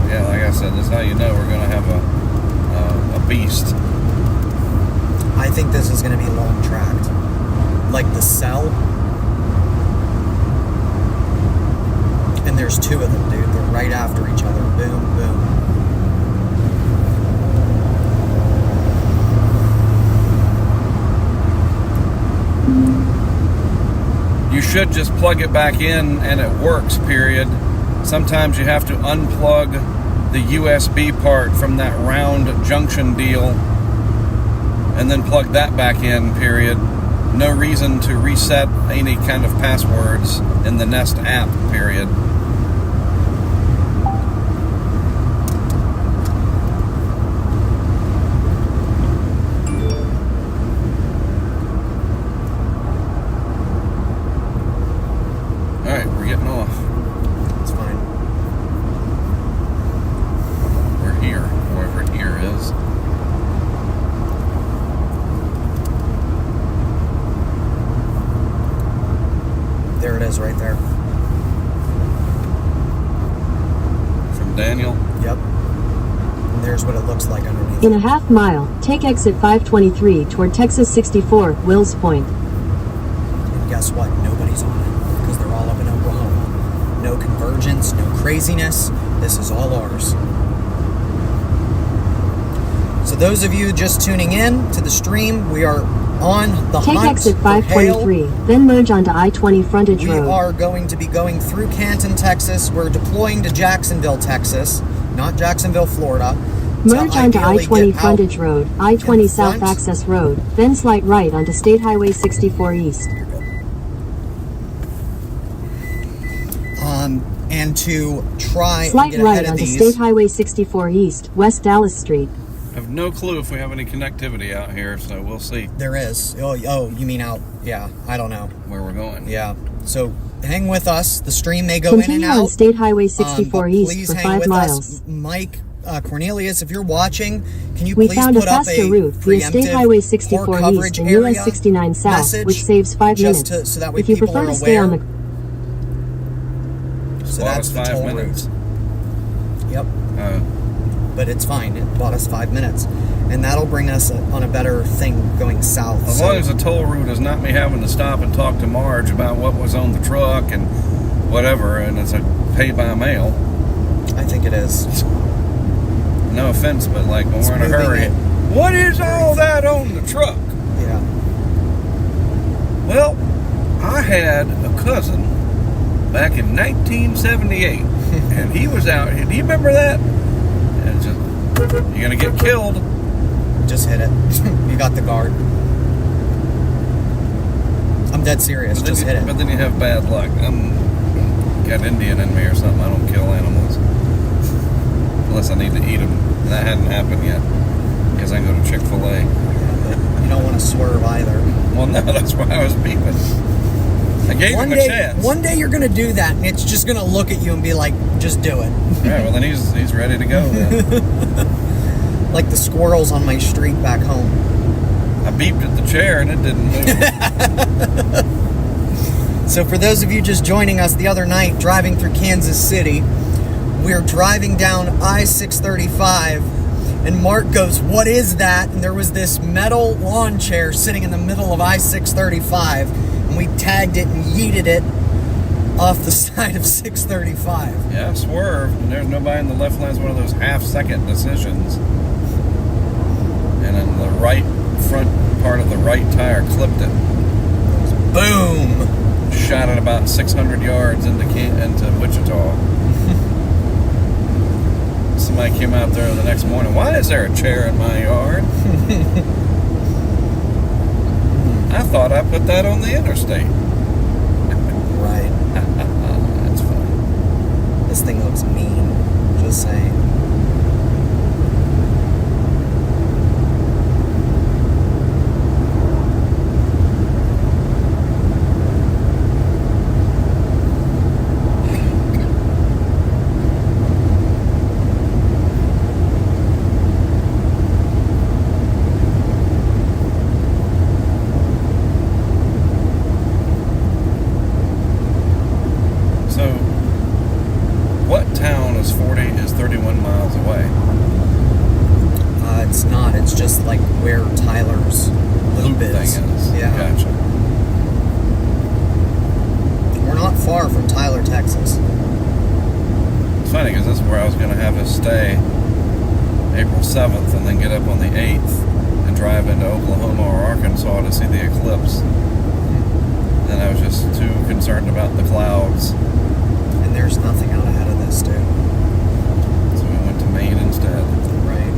Yeah, like I said, this is how you know we're going to have a beast. I think this is going to be long tracked. Like the cell. And there's two of them, dude. They're right after each other. Boom, boom. You should just plug it back in and it works, period. Sometimes you have to unplug the USB part from that round junction deal and then plug that back in, period. No reason to reset any kind of passwords in the Nest app, period. Alright, we're getting off. It's fine. We're here, wherever here is. There it is right there. From Daniel? Yep. And there's what it looks like underneath. In a half mile, take exit 523 toward Texas 64, Wills Point. And guess what? Nobody's on it because they're all up in Oklahoma. No convergence, no craziness. This is all ours. So those of you just tuning in to the stream, we are on the Take hunt exit for 523, hail. then merge onto I-20 frontage We road. are going to be going through Canton, Texas. We're deploying to Jacksonville, Texas, not Jacksonville, Florida. Merge to onto ideally I-20 get out frontage road, I-20 in South front. Access Road, then slight right onto State Highway 64 East. And to try and Slight get right ahead of onto these. State Highway 64 East, West Dallas Street. I have no clue if we have any connectivity out here, so we'll see There is. Oh, you mean out? Yeah, I don't know. where we're going. Yeah. So hang with us. The stream may go Continue in and out. on State Highway 64 but East please for hang 5 with miles. us. Mike, Cornelius, if you're watching, can you We please found a put up faster a route via State preemptive Highway poor 64 coverage East and area US 69 South, message which saves 5 just minutes. so that way If you people prefer are to stay on aware. the So Well, that's it's the 5 toll minutes. route. Yep. but it's fine. It bought us 5 minutes. And that'll bring us on a better thing going south. As long as the toll route is not me having to stop and talk to Marge about what was on the truck and whatever, and it's a pay by mail. I think it is. No offense, but like when It's we're in a moving hurry, it. what is all that on the truck? Yeah. Well, I had a cousin back in 1978, and he was out here. Do you remember that? And it's just, you're gonna get killed. Just hit it. You got the guard. I'm dead serious. Just hit it. But then you have bad luck. I'm got Indian in me or something. I don't kill animals unless I need to eat them. And that hadn't happened yet because I go to Chick-fil-A. But you don't want to swerve either. Well, no, that's why I was beeping. I gave him a chance. One day you're going to do that, and it's just going to look at you and be like, just do it. All right, well, then he's ready to go then. Like the squirrels on my street back home. I beeped at the chair and it didn't move. So for those of you just joining us the other night, driving through Kansas City, we're driving down I-635, and Mark goes, "What is that?" And there was this metal lawn chair sitting in the middle of I-635, and we tagged it and yeeted it off the side of 635. Yeah, I swerved, and there's nobody in the left lane. It's one of those half-second decisions. And then the right front part of the right tire clipped it. Boom! Shot it about 600 yards into Wichita. Somebody came out there the next morning. Why is there a chair in my yard? I thought I put that on the interstate. Right. That's funny. This thing looks mean. Just saying. Is 31 miles away. It's not. It's just like where Tyler's loop Thing is. is. Yeah. Gotcha. We're not far from Tyler, Texas. It's funny because this is where I was going to have us stay April 7th and then get up on the 8th and drive into Oklahoma or Arkansas to see the eclipse. And I was just too concerned about the clouds. And there's nothing out ahead of this, dude. So we went to Maine instead. Right.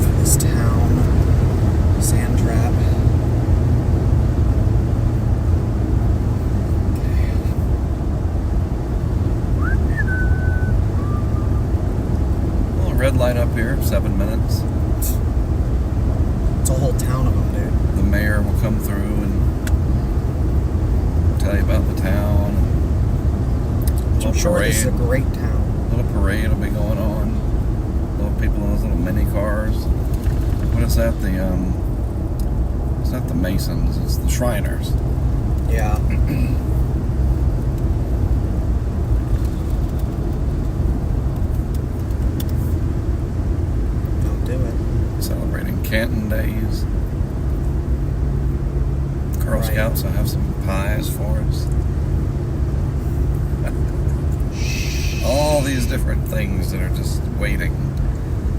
For this town. Sand trap. Well, red light up here, 7 minutes. It's a whole town of them, dude. The mayor will come through and tell you about the town. I'm sure this is a great town. Little parade will be going on. Little people in those little mini cars. What is that? It's not the Masons. It's the Shriners. Yeah. Don't do it. Celebrating Canton days. Girl Right. Scouts will have some pies for us. All these different things that are just waiting.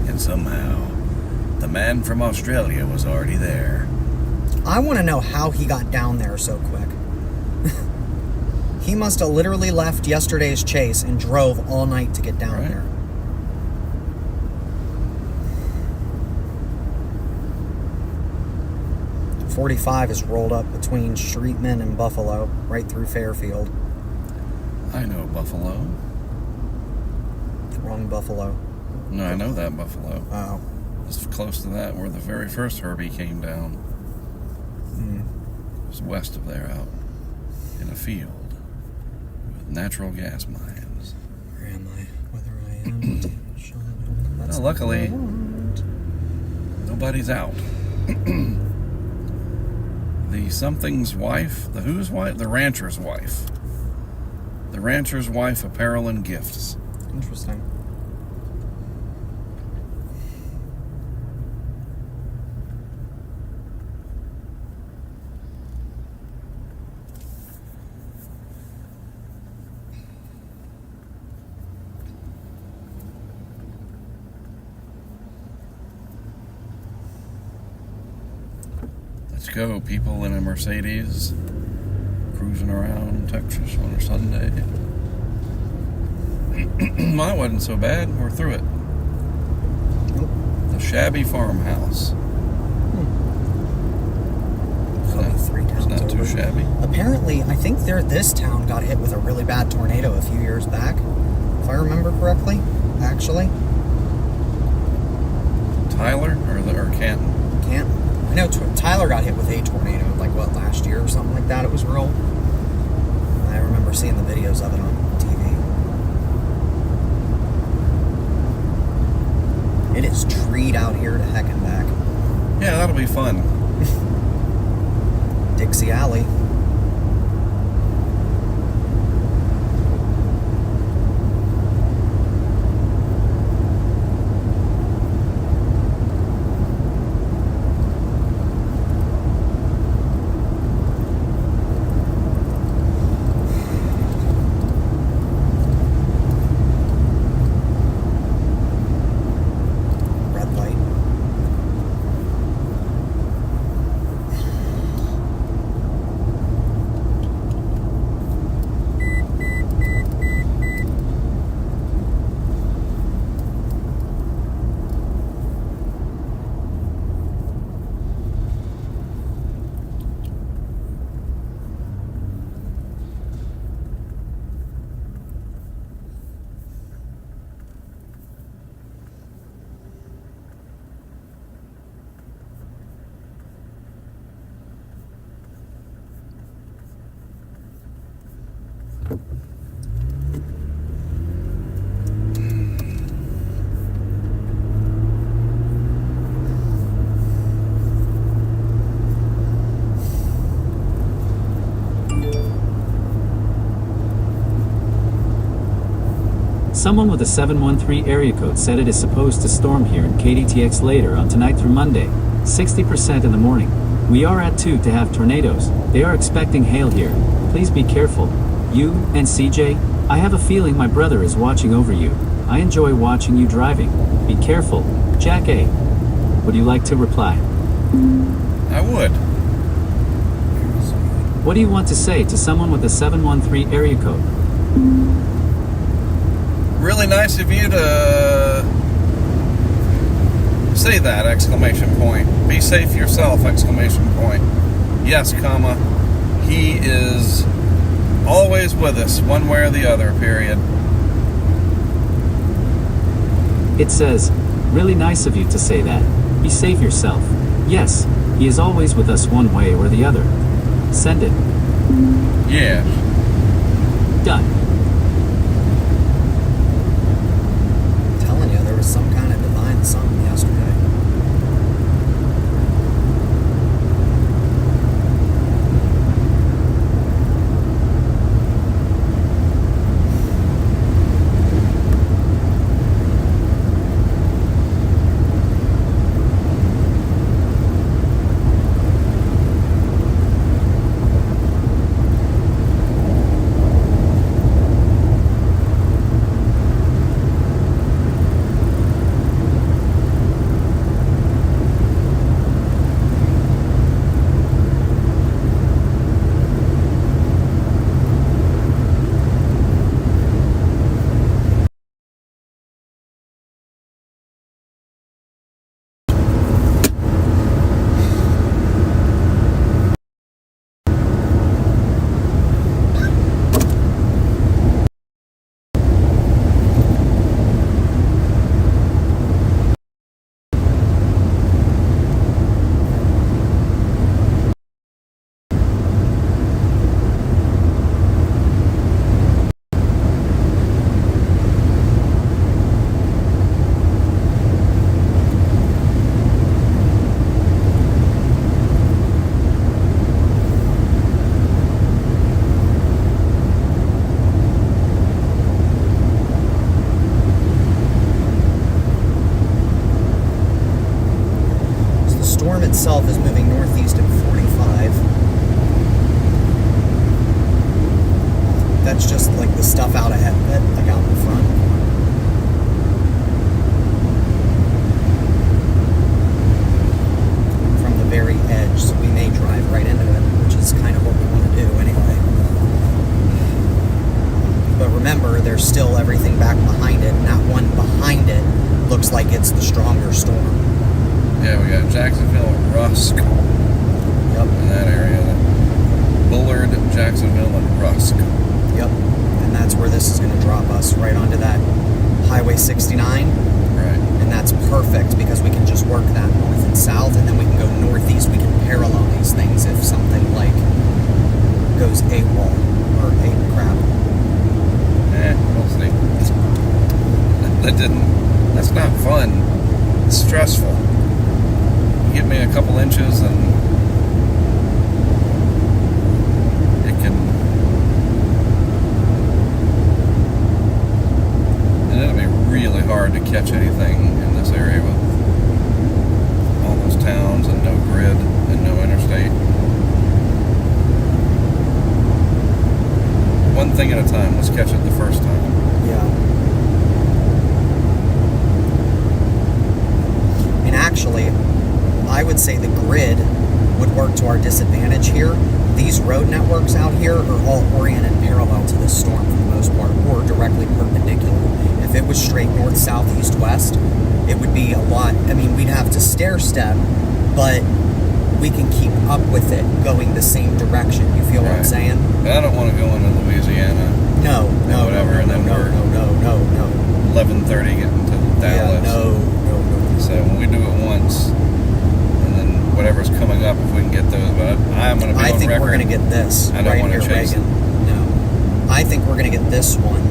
And somehow, the man from Australia was already there. I want to know how he got down there so quick. He must have literally left yesterday's chase and drove all night to get down Right. there. .45 is rolled up between Streetman and Buffalo, right through Fairfield. I know Buffalo. Wrong Buffalo. No, I know that Buffalo. Oh. It's close to that where the very first Herbie came down. It was west of there, out in a field with natural gas mines. Where am I? Whether I am. That's Well, luckily, not what I want. nobody's out. The something's wife, the whose wife? The rancher's wife. The rancher's wife apparel and gifts. Interesting. Let's go, people in a Mercedes, cruising around Texas on a Sunday. Mine wasn't so bad. We're through it. Nope. The shabby farmhouse. It's not too shabby. Apparently, I think this town got hit with a really bad tornado a few years back, if I remember correctly, actually. Tyler or Canton? Canton. I know Tyler got hit with a tornado, like what, last year or something like that. It was real. I remember seeing the videos of it on TV. It is treed out here to heck and back. Yeah, that'll be fun. Dixie Alley. Someone with a 713 area code said it is supposed to storm here in KDTX later on tonight through Monday, 60% in the morning. We are at 2 to have tornadoes. They are expecting hail here. Please be careful. You and CJ, I have a feeling my brother is watching over you. I enjoy watching you driving. Be careful. Jack A. Would you like to reply? I would. What do you want to say to someone with a 713 area code? Really nice of you to say that, exclamation point. Be safe yourself, exclamation point. Yes, comma. He is always with us, one way or the other, period. It says, really nice of you to say that. Be safe yourself. Yes, he is always with us one way or the other. Send it. Yeah. Done. There was some kind of divine something yesterday. itself is moving northeast at 45. That's just like the stuff out ahead of it, like out in front. From the very edge, so we may drive right into it, which is kind of what we want to do anyway. But remember, there's still everything back behind it, and that one behind it looks like it's the stronger storm. Yeah, we got Jacksonville, Rusk. Yep. In that area. Bullard, Jacksonville, and Rusk. Yep. And that's where this is going to drop us, right onto that Highway 69. Right. And that's perfect because we can just work that north and south, and then we can go northeast. We can parallel these things if something like goes AWOL or crap. We'll see. That's not fun. It's stressful. You give me a couple inches and it can, and it'll be really hard to catch anything in this area with all those towns and no grid and no interstate. One thing at a time. Let's catch it the first time. Yeah. And actually, I would say the grid would work to our disadvantage here. These road networks out here are all oriented parallel to the storm for the most part, or directly perpendicular. If it was straight north, south, east, west, it would be a lot. I mean, we'd have to stair step, but we can keep up with it going the same direction. You feel what I'm saying? But I don't want to go into Louisiana. No, whatever, no, and then no, we're no, 11:30 getting to Dallas. Yeah, no. So when we do it once, and then whatever's coming up, if we can get those, but I'm going to be on record. I think we're going to get this I don't right want here, to chase Reagan. No, I think we're going to get this one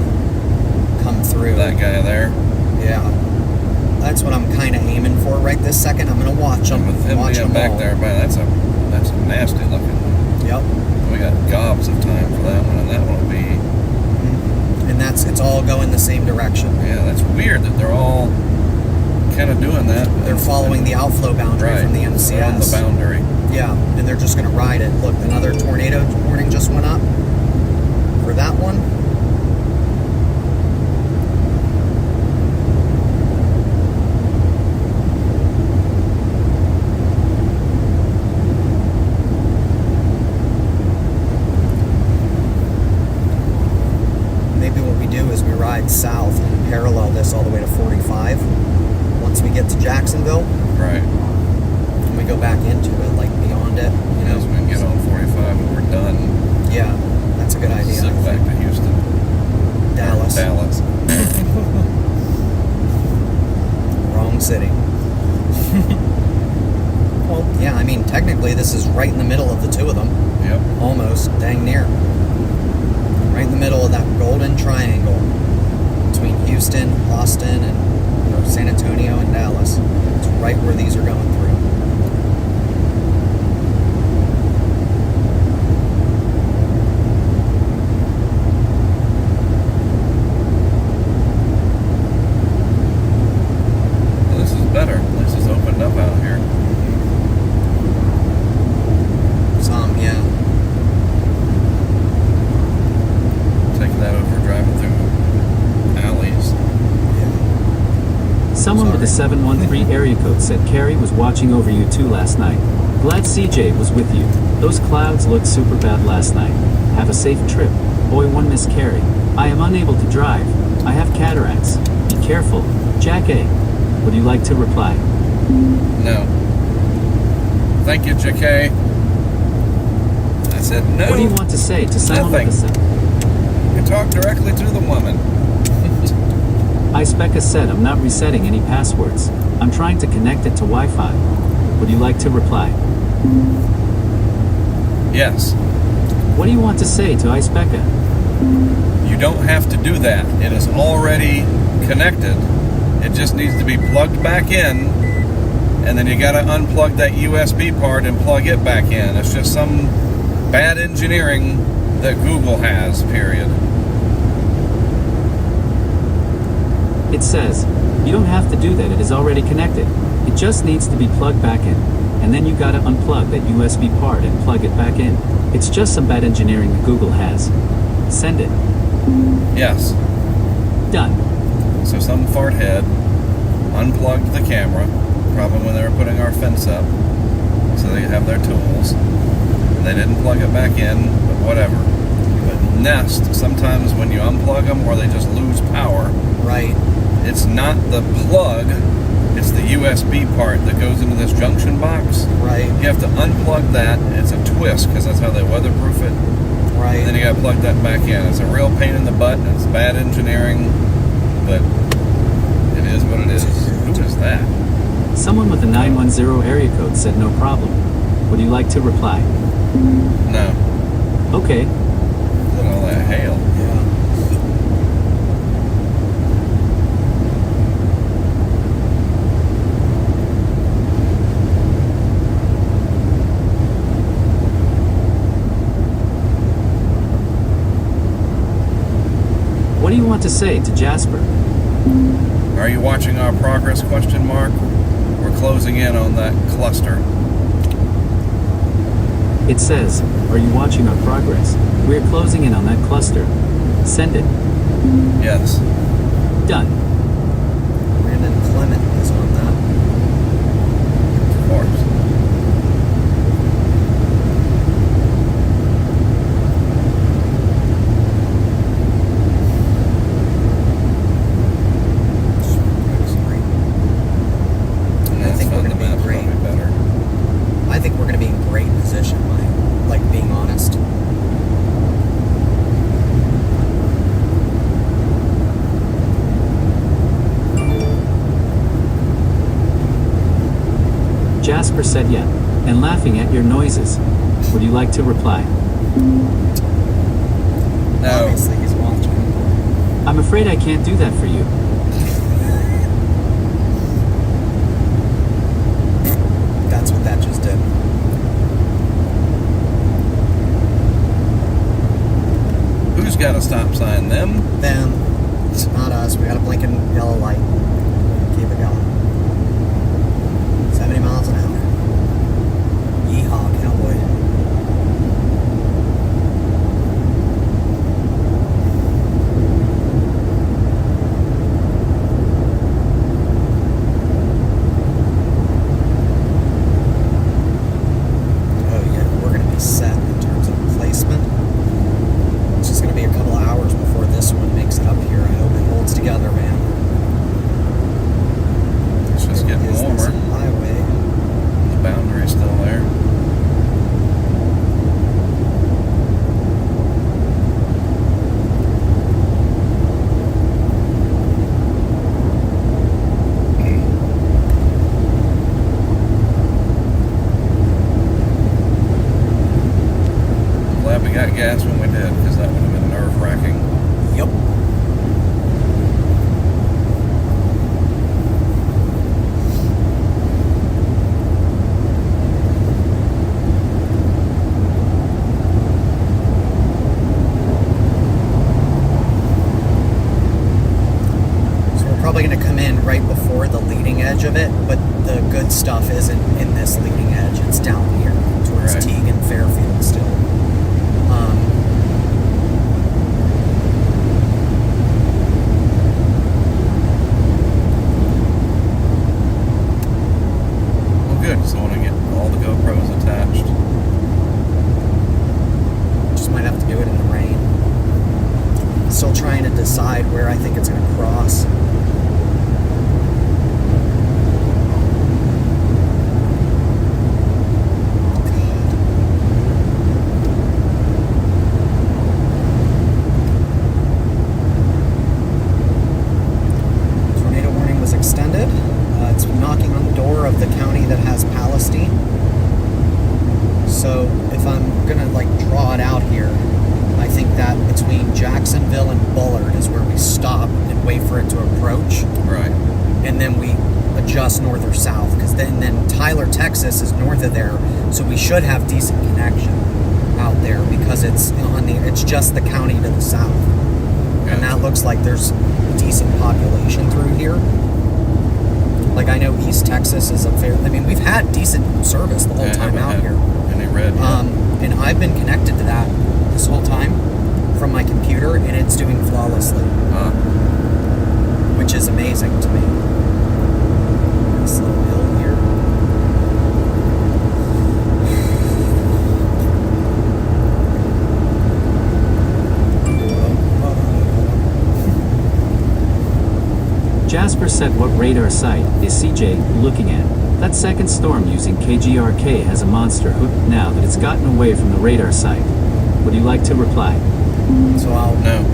come through. That guy there. Yeah, that's what I'm kind of aiming for right this second. I'm going to watch them. With him watch being them back all. there, man, that's a nasty looking one. Yep. We got gobs of time for that one, and that one will be. And it's all going the same direction. Yeah, that's weird that they're all kind of doing that. They're following the outflow boundary from the MCS. They're on the boundary. Yeah, and they're just going to ride it. Look, another tornado warning just went up for that one. Maybe what we do is we ride south and parallel this all the way to 45. Once we get to Jacksonville, Right. and we go back into it, like beyond it, you know. As we can get on 45 and we're done. Yeah, that's a good idea. Zip back to Houston. Dallas. Wrong city. Well, yeah, I mean, technically this is right in the middle of the two of them. Yep. Almost, dang near. Right in the middle of that golden triangle between Houston, Austin, and San Antonio and Dallas. It's right where these are going through. Well, this is better. This is opened up out here. Some, yeah. Taking that over, driving through alleys. Someone with a 713 area code said Carrie was watching over you too last night. Glad CJ was with you. Those clouds looked super bad last night. Have a safe trip. Boy, one Miss Carrie. I am unable to drive. I have cataracts. Be careful. Jack A. Would you like to reply? No. Thank you, JK. I said no. What do you want to say to someone Nothing. with a You talk directly to the woman. Icebecca said I'm not resetting any passwords. I'm trying to connect it to Wi-Fi. Would you like to reply? Yes. What do you want to say to Icebecca? You don't have to do that. It is already connected. It just needs to be plugged back in, and then you got to unplug that USB part and plug it back in. It's just some bad engineering that Google has, period. It says, you don't have to do that, it is already connected. It just needs to be plugged back in. and then you gotta unplug that USB part and plug it back in. It's just some bad engineering that Google has. Send it. Yes. Done. So some fart head unplugged the camera, probably when they were putting our fence up, so they could have their tools. And they didn't plug it back in, but whatever. But Nest, sometimes when you unplug them or they just lose power, Right. it's not the plug, it's the USB part that goes into this junction box. Right. You have to unplug that. It's a twist because that's how they weatherproof it. Right. And then you got to plug that back in. It's a real pain in the butt. And it's bad engineering, but it is what it is. Who is that? Someone with a 910 area code said no problem. Would you like to reply? No. Okay. Look at all that hail. Yeah. What do you want to say to Jasper? Are you watching our progress? Question mark. We're closing in on that cluster. It says, are you watching our progress? We're closing in on that cluster. Send it. Yes. Done. Brandon Clement is on that. Of course. And I that's think we're fun. The gonna be map's great. probably better. I think we're going to be in great position, like being honest. Jasper said yeah, and laughing at your noises. Would you like to reply? No. Obviously, he's watching. I'm afraid I can't do that for you. That's what that just did. Who's got a stop sign? Them? Them. It's not us. We got a blinking yellow light. Keep it going. 70 miles an hour. Yeehaw, cowboy. Oh yeah, we're gonna be set in terms of placement. It's just gonna be a couple of hours before this one makes it up here. I hope it holds together, man. It's just getting Is this warmer. highway? The boundary's still there. I'm glad we got gas when we did, because that would have been nerve-wracking. Yep. So we're probably going to come in right before the leading edge of it, but the good stuff isn't in this leading edge. It's down here towards Right. Teague and Fairfield still. Well, good, so I want to get all the GoPros attached. Just might have to do it in the rain. Still trying to decide where I think it's going to cross. Tornado warning was extended. It's knocking on the door of the county that has Palestine. So if I'm gonna like draw it out here, I think that between Jacksonville and Bullard is where we stop and wait for it to approach, Right. and then we adjust north or south, because then Tyler, Texas is north of there, so we should have decent connection out there because it's just the county to the south, and that looks like there's decent population through here. Like, I know East Texas is a fair... I mean, we've had decent service the whole time out here. Any red yet. And I've been connected to that this whole time from my computer, and it's doing flawlessly. Which is amazing to me. This little hill here. Jasper said, what radar site is CJ looking at? That second storm using KGRK has a monster hook now that it's gotten away from the radar site. Would you like to reply? So I'll... No.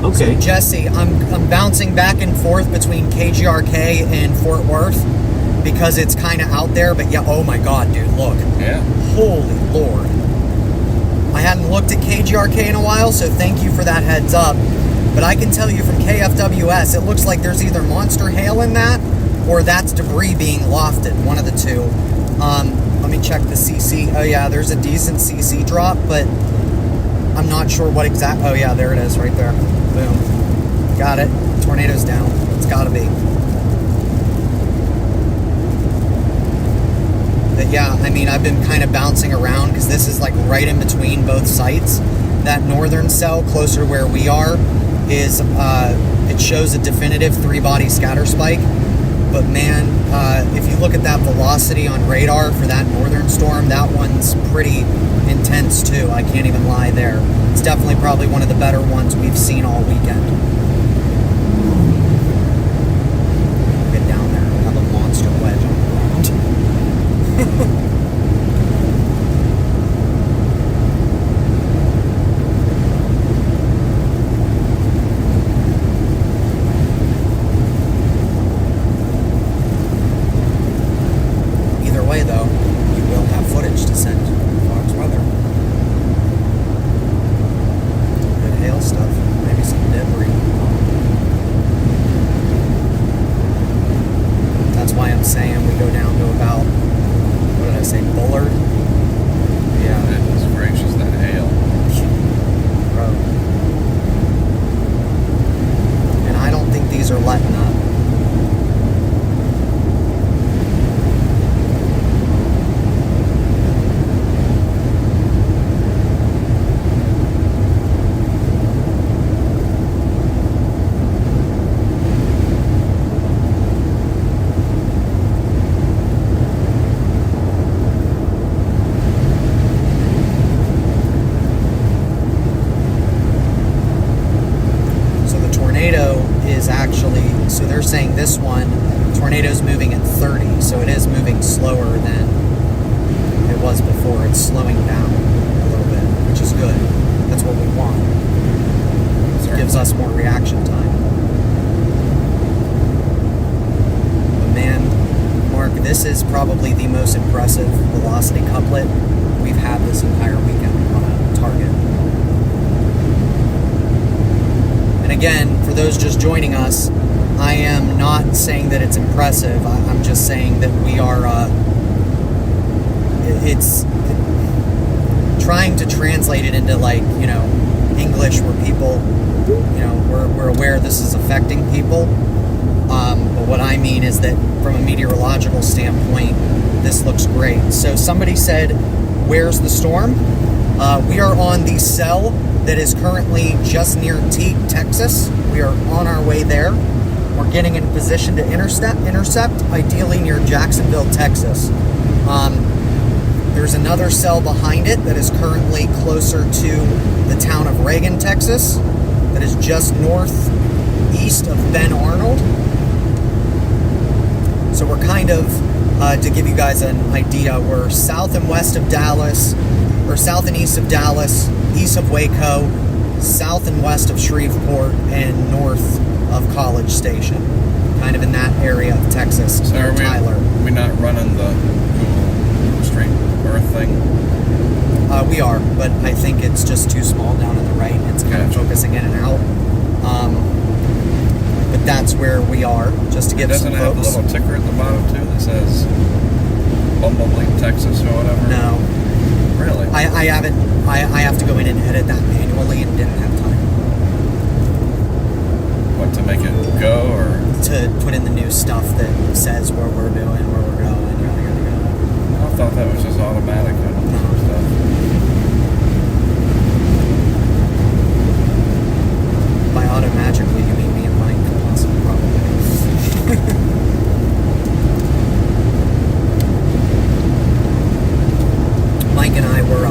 Okay. So Jesse, I'm bouncing back and forth between KGRK and Fort Worth because it's kind of out there, but yeah, oh my God, dude, look. Yeah. Holy Lord. I hadn't looked at KGRK in a while, so thank you for that heads up. But I can tell you from KFWS, it looks like there's either monster hail in that, or that's debris being lofted, one of the two. Let me check the CC. Oh yeah, there's a decent CC drop, but I'm not sure what exact... Oh yeah, there it is, right there. Boom. Got it. Tornado's down. It's gotta be. But yeah, I mean, I've been kind of bouncing around because this is like right in between both sites. That northern cell, closer to where we are, is, it shows a definitive 3-body scatter spike. But man, if you look at that velocity on radar for that northern storm, that one's pretty intense too. I can't even lie there. It's definitely probably one of the better ones we've seen all weekend. Get down there and have a monster wedge on the ground. Though, you will have footage to send Fox Weather. Good hail stuff, maybe some debris. That's why I'm saying we go down to about, what did I say, Bullard? Yeah. Goodness gracious, that hail. Bro. And I don't think these are letting up. So they're saying this one, tornado's moving at 30, so it is moving slower than it was before. It's slowing down a little bit, which is good. That's what we want. It gives us more reaction time. But man, Mark, this is probably the most impressive velocity couplet we've had this entire weekend on a target. And again, for those just joining us, I am not saying that it's impressive. I'm just saying that we are, it's trying to translate it into, like, you know, English where people, you know, we're aware this is affecting people. But what I mean is that from a meteorological standpoint, this looks great. So somebody said, where's the storm? We are on the cell that is currently just near Teague, Texas. We are on our way there. We're getting in position to intercept, ideally near Jacksonville, Texas. There's another cell behind it that is currently closer to the town of Reagan, Texas, that is just northeast of Ben Arnold. So we're kind of, to give you guys an idea, we're south and west of Dallas, or south and east of Dallas, east of Waco, south and west of Shreveport, and north of College Station, kind of in that area of Texas. So are Tyler. we not running the Google Street Earth thing? We are, but I think it's just too small down on the right. It's kind of focusing in and out. But that's where we are, just to give some folks. Doesn't it have a little ticker at the bottom too that says Bumblebee, Texas, or whatever? No. Really? I haven't. I have to go in and edit that manually and didn't have time. What, to make it go, or? to put in the new stuff that says where we're doing, where we're going, yada, yada, yada. I thought that was just automatic and stuff. By automagically, you mean me and Mike, probably. Mike and I were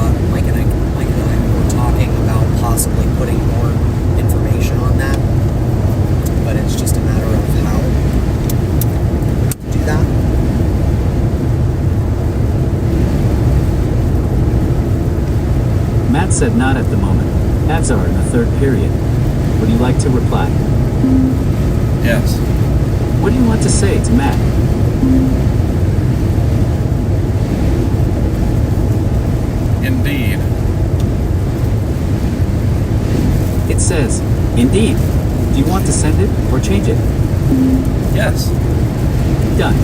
talking about possibly putting more information on that, but it's just a matter of how to do that. Matt said not at the moment. Ads are in the third period. Would you like to reply? Yes. What do you want to say to Matt? Indeed. It says, indeed. Do you want to send it or change it? Yes. Done.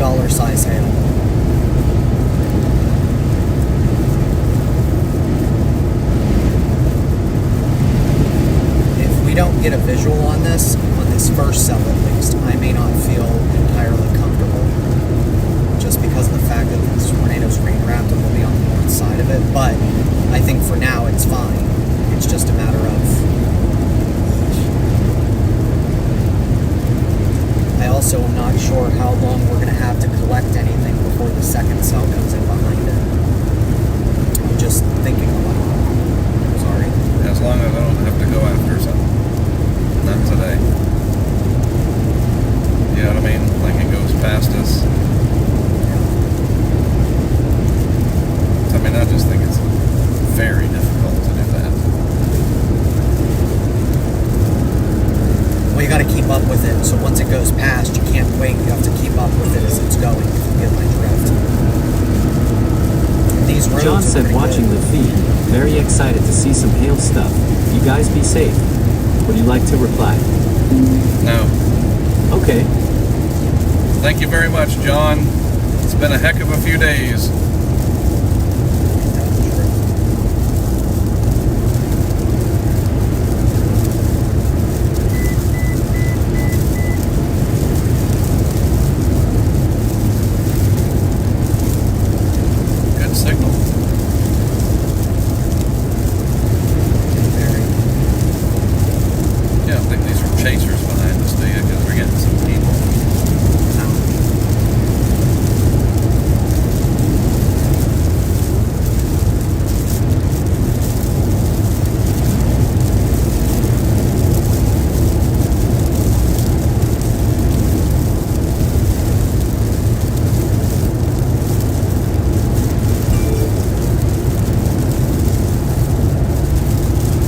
$50 size hail. If we don't get a visual on this first cell at least, I may not feel entirely comfortable, just because of the fact that this tornado's rain wrapped and we'll be on the north side of it. But I think for now it's fine. It's just a matter of. I also am not sure how long we're going to have to collect anything before the second cell comes in behind it. I'm just thinking about it. Sorry. As long as I don't have to go after something. Not today. You know what I mean? Like it goes past us. I mean, I just think it's very difficult to do that. Well, you got to keep up with it. So once it goes past, you can't wait. You have to keep up with it as it's going. If you get my drift. These roads John said, watching the feed, very excited to see some hail stuff. You guys be safe. Would you like to reply? No. Okay. Thank you very much, John. It's been a heck of a few days. Good signal. Yeah, I think these are chasers behind us, do you? Because we're getting some people.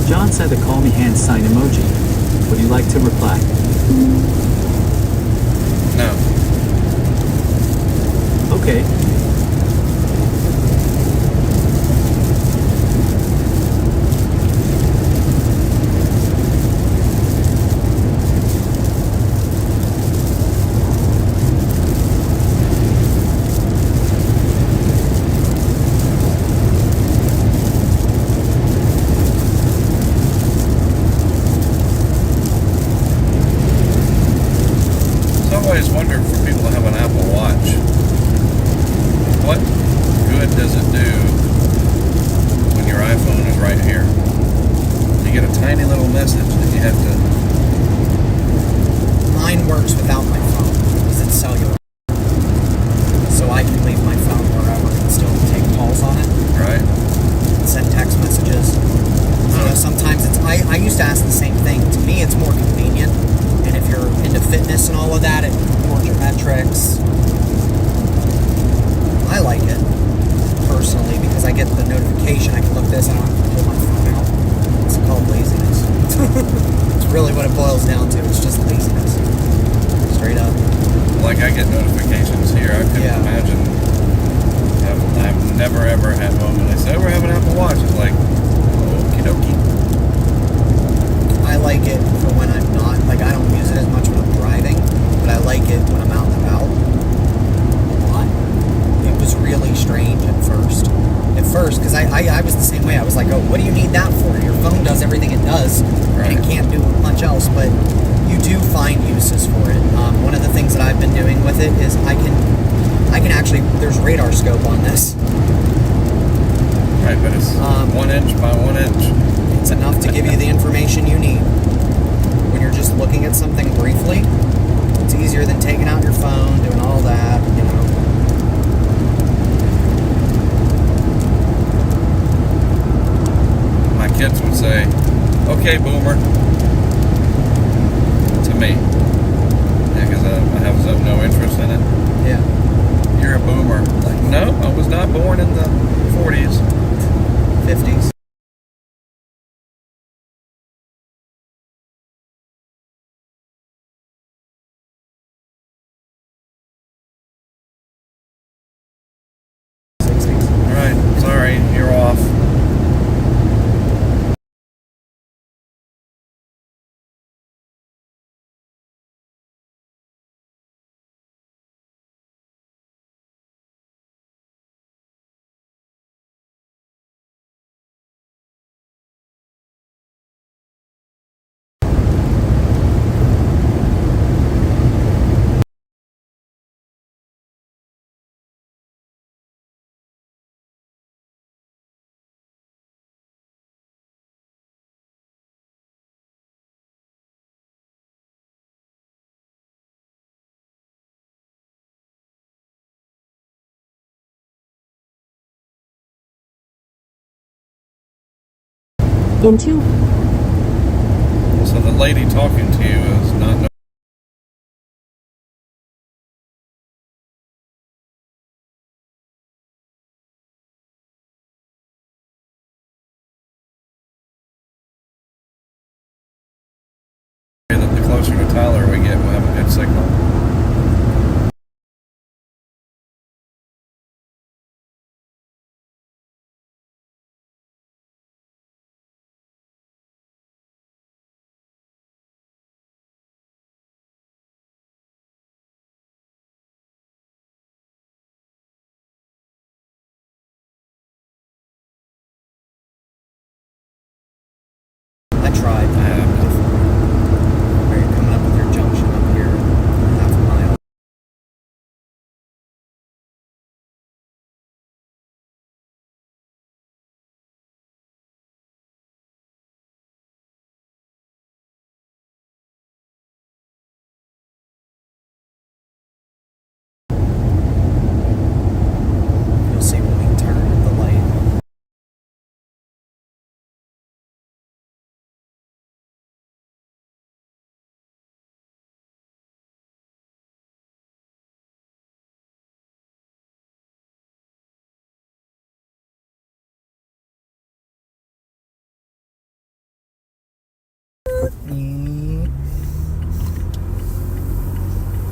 John said the call me hand sign emoji. Would you like to reply? No. Okay. I've always wondered for people to have an Apple Watch, what good does it do when your iPhone is right here? You get a tiny little message that you have to... Mine works without my phone because it's cellular. So I can leave my phone wherever and still take calls on it. Right? Send text messages. You know, sometimes it's. I used to ask the same thing. To me, it's more convenient. And if you're into fitness and all of that, it records your metrics. I like it personally because I get the notification. I can look this and I don't have to pull my phone out. It's called laziness. It's really what it boils down to. It's just laziness. Straight up. Like I get notifications here. I couldn't imagine. I've never ever had one when they say, we're having Apple Watch. It's like, okie dokie. I like it for when I'm was the same way. I was like, oh, what do you need that for? Your phone does everything it does, and it can't do much else, but you do find uses for it. One of the things that I've been doing with it is I can actually, there's radar scope on this. Right, but it's 1 inch by 1 inch. It's enough to give you the information you need. When you're just looking at something briefly, it's easier than taking out your phone, doing all that, you know. My kids would say, okay, boomer. To me. Yeah, because I have no interest in it. Yeah. You're a boomer. Like, no, I was not born in the 40s. 50s. Alright, sorry, you're off. In 2. So the lady talking to you is not... that the closer to Tyler we get, we'll have a good signal. I tried. Are you coming up with your junction up here? Half a mile. You'll see when we turn at the light.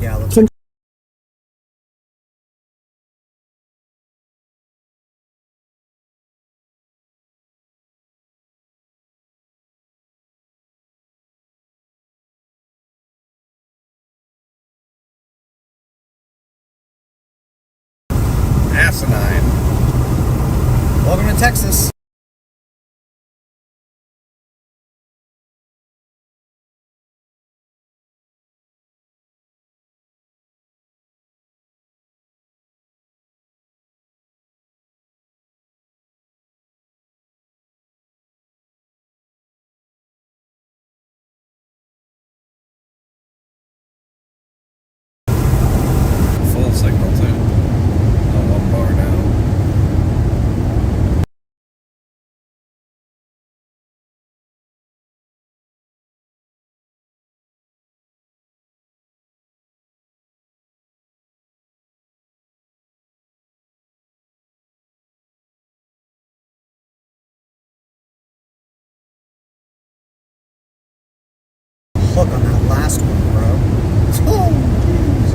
Yeah, looks like Asinine. welcome to Texas. Full signal too. On 1 bar now. Look on that last one, bro. Oh, jeez.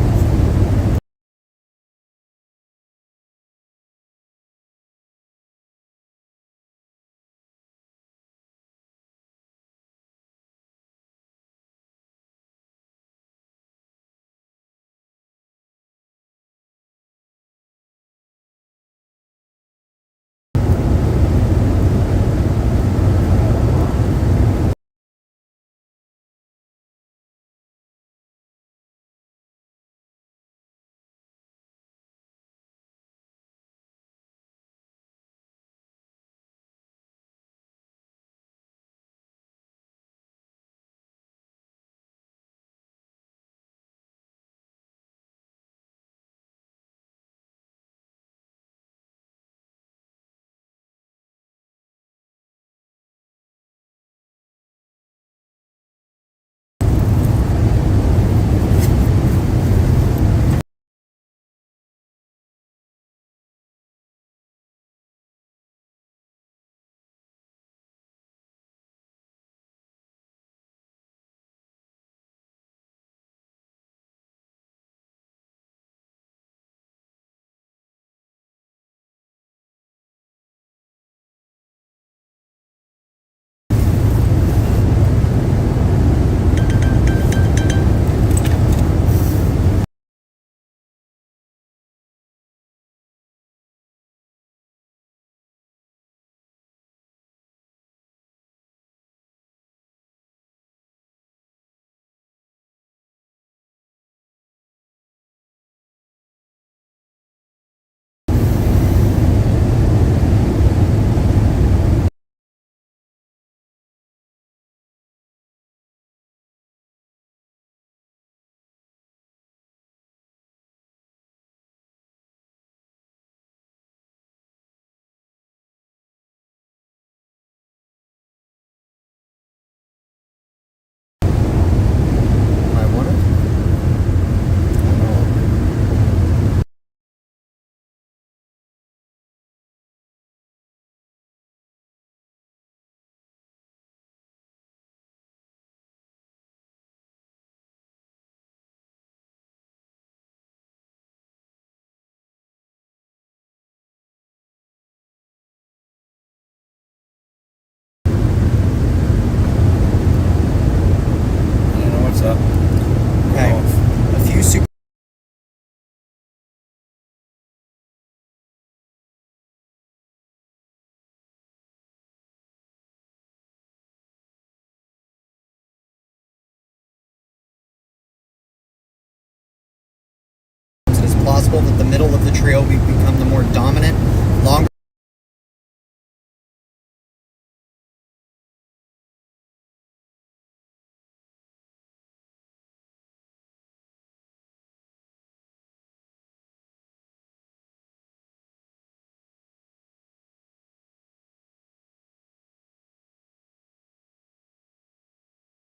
plausible that the middle of the trail will become the more dominant, longer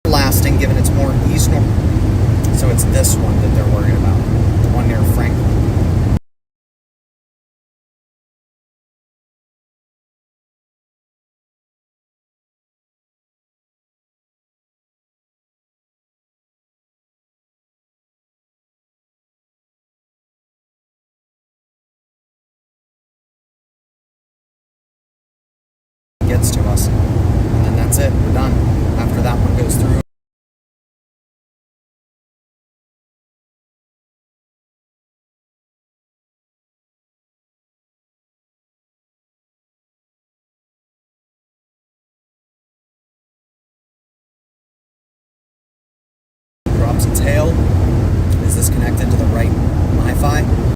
lasting, given it's more east north. So it's this one that they're worried about, the one near Franklin. Gets to us, and then that's it. We're done. After that one goes through. Drops its tail. Is this connected to the right MiFi?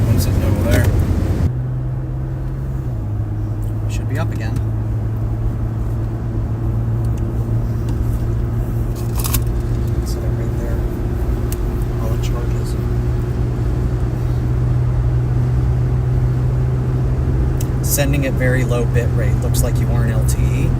got one sitting over there. Should be up again. Set it right there. All it charges. Sending at very low bit rate. Looks like you are an LTE.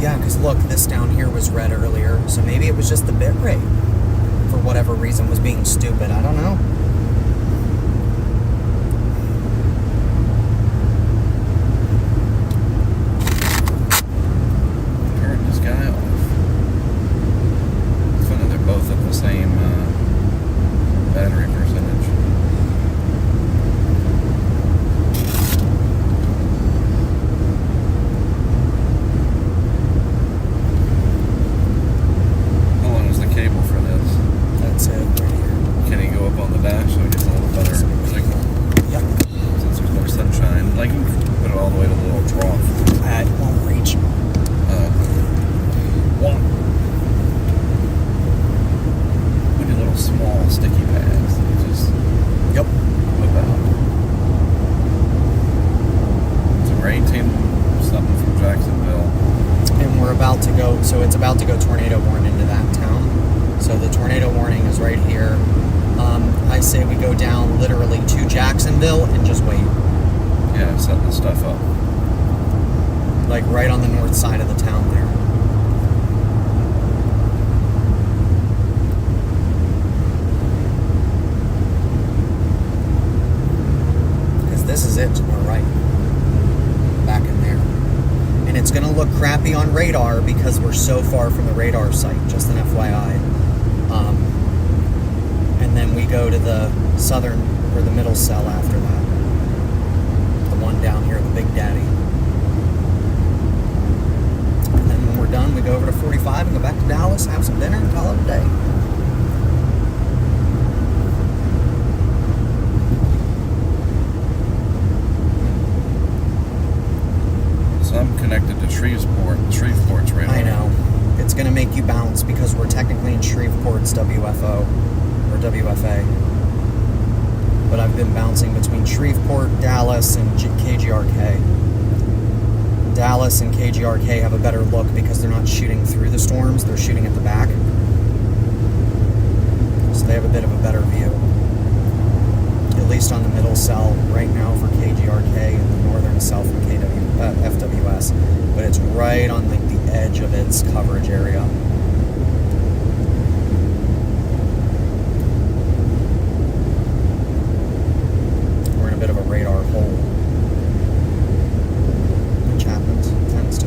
Yeah, because look, this down here was red earlier, so maybe it was just the bit rate. For whatever reason was being stupid. I don't know. So it's about to go tornado warning into that town. So the tornado warning is right here. I say we go down literally to Jacksonville and just wait. Yeah, set the stuff up. Like right on the north side of the town there. Because this is it to the right. Back in there. And it's going to look crappy on radar because we're so far from the radar site, just an FYI. And then we go to the southern or the middle cell after that. The one down here, the Big Daddy. And then when we're done, we go over to 45 and go back to Dallas, have some dinner, and call it a day. I'm connected to Shreveport. Shreveport's right I know. It's going to make you bounce because we're technically in Shreveport's WFO or WFA. But I've been bouncing between Shreveport, Dallas, and KGRK. Dallas and KGRK have a better look because they're not shooting through the storms, they're shooting at the back. So they have a bit of a better view. At least on the middle cell right now for KGRK and the northern cell for FWS, but it's right on the edge of its coverage area. We're in a bit of a radar hole, which happens, tends to.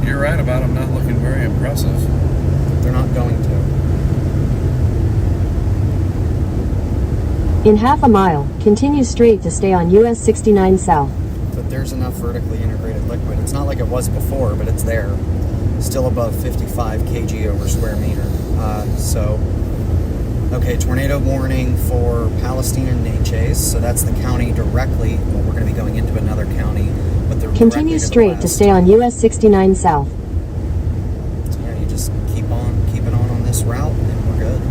You're right about them not looking very impressive. They're not going to. In half a mile, continue straight to stay on US 69 South. But there's enough vertically integrated liquid. It's not like it was before, but it's there. Still above 55 kg over square meter. Okay, tornado warning for Palestine and Natchez. So that's the county directly. Well, we're going to be going into another county, but they're Continue straight to stay on US 69 South. So yeah, you just keep it on this route, and we're good.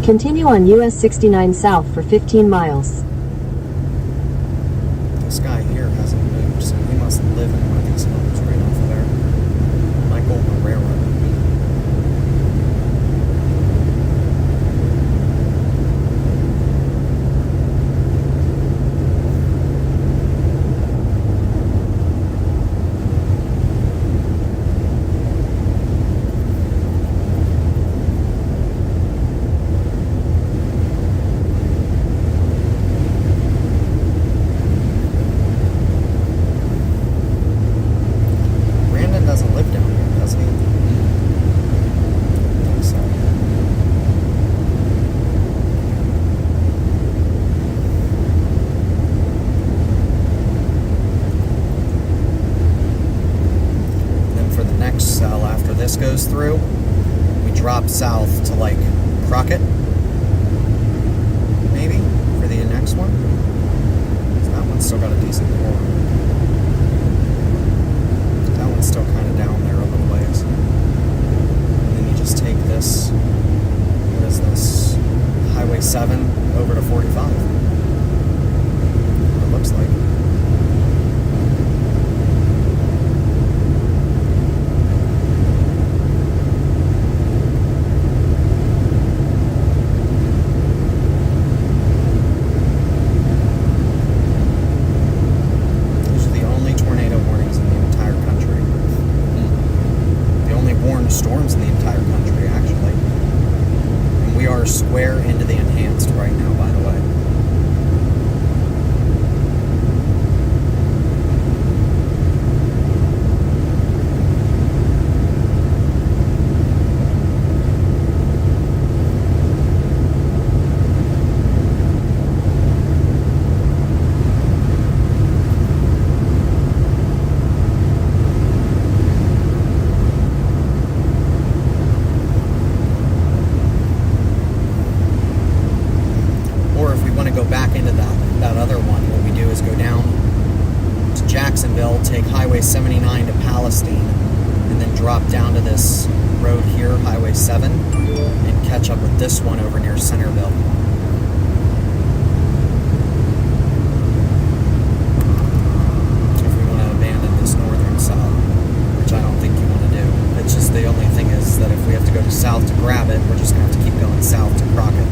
Continue on US 69 South for 15 miles. This guy here hasn't moved, so he must live in one of these homes right off of there. Like on the railroad. drop south to like Crockett, maybe, for the next one. So that one's still got a decent pour. That one's still kind of down there a little ways. And then you just take this, what is this, Highway 7 over to 45. It looks like. Storms in the entire country, actually. And we are square into the enhanced right now, by the way. Jacksonville, take Highway 79 to Palestine, and then drop down to this road here, Highway 7, and catch up with this one over near Centerville. If we want to abandon this northern south, which I don't think you want to do. It's just the only thing is that if we have to go to south to grab it, we're just going to have to keep going south to Crockett.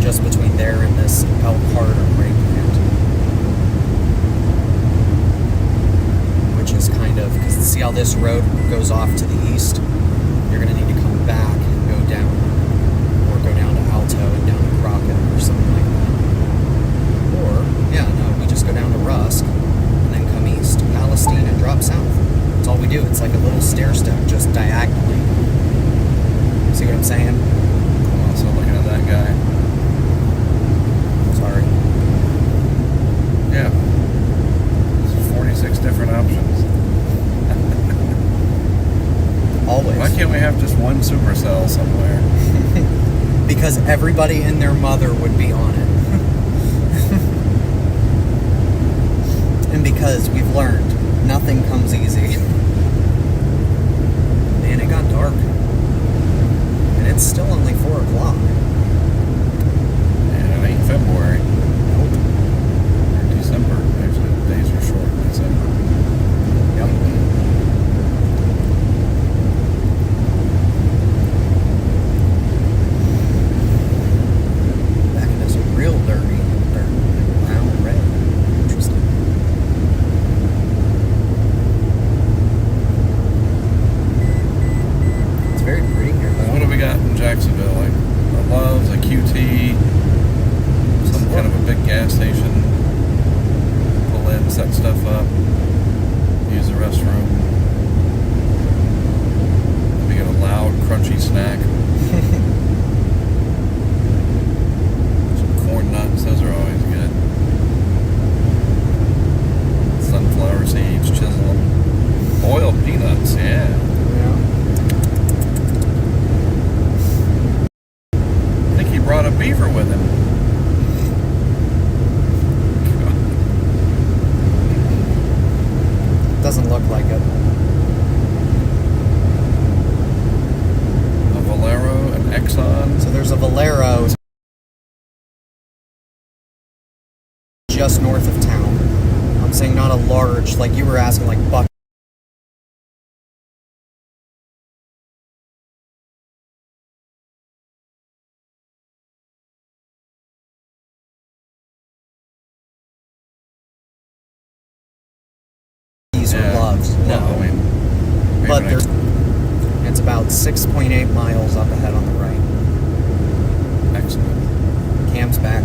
Just between there and this Elkhart or Great Plant. Which is kind of, because see how this road goes off to the east? You're going to need to come back and go down, or go down to Alto and down to Crockett or something like that. Or, yeah, no, we just go down to Rusk and then come east to Palestine and drop south. That's all we do. It's like a little stair step, just diagonally. See what I'm saying? I'm also looking at that guy. Sorry. Yeah. There's 46 different options. Always. Why can't we have just one supercell somewhere? Because everybody and their mother would be on it. And because we've learned nothing comes easy. Man, it got dark. And it's still only 4 o'clock. And it ain't February. Nope. Or December. Actually, the days are short in December. Yep. Back in this real dirty, brown and red. Interesting. It's very pretty here, though. What do we got in Jacksonville? Like a Love's, a QT, some kind of a big gas station. Pull in, set stuff up, use the restroom. We get a loud, crunchy snack. Some corn nuts, those are always good. Sunflower seeds, chisel them. Boiled peanuts, yeah. Yeah. I think he brought a beaver with him. Doesn't look like it. A Valero, an Exxon. So there's a Valero just north of town. I'm saying not a large, like you were asking, like buck. Or loves. No. Well, I mean, But there's, it's about 6.8 miles up ahead on the right. excellent. Cam's back.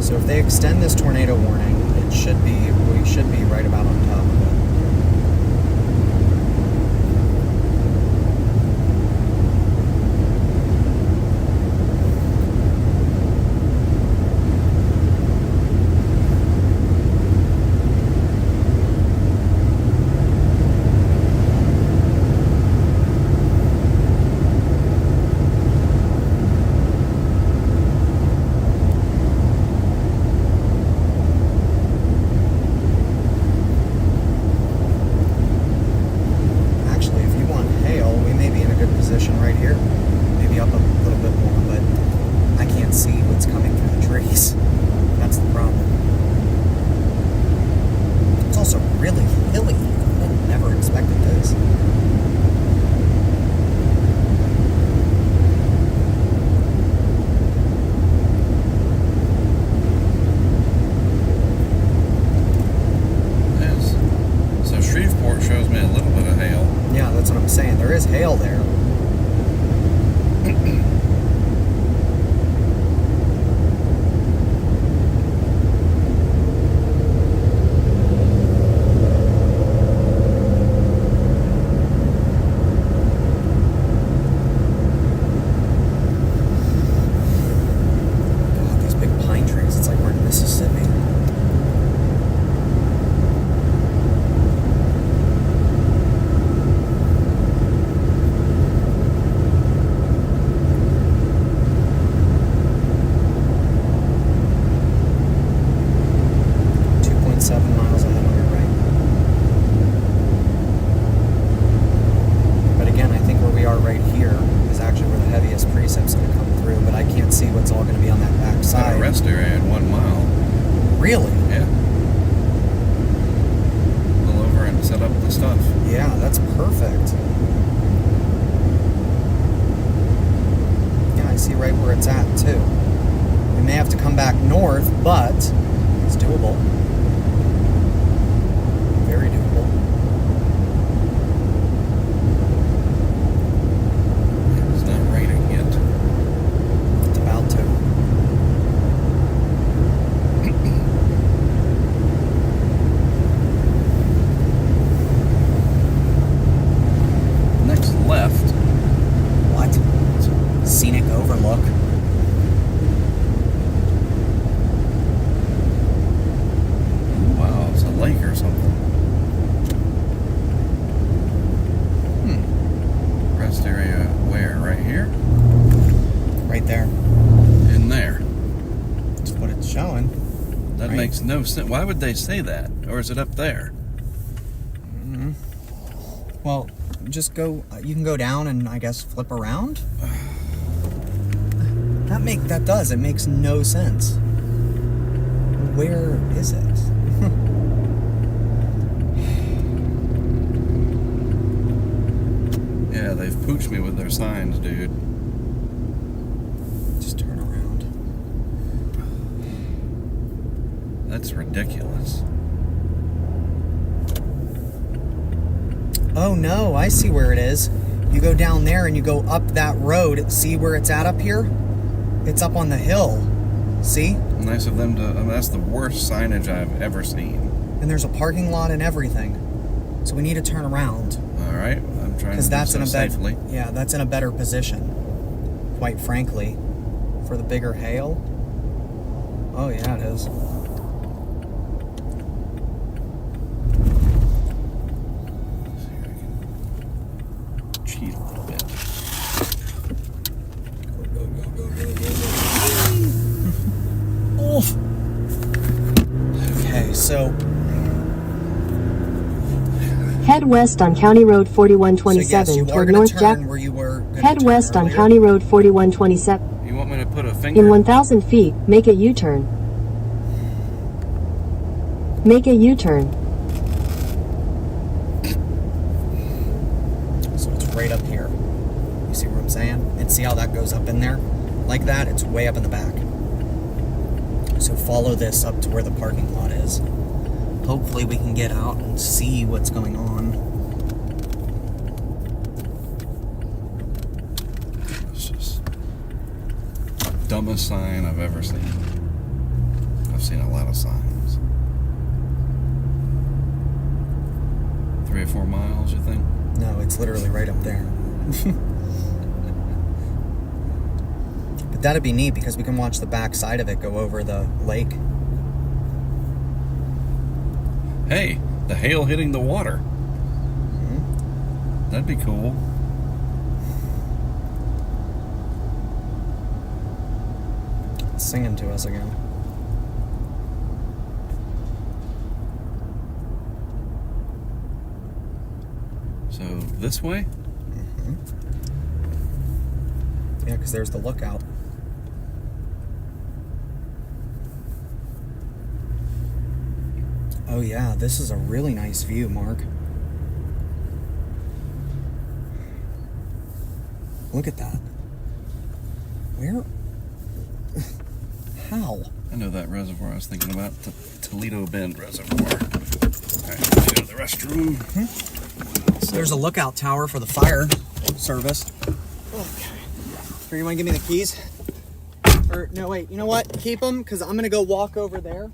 So if they extend this tornado warning, we should be right about on top of it. No sense. Why would they say that? Or is it up there? Mm-hmm. Well, just go. You can go down and I guess flip around. It makes no sense. Where is it? Yeah, they've pooched me with their signs, dude. Just turn around. That's ridiculous. Oh no, I see where it is. You go down there and you go up that road. See where it's at up here? It's up on the hill. See? Nice of them to... I mean, that's the worst signage I've ever seen. And there's a parking lot and everything. So we need to turn around. All right, I'm trying to do so safely. Yeah, that's in a better position, quite frankly, for the bigger hail. Oh yeah, it is. So head west on County Road 4127 toward North Jack. Head west on County Road 4127. You want me to put a finger? In 1,000 feet, make a U-turn. Make a U-turn. So it's right up here. You see what I'm saying? And see how that goes up in there? Like that, it's way up in the back. So follow this up to where the parking lot is. Hopefully we can get out and see what's going on. It's just the dumbest sign I've ever seen. seen a lot of signs. 3 or 4 miles, you think? No, it's literally right up there. But that'd be neat because we can watch the back side of it go over the lake. Hey, the hail hitting the water. Mm-hmm. That'd be cool. It's singing to us again. So, this way? Mm-hmm. Yeah, because there's the lookout. Oh yeah, this is a really nice view, Mark. Look at that. Where? How? I know that reservoir I was thinking about, the Toledo Bend Reservoir. Alright, let's go to the restroom. Mm-hmm. There's a lookout tower for the fire service. Okay. Here, you want to give me the keys? Or, no, wait, you know what? Keep them, because I'm going to go walk over there.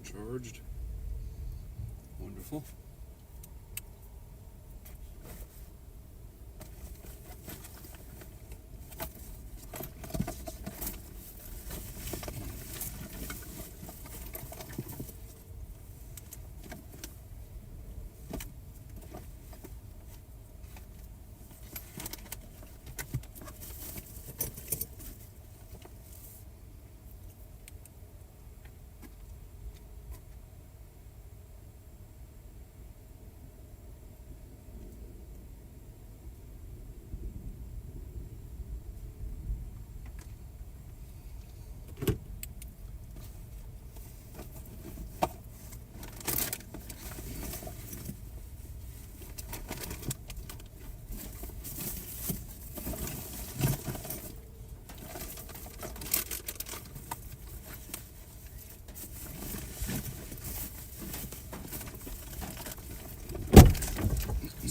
Charged. Wonderful.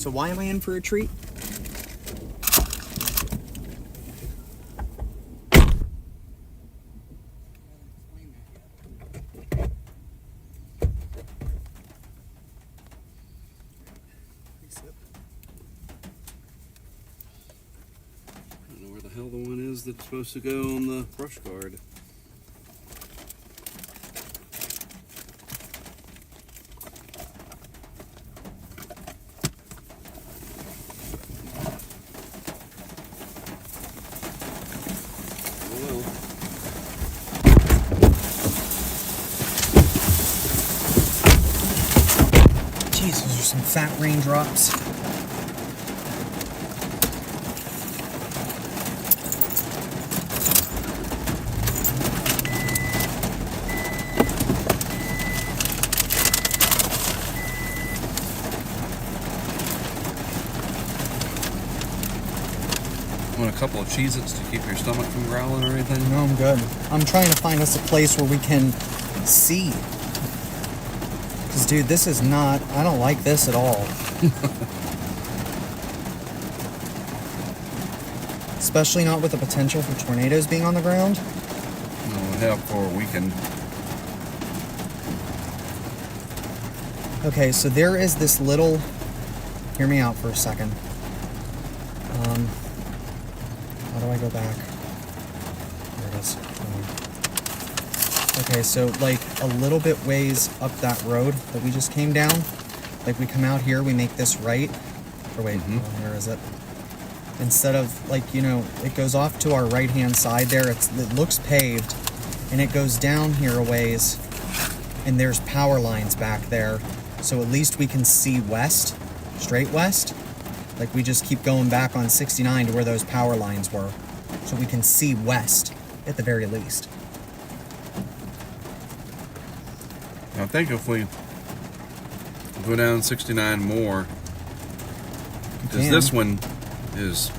So why am I in for a treat? I don't know where the hell the one is that's supposed to go on the brush guard. Jeez, those are some fat raindrops. Want a couple of Cheez-Its to keep your stomach from growling or anything? No, I'm good. I'm trying to find us a place where we can see. Because, dude, this is not... I don't like this at all. Especially not with the potential for tornadoes being on the ground. No, we have for a weekend. Okay, so there is this little... Hear me out for a second. How do I go back? There it is. Okay, so like a little bit ways up that road that we just came down, like we come out here, we make this right. Or wait, where is it? Instead of like, you know, it goes off to our right hand side there. It looks paved, and it goes down here a ways, and there's power lines back there. So at least we can see west, straight west. Like we just keep going back on 69 to where those power lines were. So we can see west at the very least. I think if we go down 69 more, because this one is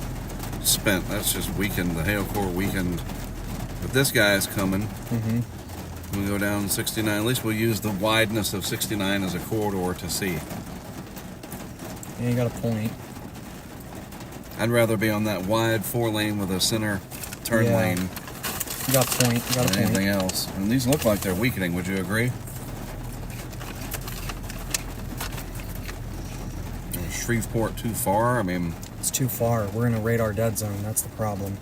spent. That's just weakened, the hail core weakened. But this guy is coming. We go down 69. At least we'll use the wideness of 69 as a corridor to see. Yeah, you got a point. I'd rather be on that wide 4-lane with a center turn lane You got a point. You got a than point. anything else. And these look like they're weakening. Would you agree? Is Shreveport too far? I mean, It's too far. We're in a radar dead zone. That's the problem.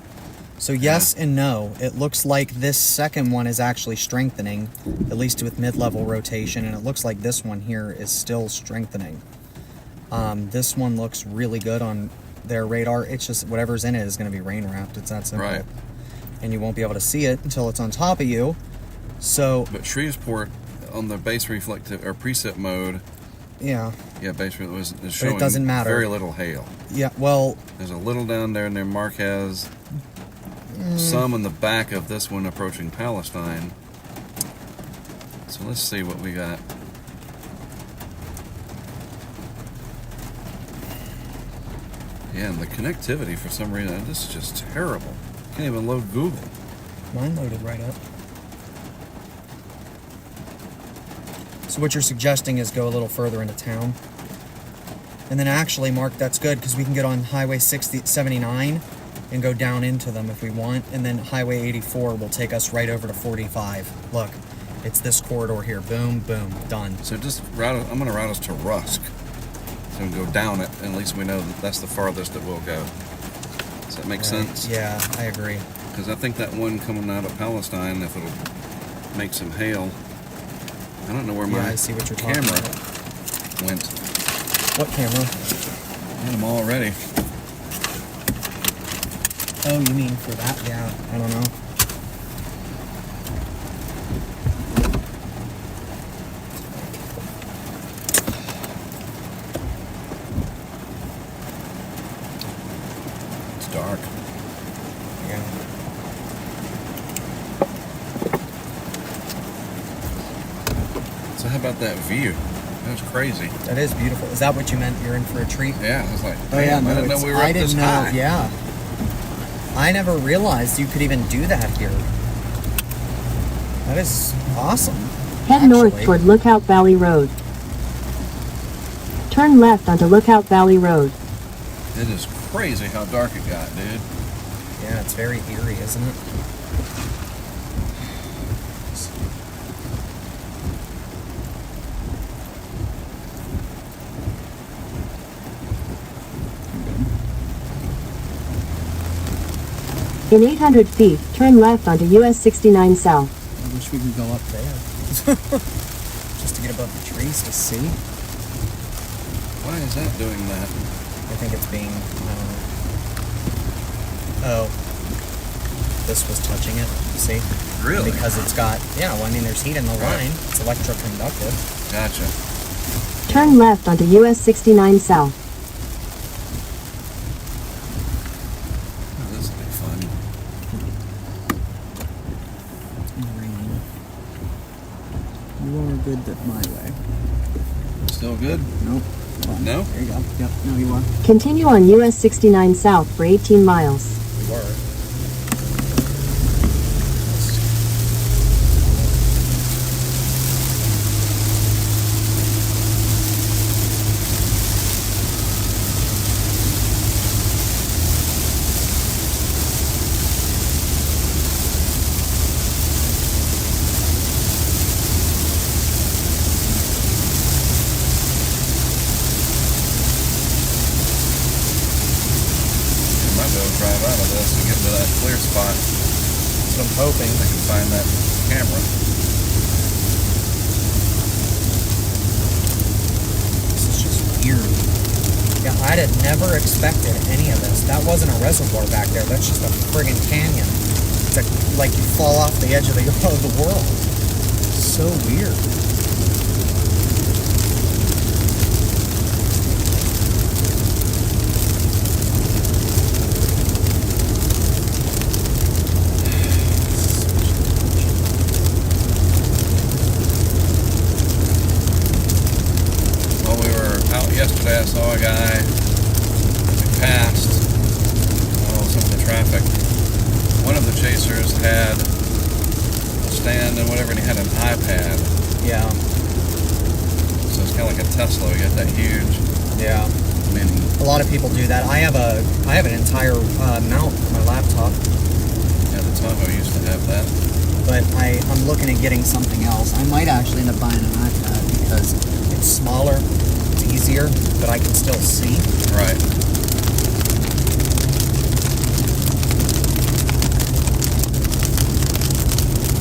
So yes and no. It looks like this second one is actually strengthening, at least with mid-level rotation, and it looks like this one here is still strengthening. This one looks really good on their radar. It's just whatever's in it is going to be rain wrapped. It's that simple. Right. And you won't be able to see it until it's on top of you. So but Shreveport on the base reflective or preset mode, yeah, base is showing doesn't matter. very little hail. Yeah, well, There's a little down there near Marquez. Some in the back of this one approaching Palestine. So let's see what we got. Yeah, and the connectivity for some reason, this is just terrible. Can't even load Google. mine loaded right up. So what you're suggesting is go a little further into town. And then actually, Mark, that's good because we can get on Highway 79 and go down into them if we want. And then Highway 84 will take us right over to 45. Look, it's this corridor here. Boom, boom, done. So just I'm going to route us to Rusk. So we can go down it, and at least we know that that's the farthest that we'll go. Does that make sense? Yeah, I agree. Because I think that one coming out of Palestine, if it'll make some hail, I don't know where my I see what you're talking camera about. went. What camera? I had them all ready. Oh, you mean for that? Yeah, I don't know. It's dark. Yeah. So how about that view? That was crazy. That is beautiful. Is that what you meant? You're in for a treat? Yeah, I was like, Oh yeah, damn, no, I didn't know we were up this high. Yeah. I never realized you could even do that here. That is awesome. Head north toward Lookout Valley Road. turn left onto Lookout Valley Road. It is crazy how dark it got, dude. Yeah, it's very eerie, isn't it? In 800 feet, turn left onto US 69 South. I wish we could go up there. Just to get above the trees to see. Why is that doing that? I think it's being, I don't know. Oh. This was touching it, see? Really? Because it's got, yeah, well, I mean, there's heat in the line. It's electroconductive. Gotcha. Turn left onto US 69 South. Oh, this will be fun. Raining. You are good that my way. Still good? Nope. No? There you go. Yep, no, you are. Continue on US 69 South for 18 miles. You are. Drive out of this and get to that clear spot. That's what I'm hoping. I can find that camera. This is just weird. Yeah, I'd have never expected any of this. That wasn't a reservoir back there. That's just a friggin' canyon. It's like you fall off the edge of the world. So weird. Yesterday I saw a guy who passed some of the traffic. One of the chasers had a stand and whatever, and he had an iPad. Yeah. So it's kind of like a Tesla. You got that huge Yeah. mini. A lot of people do that. I have an entire mount for my laptop, Yeah, the Tahoe used to have that. but I'm looking at getting something else. I might actually end up buying an iPad because it's smaller. Easier, but I can still see. Right.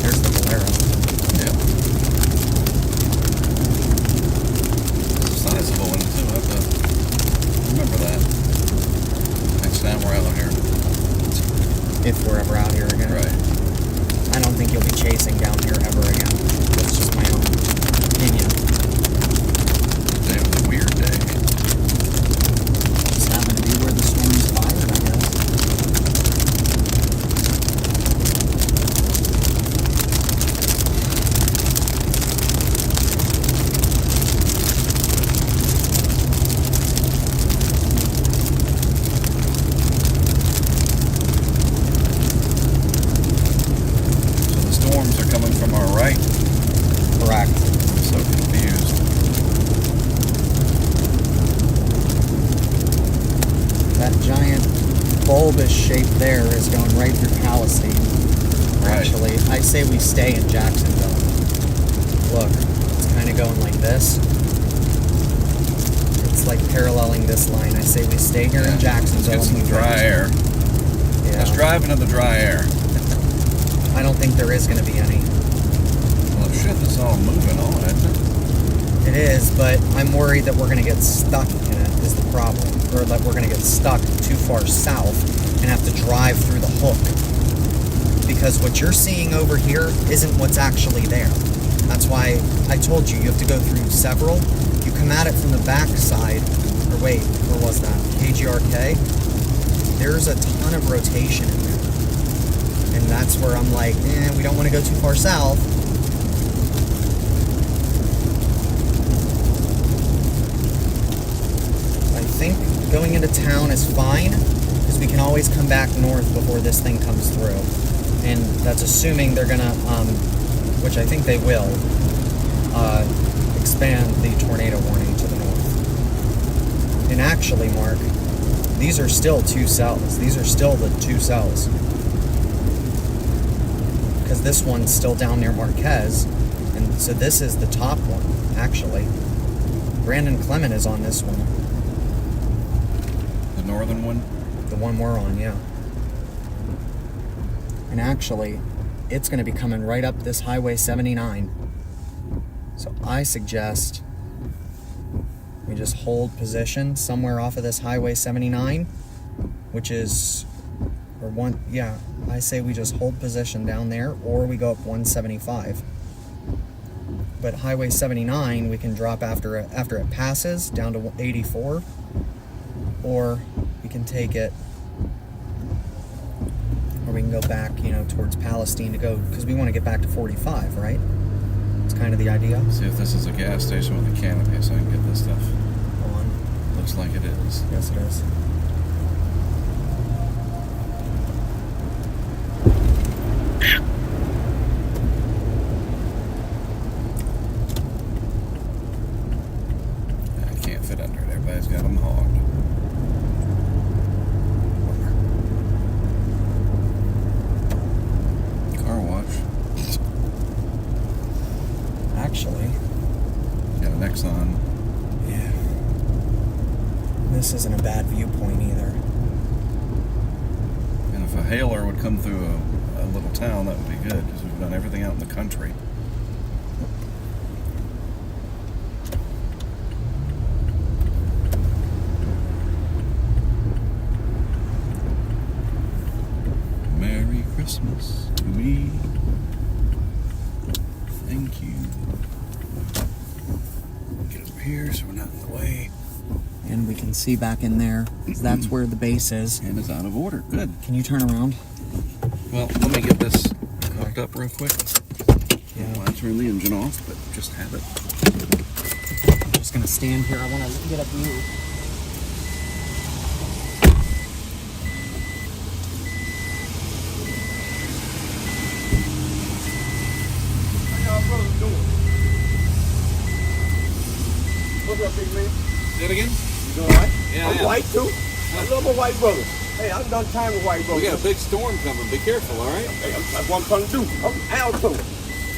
There's the Bolero. Yeah. It's a sizable one too. I have to remember that. Next time we're out here. If we're ever out here again. Right. I don't think you'll be chasing down here ever again. That's just my own opinion. Today was a weird day. Just happened to be where the storm's fired, I guess. So the storms are coming from our right. Correct. I'm so confused. That giant bulbous shape there is going right through Palestine. Right. Actually, I say we stay in Jacksonville. Look, it's kind of going like this. It's like paralleling this line. I say we stay here in Jacksonville. Let's get and some we dry air. Yeah. Let's drive into the dry air. I don't think there is going to be any. Well, shit, this is all moving on, isn't it? It is, but I'm worried that we're going to get stuck in it is the problem. Or that we're going to get stuck too far south and have to drive through the hook. Because what you're seeing over here isn't what's actually there. That's why I told you have to go through several. You come at it from the back side, or wait, where was that? KGRK? There's a ton of rotation in there. And that's where I'm like, we don't want to go too far south. I think going into town is fine, because we can always come back north before this thing comes through. And that's assuming they're gonna, which I think they will, expand the tornado warning to the north. And actually, Mark, these are still 2 cells. These are still the 2 cells. Because this one's still down near Marquez. And so this is the top one, actually. Brandon Clement is on this one. The northern one? The one we're on, yeah. And actually, it's going to be coming right up this Highway 79. So I suggest we just hold position somewhere off of this Highway 79, which is, I say we just hold position down there, or we go up 175. But Highway 79, we can drop after it passes down to 84, or we can take it, or we can go back, towards Palestine to go, because we want to get back to 45, right? It's kind of the idea. See if this is a gas station with a canopy so I can get this stuff On. Looks like it is. Yes, it is. I can't fit under it. Everybody's got them hogged. Car wash. Actually, Got an Exxon. yeah. This isn't a bad viewpoint either. And if a hailer would come through a little town, that would be good, because we've done everything out in the country. Merry Christmas to me. Thank you. Get over here so we're not in the way. And we can see back in there, 'cause that's where the base is. And it's out of order. Good. Can you turn around? Well, let me get this hooked up real quick. Yeah. Well, I turn the engine off, but just have it. I'm just gonna stand here. I want to get a view. What's up, big man? Say it again? You doing alright? Yeah, I'm yeah. white too. I love my white brother. Hey, I've done time with white brothers. We got a big storm coming. Be careful, all right? Hey, that's what I'm trying to do. I'm alto.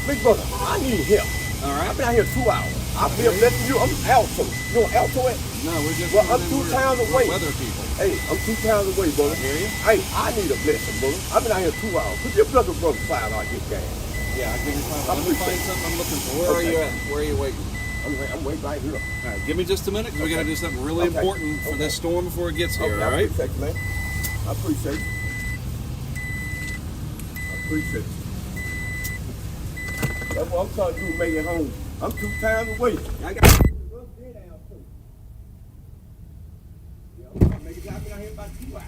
Big brother, I need help. All right. I've been out here 2 hours. I feel less than you. I'm alto. You know what alto at? No, we're just. Well, I'm 2 towns away. We're weather people. Hey, I'm 2 towns away, brother. I hear you. Hey, I need a blessing, brother. I've been out here 2 hours. Put your brother $5 out this game. Yeah, I give you time. I Let me find appreciate it. something I'm looking for. Where are Okay. you at? Where are you waiting? I'm waiting right here. All right, give me just a minute, because we got to do something really Okay. important for this storm before it gets here, Okay, all right? I appreciate you, man. I appreciate you. I appreciate you. That's what I'm trying to do, make it home. I'm 2 times away. I got to rub dead out too. Yeah, I'm trying to make it out here about 2 hours.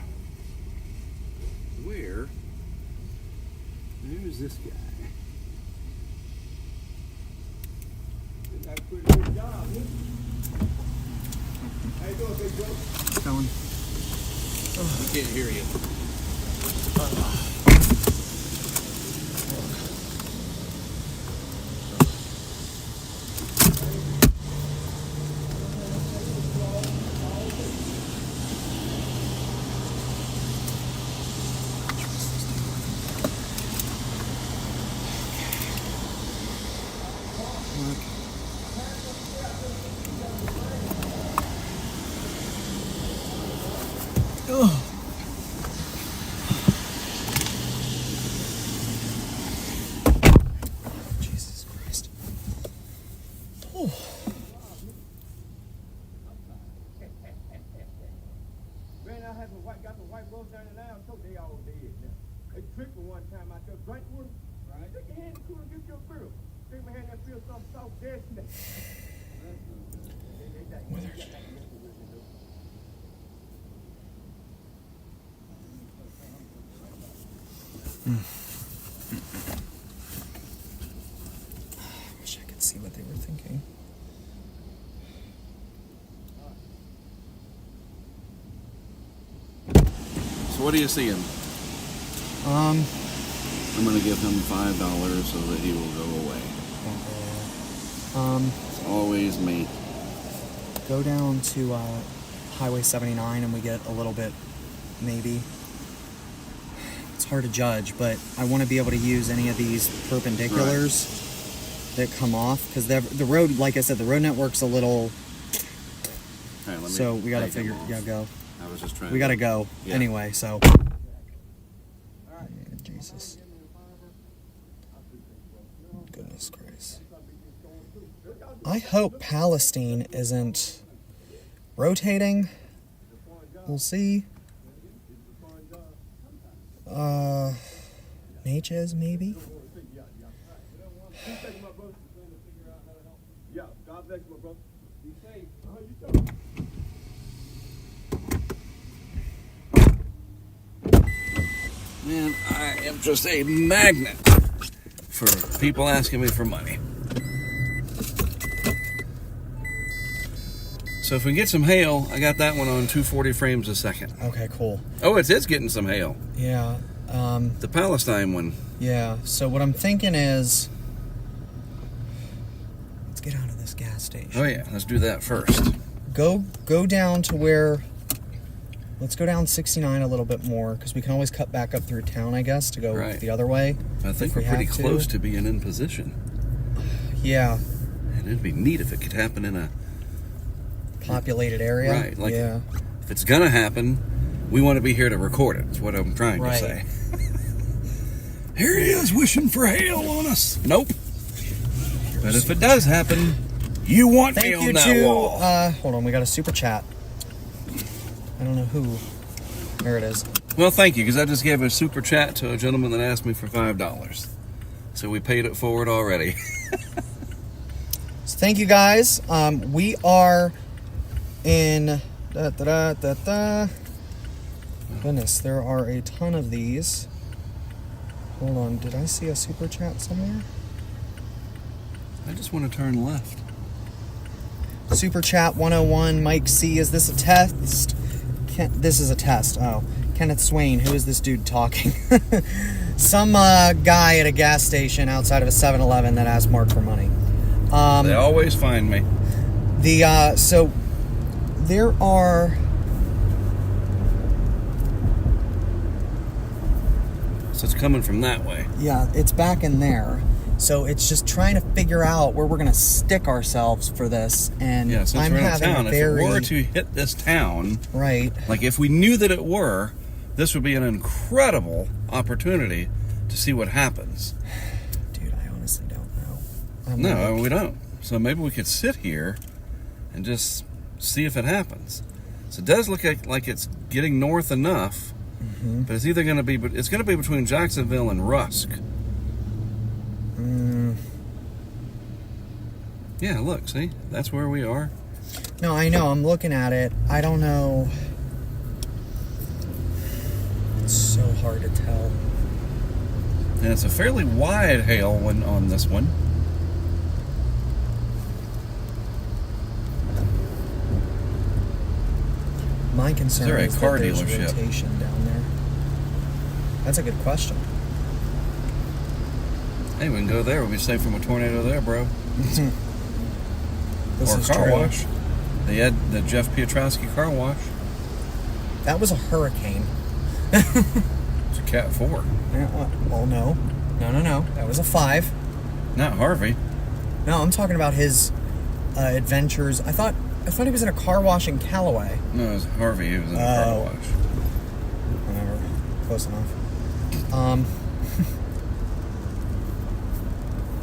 Where? Who's this guy? That's a pretty good job, huh? How you doing, big brother? Going. We can't hear you. Jesus Christ. Oh. Man, I had got the white rose down there now, so they all dead now. They tricked me one time out there, Brentwood. Right. Stick your hand in the cooler and get your bill. Stick my hand in that feel something soft, dead snake. Wish I could see what they were thinking. So what are you seeing? I'm going to give him $5 so that he will go away. It's always me. Go down to Highway 79 and we get a little bit, maybe. It's hard to judge, but I want to be able to use any of these perpendiculars that come off, because the road, like I said, the road network's a little. All right, So we gotta figure. We gotta go. I was just trying. We gotta go Yeah. anyway. So. Jesus. Goodness Christ. I hope Palestine isn't rotating. We'll see. Natchez, maybe? Yeah, God bless you, my brother. Be safe. You too. Man, I am just a magnet for people asking me for money. So if we get some hail, I got that one on 240 frames a second. Okay, cool. Oh, it is getting some hail. Yeah. The Palestine one. Yeah. So what I'm thinking is, let's get out of this gas station. Oh yeah, let's do that first. Go down to where. Let's go down 69 a little bit more, because we can always cut back up through town, I guess, to go Right. the other way. I think if we're we pretty have close to being in position. Yeah. And it'd be neat if it could happen in a Populated area. Right, like- yeah. if it's gonna happen, we want to be here to record it. That's what I'm trying Right. to say. Here he is wishing for hail on us. Nope. But if it does happen, you want me Thank on you that to. wall. Hold on, we got a super chat. I don't know who. There it is. Well, thank you, because I just gave a super chat to a gentleman that asked me for $5. So we paid it forward already. So thank you guys. We are in. Goodness, there are a ton of these. Hold on, did I see a super chat somewhere? I just want to turn left. Super chat 101, Mike C. Is this a test? This is a test. Oh, Kenneth Swain. Who is this dude talking? Some guy at a gas station outside of a 7-Eleven that asked Mark for money. They always find me. So there are. So it's coming from that way. Yeah, it's back in there. So it's just trying to figure out where we're going to stick ourselves for this. And Yeah, since I'm we're in a having town, a very. if it were to hit this town, Right. like if we knew that it were, this would be an incredible opportunity to see what happens. Dude, I honestly don't know. I'm No, like- we don't. So maybe we could sit here and just see if it happens. So it does look like it's getting north enough, but it's either going to be, it's going to be between Jacksonville and Rusk. Yeah, look, see, that's where we are. No, I know. I'm looking at it. I don't know. It's so hard to tell. And it's a fairly wide hail one on this one. My concern there a is car that there's dealership? rotation down there. That's a good question. Hey, we can go there. We'll be safe from a tornado there, bro. This Or is a car true. wash. They had the Jeff Piotrowski car wash. That was a hurricane. It's a Cat 4. Yeah, well, no. No. That was a 5. Not Harvey. No, I'm talking about his adventures. I thought he was in a car wash in Callaway. No, it was Harvey. He was in a car Oh. wash. Whatever. Close enough.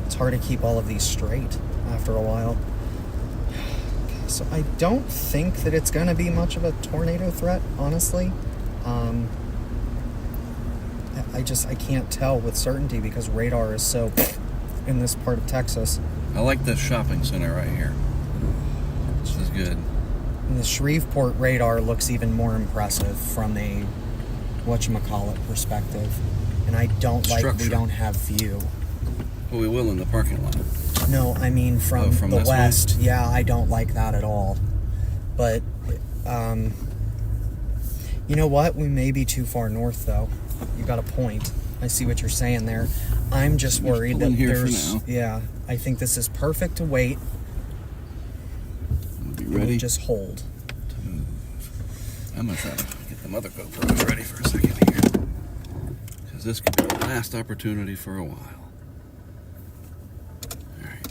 It's hard to keep all of these straight after a while. So I don't think that it's going to be much of a tornado threat, honestly. I can't tell with certainty because radar is so in this part of Texas. I like this shopping center right here. This is good. And the Shreveport radar looks even more impressive from a whatchamacallit perspective. And I don't like we Structure. don't have view. Well, we will in the parking lot. No, I mean from from the this way? west. Yeah, I don't like that at all. But, you know what? We may be too far north, though. You got a point. I see what you're saying there. I'm just worried pull in that here for there's... now. Yeah, I think this is perfect to wait. We'll be And we ready. just hold. I'm gonna try to get the mother GoPros ready for a second here, because this could be the last opportunity for a while. All right.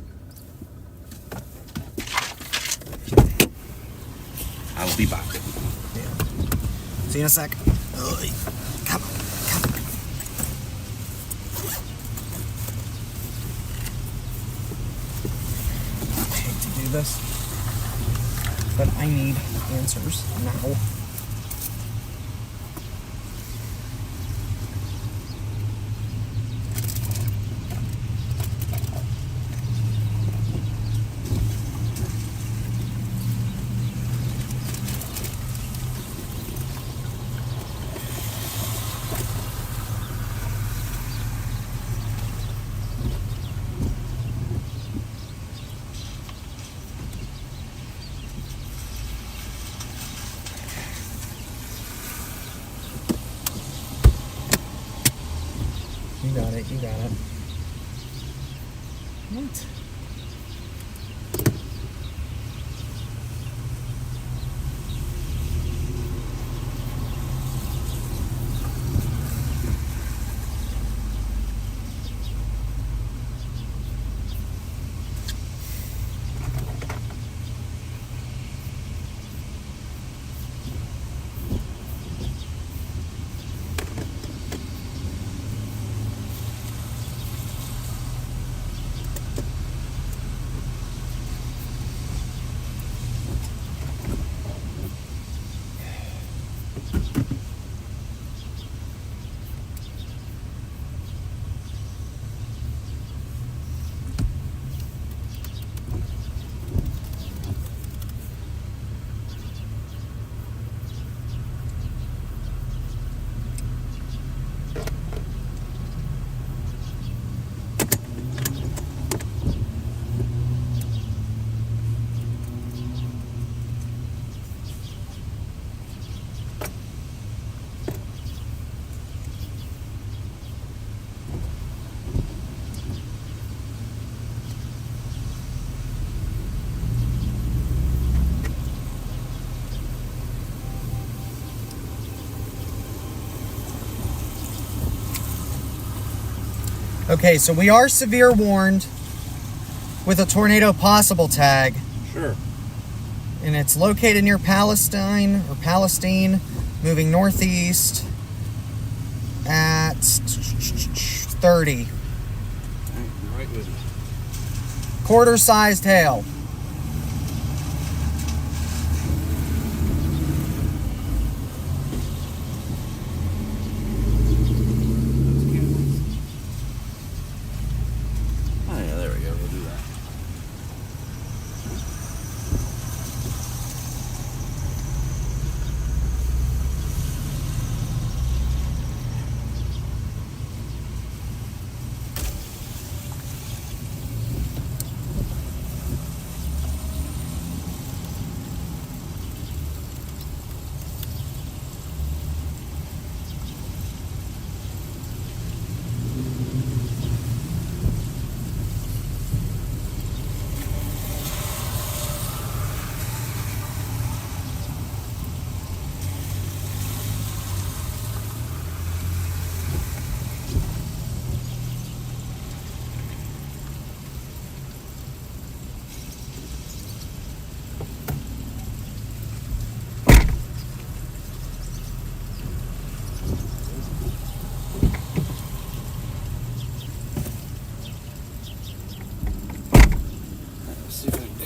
I'll be back. Yeah. See you in a sec. Oy. Come on. I hate to do this, but I need answers now. You got it. What? Okay, so we are severe warned with a tornado possible tag. Sure. And it's located near Palestine, moving northeast at 30. Right with you. Quarter-sized hail.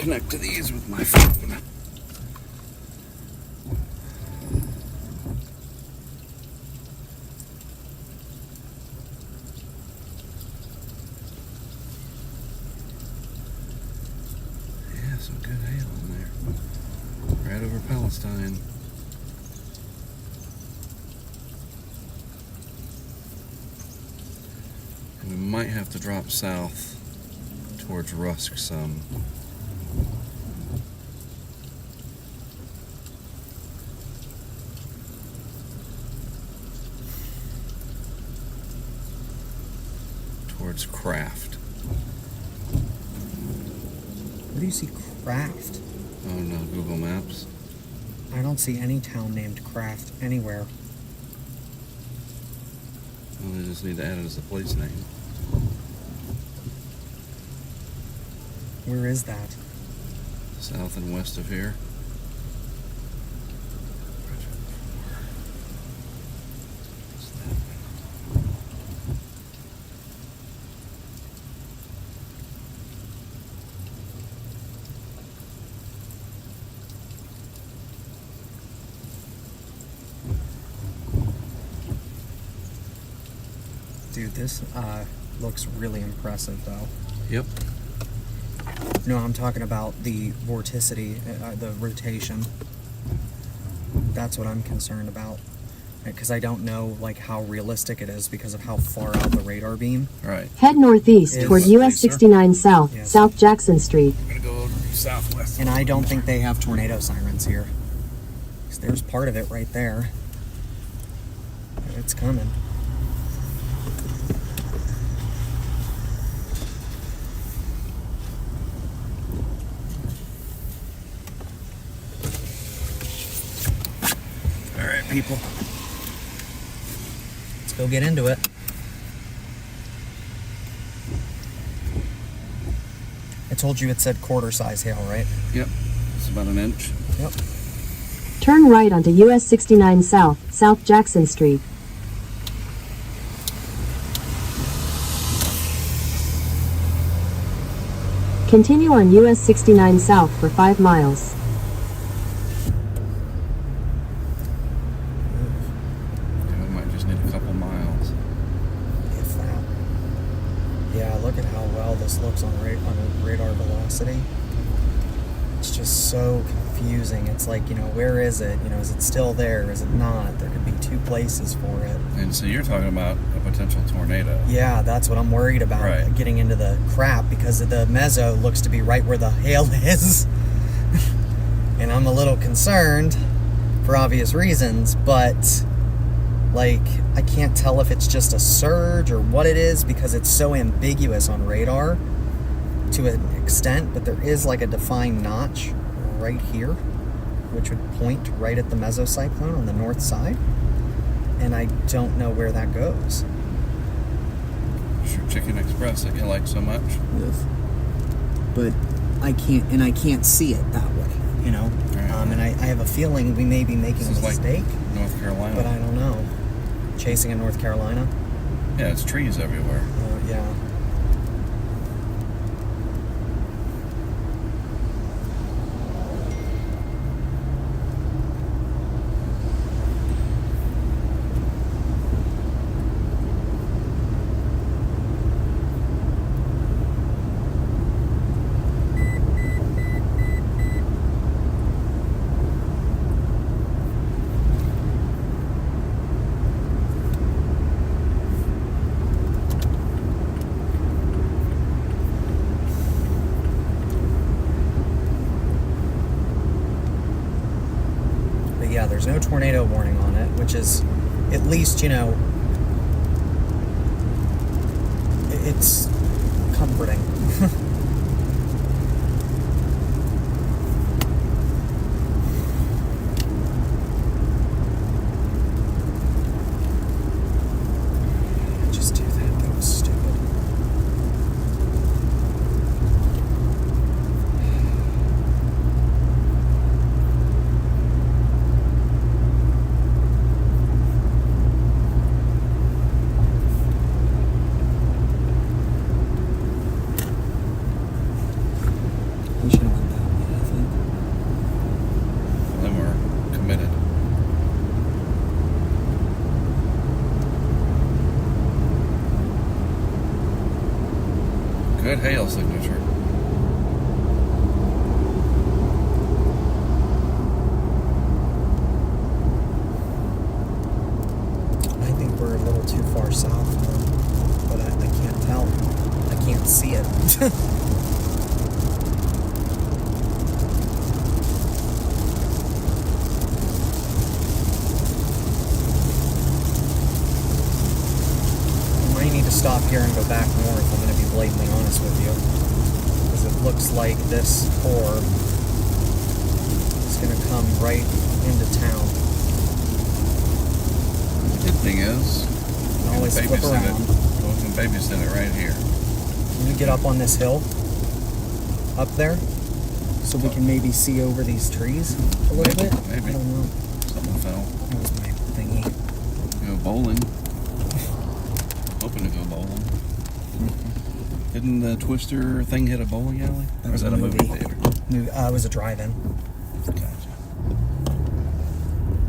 Connect to these with my phone. Yeah, some good hail in there. Right over Palestine. And we might have to drop south towards Rusk some. Towards Craft. Where do you see Craft? Oh no, Google Maps. I don't see any town named Craft anywhere. Well, they just need to add it as a place name. Where is that? South and west of here. Dude, this looks really impressive, though. Yep. No, I'm talking about the vorticity, the rotation. That's what I'm concerned about. Because I don't know, like, how realistic it is because of how far out the radar beam. Right. Head northeast Is- toward US 69 South, Yes. South Jackson Street. I'm gonna go southwest. And I don't think they have tornado sirens here. 'Cause there's part of it right there. It's coming. All right, people. Let's go get into it. I told you it said quarter size hail, right? Yep. It's about an inch. Yep. Turn right onto US 69 South, South Jackson Street. Continue on US 69 South for 5 miles. Yeah, we might just need a couple miles. If that. Yeah, look at how well this looks on radar velocity. It's just so confusing. It's like, where is it? Is it still there? Is it not? There could be two places for it. And so you're talking about a potential tornado. Yeah, that's what I'm worried about. Right. Getting into the crap because the mezzo looks to be right where the hail is. And I'm a little concerned for obvious reasons, but I can't tell if it's just a surge or what it is because it's so ambiguous on radar to an extent, but there is like a defined notch right here, which would point right at the mesocyclone on the north side. And I don't know where that goes. It's your Chicken Express that you like so much. Yes. But I can't see it that way, Right. And I have a feeling we may be making This a is like mistake, North Carolina. but I don't know. Chasing in North Carolina? Yeah, it's trees everywhere. Yeah. Yeah, there's no tornado warning on it, which is at least, it's comforting. Just do that. That was stupid. We should have went that way, I think. Then we're committed. Good hail signature. I think we're a little too far south, but I can't tell. I can't see it. I might need to stop here and go back north. I'm going to be blatantly honest with you. Because it looks like this orb is going to come right into town. Good thing is, You can always flip around. We can babysit it right here. Can we get up on this hill? Up there? So we can maybe see over these trees a little bit? Maybe. I don't know. Something fell. That was my thingy. Go bowling. Hoping to go bowling. Didn't the Twister thing hit a bowling alley? That Or was was that a movie theater? It was a drive-in. Gotcha.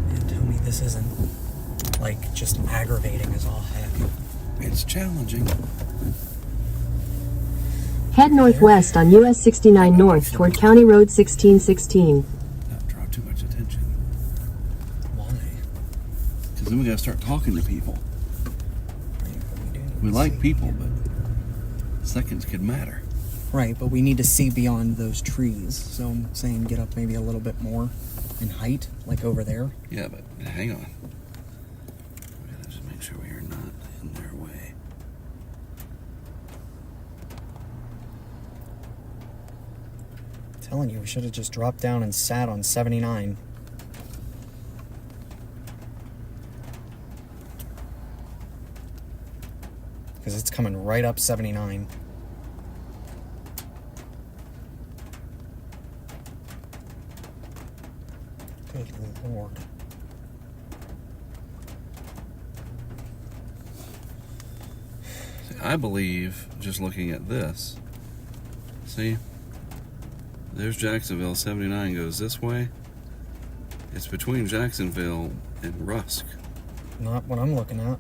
Man, tell me this isn't, like, just aggravating as all heck. It's challenging. Head northwest on US 69 North toward County Road 1616. Not draw too much attention. Why? Because then we gotta start talking to people. We like people, but seconds could matter. Right, but we need to see beyond those trees. So I'm saying get up maybe a little bit more in height, like over there. Yeah, but hang on. We gotta just make sure we are not in their way. I'm telling you, we should have just dropped down and sat on 79. Because it's coming right up 79. Good Lord. See, I believe, just looking at this, see, there's Jacksonville, 79 goes this way. It's between Jacksonville and Rusk. Not what I'm looking at.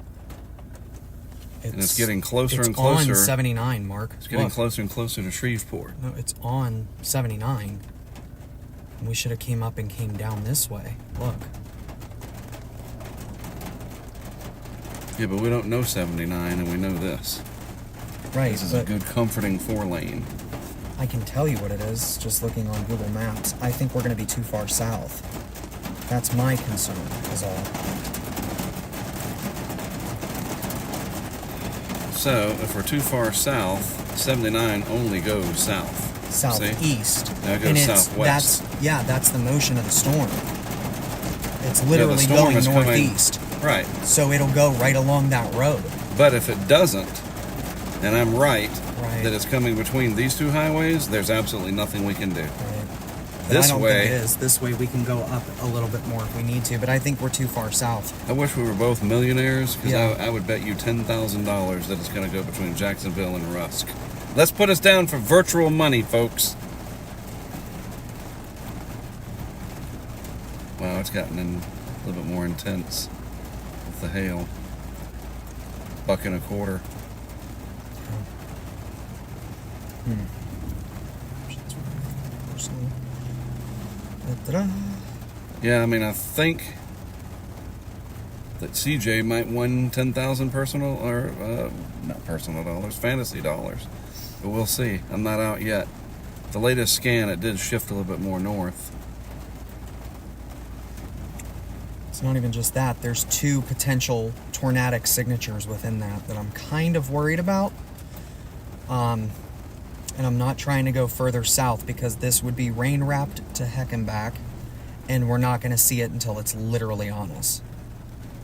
And it's getting closer it's and closer. on 79, Mark. It's getting Look. closer and closer to Shreveport. No, it's on 79. And we should have came up and came down this way. Look. Yeah, but we don't know 79, and we know this. Right, This is a but good, comforting 4-lane. I can tell you what it is just looking on Google Maps. I think we're going to be too far south. That's my concern, is all. So, if we're too far south, 79 only goes south. Southeast. Now it goes And southwest. That's the motion of the storm. It's Yeah, literally the storm going is coming- northeast. Right. So it'll go right along that road. But if it doesn't, and I'm right, Right. that it's coming between these two highways, there's absolutely nothing we can do. Right. But This I don't way- think it is. This way we can go up a little bit more if we need to, but I think we're too far south. I wish we were both millionaires, because Yeah. I would bet you $10,000 that it's going to go between Jacksonville and Rusk. Let's put us down for virtual money, folks. Wow, it's gotten a little bit more intense with the hail. $1.25. Da-da-da. Yeah, I mean, I think that CJ might win 10,000 personal, or not personal dollars, fantasy dollars. But we'll see. I'm not out yet. The latest scan, it did shift a little bit more north. It's not even just that. There's 2 potential tornadic signatures within that I'm kind of worried about. And I'm not trying to go further south because this would be rain wrapped to heck and back, and we're not going to see it until it's literally on us.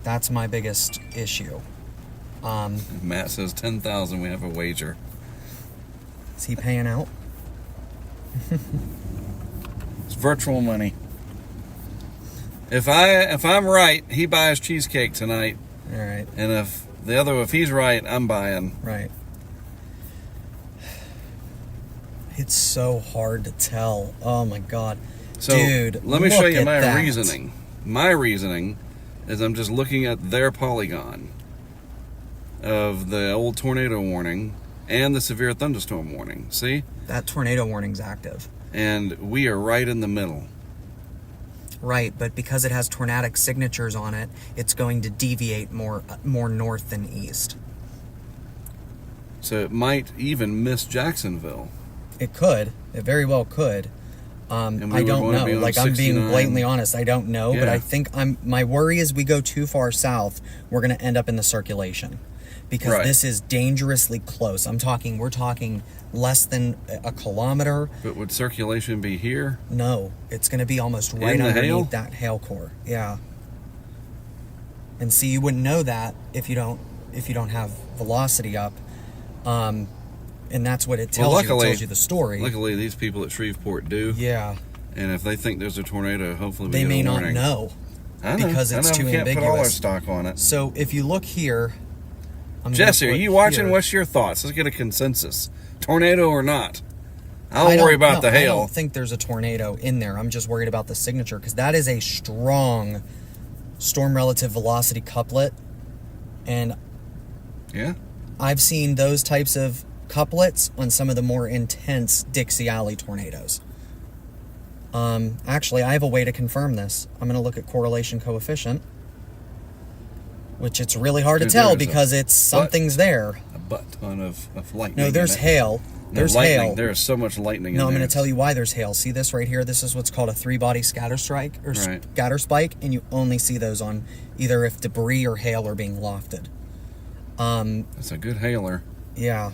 That's my biggest issue. Matt says 10,000. We have a wager. Is he paying out? It's virtual money. If I'm right, he buys cheesecake tonight, All right, and if he's right, I'm buying. right. It's so hard to tell. Oh my God. So Dude, let me show look you at my that. reasoning. My reasoning is I'm just looking at their polygon of the old tornado warning and the severe thunderstorm warning. See? That tornado warning's active. And we are right in the middle. Right, but because it has tornadic signatures on it, it's going to deviate more north than east. So it might even miss Jacksonville. It could. It very well could. And we I would don't wanna know. be on Like, I'm being 69. blatantly honest. I don't know, but Yeah. I think my worry is we go too far south, we're going to end up in the circulation. because Right. this is dangerously close. We're talking less than a kilometer. But would circulation be here? No, it's going to be almost right In the underneath hail? that hail core. Yeah. And see, you wouldn't know that if you don't have velocity up. And that's what it tells you. It tells you the story. Luckily, these people at Shreveport do. Yeah. And if they think there's a tornado, hopefully we They get may a not warning. know. I know. Because it's too we can't put all our ambiguous. stock on it. So if you look here, Jesse, are you watching? Here. What's your thoughts? Let's get a consensus. Tornado or not? I I'll don't- worry about no, the I hail. don't think there's a tornado in there. I'm just worried about the signature because that is a strong storm relative velocity couplet. And Yeah? I've seen those types of couplets on some of the more intense Dixie Alley tornadoes. Actually, I have a way to confirm this. I'm going to look at correlation coefficient, which it's really hard to Dude, tell there's because it's something's there. A butt ton of lightning. No, there's in it. hail. No, There's lightning. hail. There's so much lightning in No, there. I'm going to tell you why there's hail. See this right here? This is what's called a three-body scatter strike or Right. scatter spike, and you only see those on either if debris or hail are being lofted. It's a good hailer. Yeah,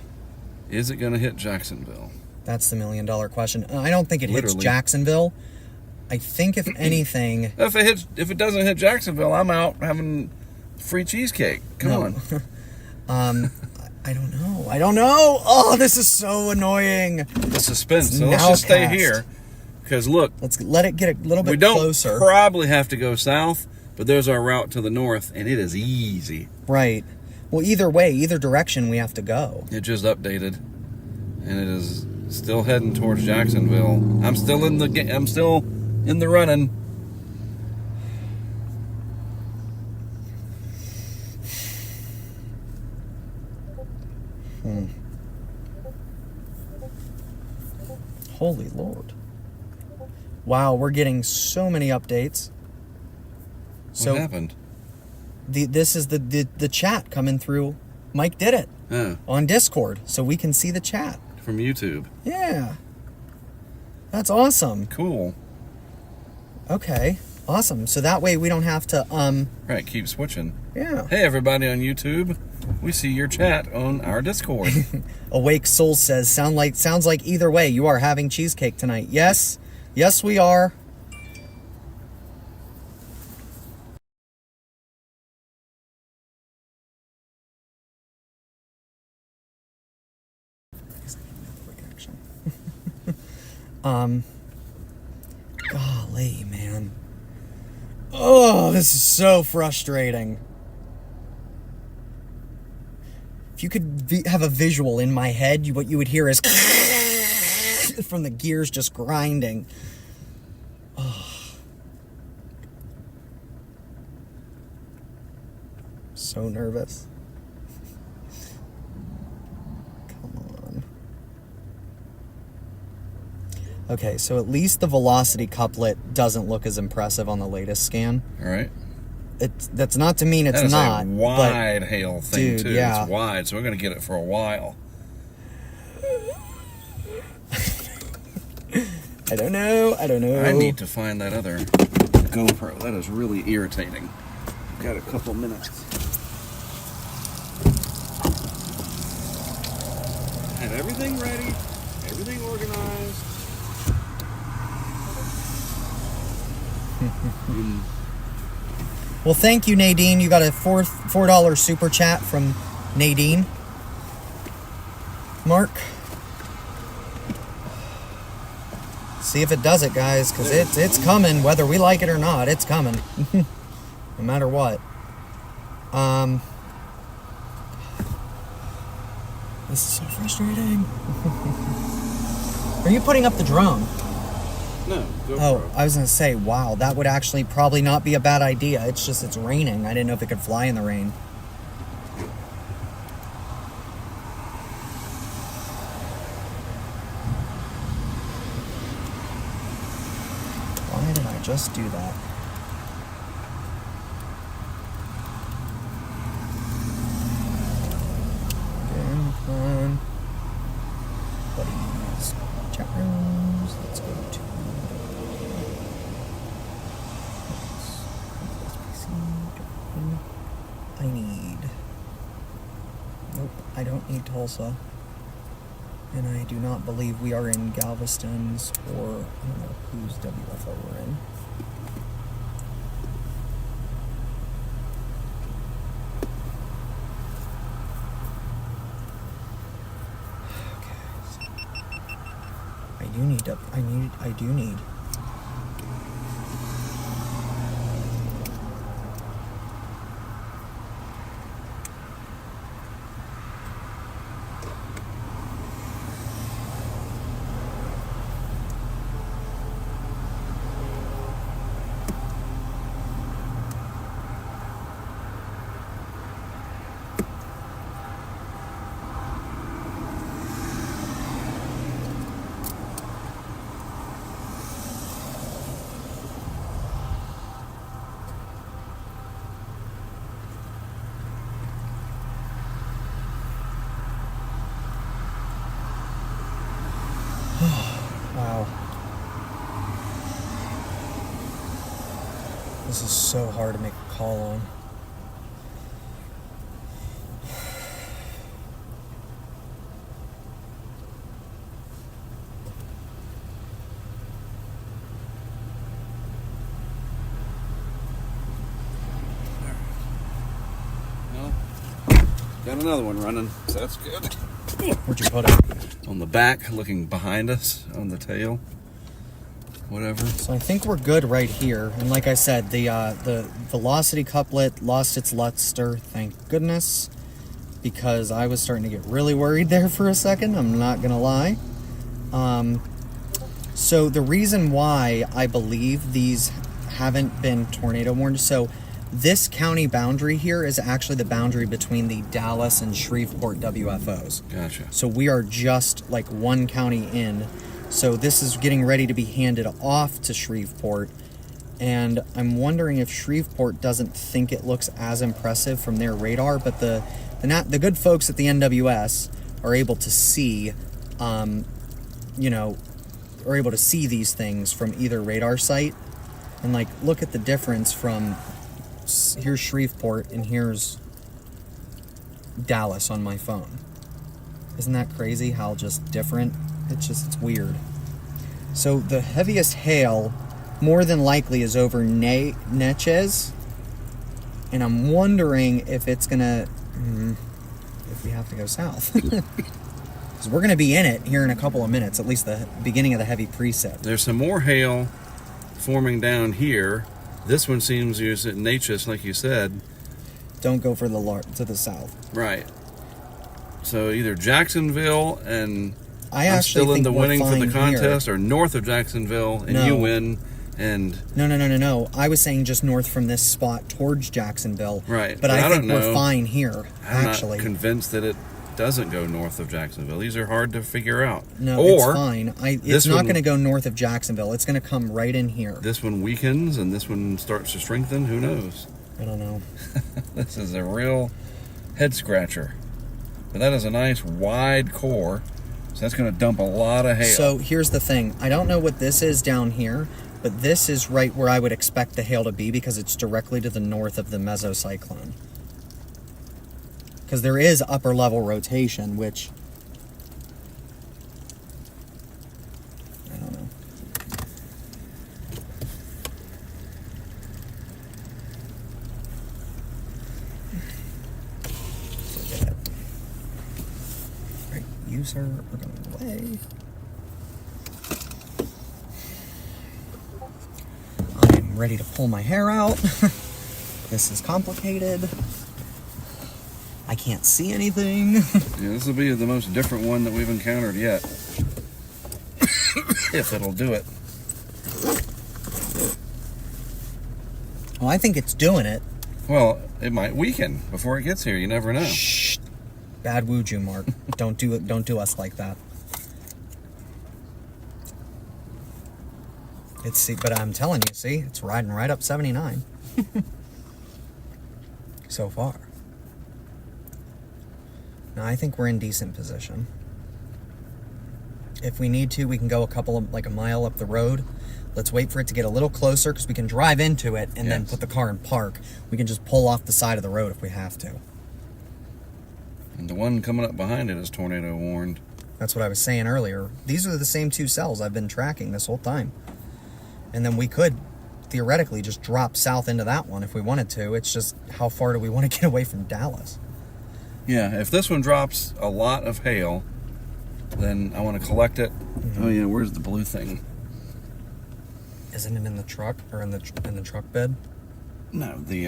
Is it going to hit Jacksonville? that's the $1,000,000 question. I don't think it hits Literally. Jacksonville. I think if anything, If it doesn't hit Jacksonville, I'm out having free cheesecake. Come on. I don't know. I don't know. Oh, this is so annoying. The suspense. It's So let's just stay nowcast. here. Because look, Let's let it get a little bit we don't closer. probably have to go south, but there's our route to the north, and it is easy. Right. Well, either way, either direction, we have to go. It just updated, and it is still heading towards Jacksonville. I'm still in the running. Holy Lord. Wow, we're getting so many updates. So What happened? this is the chat coming through. Mike did it on Discord, so we can see the chat. From YouTube. Yeah. That's awesome. Cool. Okay. Awesome. So that way we don't have to Right, keep switching. yeah. Hey, everybody on YouTube. We see your chat on our Discord. Awake Soul says sounds like either way you are having cheesecake tonight. Yes. Yes, we are. Golly, man. Oh, this is so frustrating. If you could have a visual in my head, what you would hear is from the gears just grinding. Oh. So nervous. Come on. Okay, so at least the velocity couplet doesn't look as impressive on the latest scan. All right. That's not to mean it's That is not. a wide hail thing, dude, too. yeah. It's wide, so we're going to get it for a while. I don't know. I need to find that other GoPro. That is really irritating. Got a couple minutes. Had everything ready, everything organized. Well, thank you, Nadine. You got a $4 super chat from Nadine. Mark. See if it does it, guys, because it's coming, whether we like it or not. It's coming, no matter what. This is so frustrating. Are you putting up the drone? No, GoPro. Oh, I was gonna say, wow, that would actually probably not be a bad idea. It's just it's raining. I didn't know if it could fly in the rain. Why did I just do that? Again, come on. Buddies, chat rooms. Let's go to. I need. I don't need Tulsa. And I do not believe we are in Galveston's or I don't know whose WFO we're in. I do need. Wow. This is so hard to make a call on. Well, got another one running, so that's good. Where'd you put it? On the back, looking behind us, on the tail, whatever. So I think we're good right here. And like I said, the velocity couplet lost its luster, thank goodness, because I was starting to get really worried there for a second. I'm not gonna lie. So the reason why I believe these haven't been tornado warned, so this county boundary here is actually the boundary between the Dallas and Shreveport WFOs. Gotcha. So we are just like one county in. So this is getting ready to be handed off to Shreveport. And I'm wondering if Shreveport doesn't think it looks as impressive from their radar, but the good folks at the NWS are able to see, are able to see these things from either radar site. And like, look at the difference from, here's Shreveport and here's Dallas on my phone. Isn't that crazy how just different? It's weird. So the heaviest hail more than likely is over Natchez. And I'm wondering if it's gonna, if we have to go south. Because we're gonna be in it here in a couple of minutes, at least the beginning of the heavy precip. There's some more hail forming down here. This one seems to use at Natchez, like you said. Don't go for to the south. Right. So either Jacksonville and I'm still in the winning for the contest, here. or north of Jacksonville and you win. And No. I was saying just north from this spot towards Jacksonville. Right. But I think we're fine here, actually. I'm not convinced that it doesn't go north of Jacksonville. These are hard to figure out. No, it's fine. It's not going to go north of Jacksonville. It's going to come right in here. This one weakens and this one starts to strengthen. Who knows? I don't know. This is a real head scratcher. But that is a nice wide core. So that's going to dump a lot of hail. So here's the thing. I don't know what this is down here, but this is right where I would expect the hail to be because it's directly to the north of the mesocyclone. Because there is upper level rotation, which I don't know. Forget it. Right, you sir are going away. I'm ready to pull my hair out. This is complicated. I can't see anything. Yeah, this will be the most different one that we've encountered yet. If it'll do it. Well, I think it's doing it. Well, it might weaken before it gets here. You never know. Shh. Bad woojoo, Mark. Don't do it. Don't do us like that. But I'm telling you, see, it's riding right up 79. So far. Now, I think we're in decent position. If we need to, we can go a mile up the road. Let's wait for it to get a little closer because we can drive into it and then put the car in park. We can just pull off the side of the road if we have to. And the one coming up behind it is tornado warned. That's what I was saying earlier. These are the same two cells I've been tracking this whole time. And then we could theoretically just drop south into that one if we wanted to. It's just how far do we want to get away from Dallas? Yeah, if this one drops a lot of hail, then I want to collect it. Mm-hmm. Oh yeah, where's the blue thing? Isn't it in the truck or in the truck bed? No, the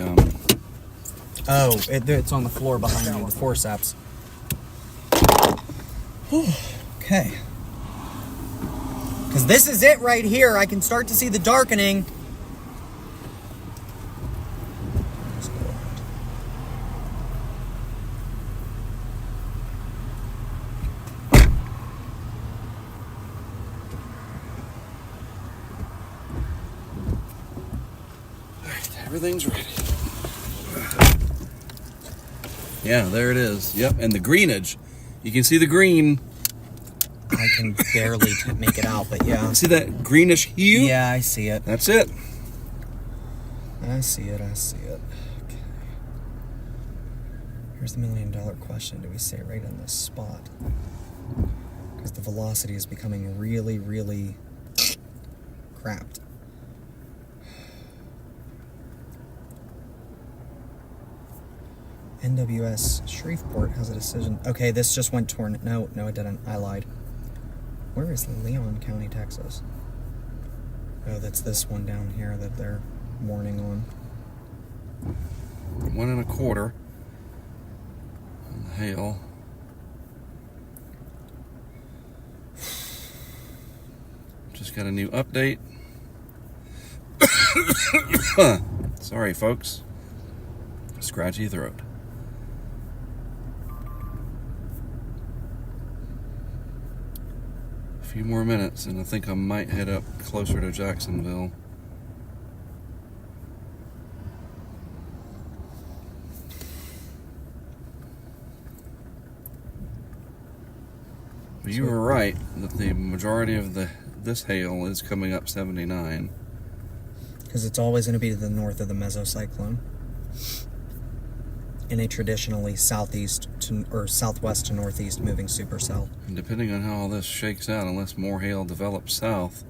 Oh, it's on the floor behind you, the forceps. Okay. Because this is it right here. I can start to see the darkening. Everything's ready. Yeah, there it is. Yep, and the greenage. You can see the green. I can barely make it out, but yeah. See that greenish hue? Yeah, I see it. That's it. I see it. Okay. Here's the $1 million question. Do we stay right in this spot? Because the velocity is becoming really, really crapped. NWS Shreveport has a decision. Okay, this just went no, it didn't. I lied. Where is Leon County, Texas? Oh, that's this one down here that they're warning on. 1 1/4 on the hail. Just got a new update. Sorry, folks. Scratchy throat. A few more minutes, and I think I might head up closer to Jacksonville. But you were right that the majority of this hail is coming up 79. Because it's always going to be to the north of the mesocyclone. In a traditionally southwest to northeast moving supercell. And depending on how all this shakes out, unless more hail develops south,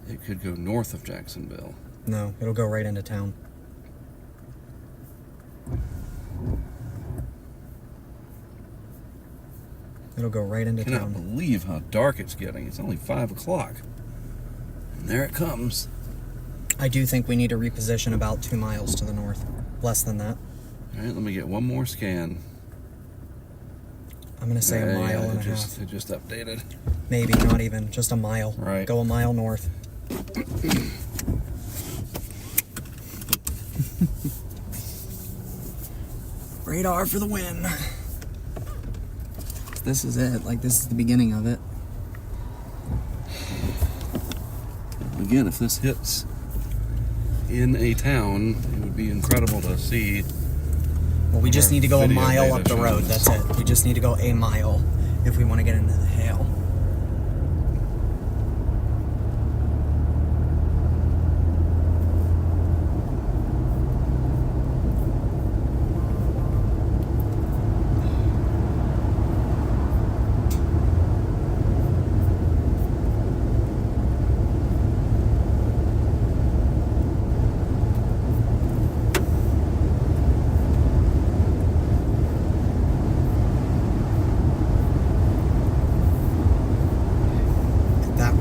it could go north of Jacksonville. No, it'll go right into town. It'll go right into town. I town. cannot believe how dark it's getting. It's only 5 o'clock. And there it comes. I do think we need to reposition about 2 miles to the north. Less than that. All right, let me get one more scan. I'm going to say a mile and a half. It just updated. Maybe, not even. Just a mile. Right. Go a mile north. Radar for the win. This is it. Like, this is the beginning of it. Again, if this hits in a town, it would be incredible to see. Well, we just need to go a mile up the road. That's it. We just need to go a mile if we want to get into the hail.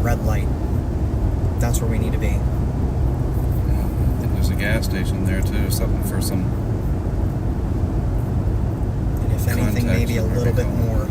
Red light. That's where we need to be. Yeah, I think there's a gas station there too. Something for some. And if anything, maybe a little bit more.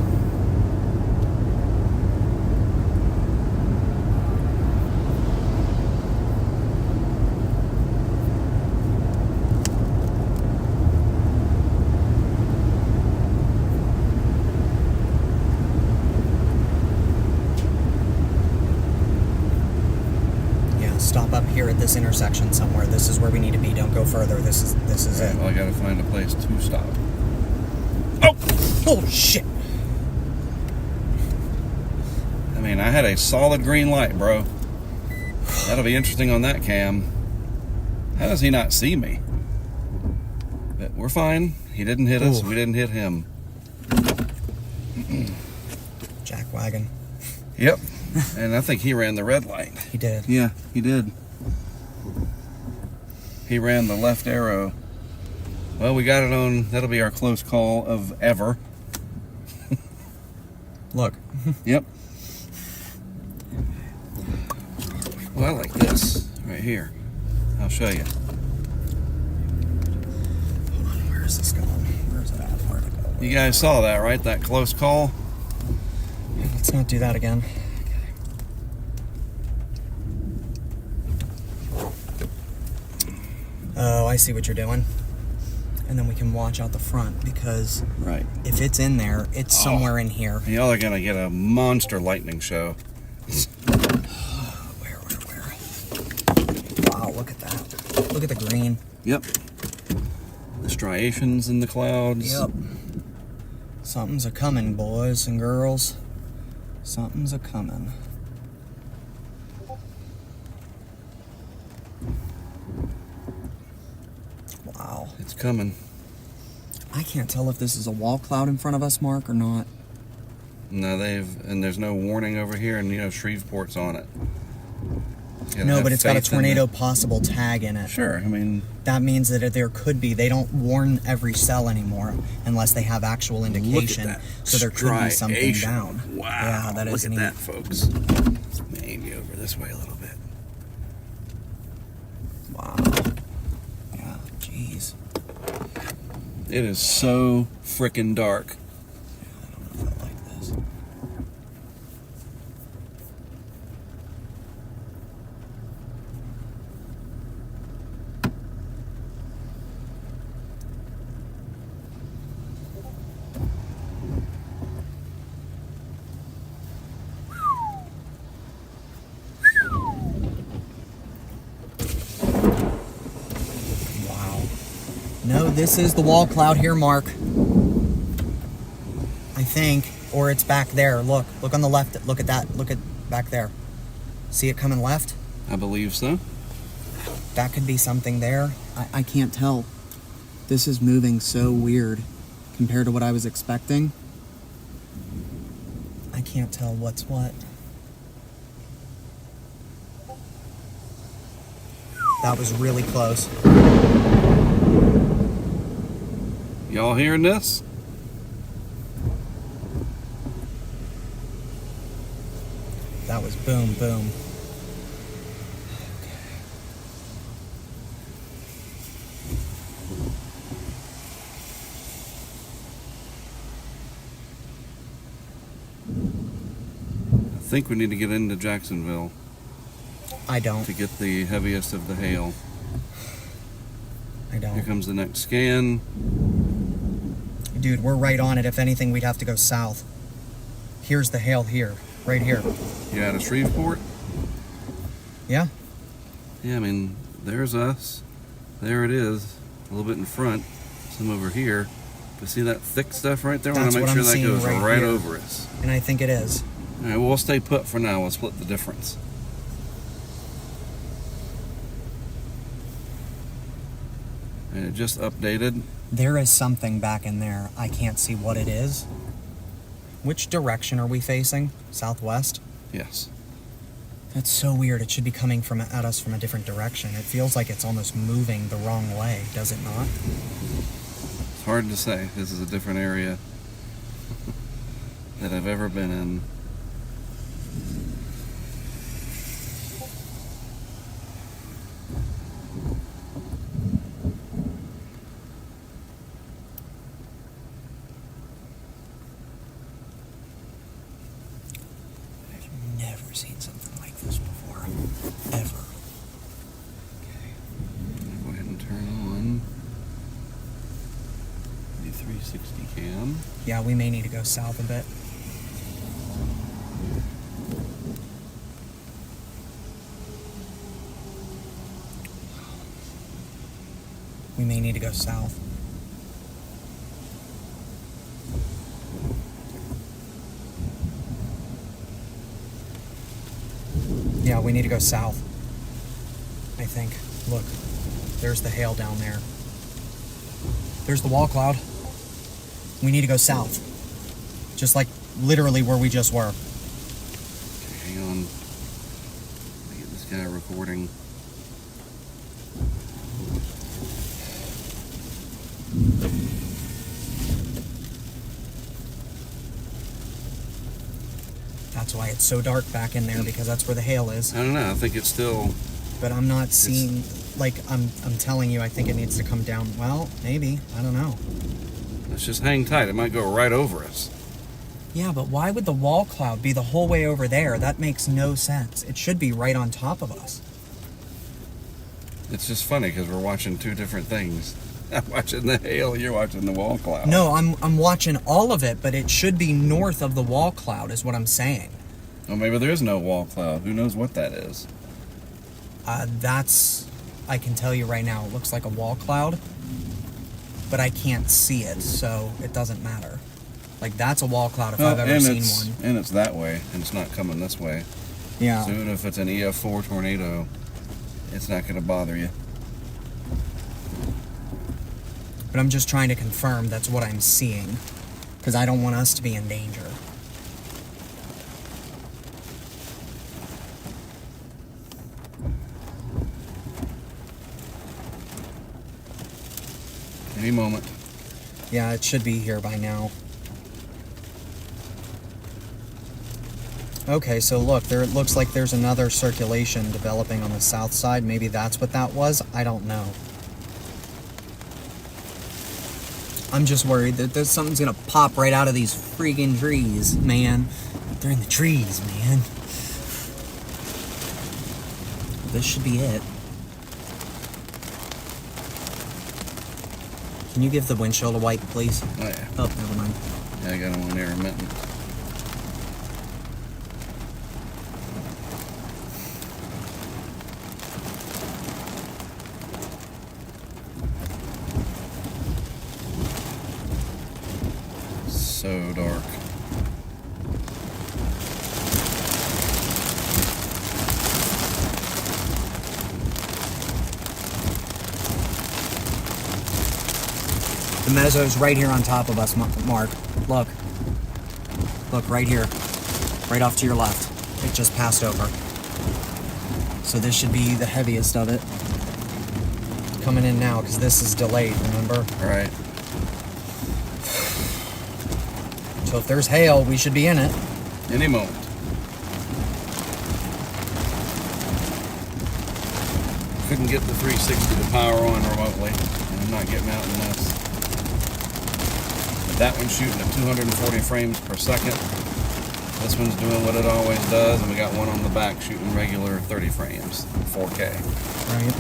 Stop up here at this intersection somewhere. This is where we need to be. Don't go further. This is it. Well, I gotta find a place to stop. Oh shit! I mean, I had a solid green light, bro. That'll be interesting on that cam. How does he not see me? But we're fine. He didn't hit us. We didn't hit him. Jack wagon. Yep. And I think he ran the red light. He did. Yeah, he did. He ran the left arrow. Well, we got it on. That'll be our close call of ever. Look. Yep. Well, I like this right here. I'll show you. Hold on, where is this going? Where's it at? Where'd it go? You guys saw that, right? That close call? Let's not do that again. Oh, I see what you're doing. And then we can watch out the front because Right. if it's in there, it's somewhere in here. Y'all are going to get a monster lightning show. Where? Wow, look at that. Look at the green. Yep. The striations in the clouds. Yep. Something's a coming, boys and girls. Something's a coming. Wow. It's coming. I can't tell if this is a wall cloud in front of us, Mark, or not. No, and there's no warning over here, and Shreveport's on it. No, but it's got a tornado possible tag in it. Sure, I mean... That means that there could be. They don't warn every cell anymore unless they have actual indication. Look at that. So there could be something Striation. down. Wow. Yeah, that is Look at neat. that, folks. Let me aim you over this way a little bit. Wow. Yeah, jeez. It is so frickin' dark. I don't know if I like this. Wow. No, this is the wall cloud here, Mark. I think, or it's back there. Look on the left. Look at that. Look at back there. See it coming left? I believe so. That could be something there. I can't tell. This is moving so weird compared to what I was expecting. I can't tell what's what. That was really close. Y'all hearing this? That was boom, boom. I think we need to get into Jacksonville I don't. to get the heaviest of the hail. I Here don't. comes the next scan. Dude, we're right on it. If anything, we'd have to go south. Here's the hail here. Right here. You out of Shreveport? Yeah? Yeah, I mean, there's us. There it is. A little bit in front. Some over here. But see that thick stuff right there? I want That's to make what sure I'm that seeing goes right right here. over us. And I think it is. All right, we'll stay put for now. We'll split the difference. And it just updated. There is something back in there. I can't see what it is. Which direction are we facing? Southwest? Yes. That's so weird. It should be coming at us from a different direction. It feels like it's almost moving the wrong way, does it not? It's hard to say. This is a different area that I've ever been in. I've never seen something like this before. Ever. Okay. Go ahead and turn on the 360 cam. Yeah, we may need to go south a bit. We may need to go south. Yeah, we need to go south. I think. Look, there's the hail down there. There's the wall cloud. We need to go south. Just like literally where we just were. Okay, hang on. Let me get this guy recording. That's why it's so dark back in there, because that's where the hail is. I don't know. I think it's still. But I'm not seeing, like, I'm telling you, I think it needs to come down. Well, maybe. I don't know. Let's just hang tight. It might go right over us. Yeah, but why would the wall cloud be the whole way over there? That makes no sense. It should be right on top of us. It's just funny because we're watching two different things. I'm watching the hail, you're watching the wall cloud. No, I'm watching all of it, but it should be north of the wall cloud is what I'm saying. Well, maybe there is no wall cloud. Who knows what that is? I can tell you right now, it looks like a wall cloud, but I can't see it, so it doesn't matter. Like, that's a wall cloud if I've ever seen one. And it's that way, and it's not coming this way. Yeah. So even if it's an EF4 tornado, it's not going to bother you. But I'm just trying to confirm that's what I'm seeing, because I don't want us to be in danger. Any moment. Yeah, it should be here by now. Okay, so look, it looks like there's another circulation developing on the south side. Maybe that's what that was. I don't know. I'm just worried that something's gonna pop right out of these freaking trees, man. They're in the trees, man. This should be it. Can you give the windshield a wipe, please? Oh, yeah. Oh, never mind. Yeah, I got him on intermittent. So dark. The mezzo's right here on top of us, Mark. Look. Look, right here. Right off to your left. It just passed over. So this should be the heaviest of it. Coming in now, because this is delayed, remember? All right. So if there's hail, we should be in it. Any moment. Couldn't get the 360 to power on remotely, and I'm not getting out in this. But that one's shooting at 240 frames per second. This one's doing what it always does, and we got one on the back shooting regular 30 frames, 4K. Right.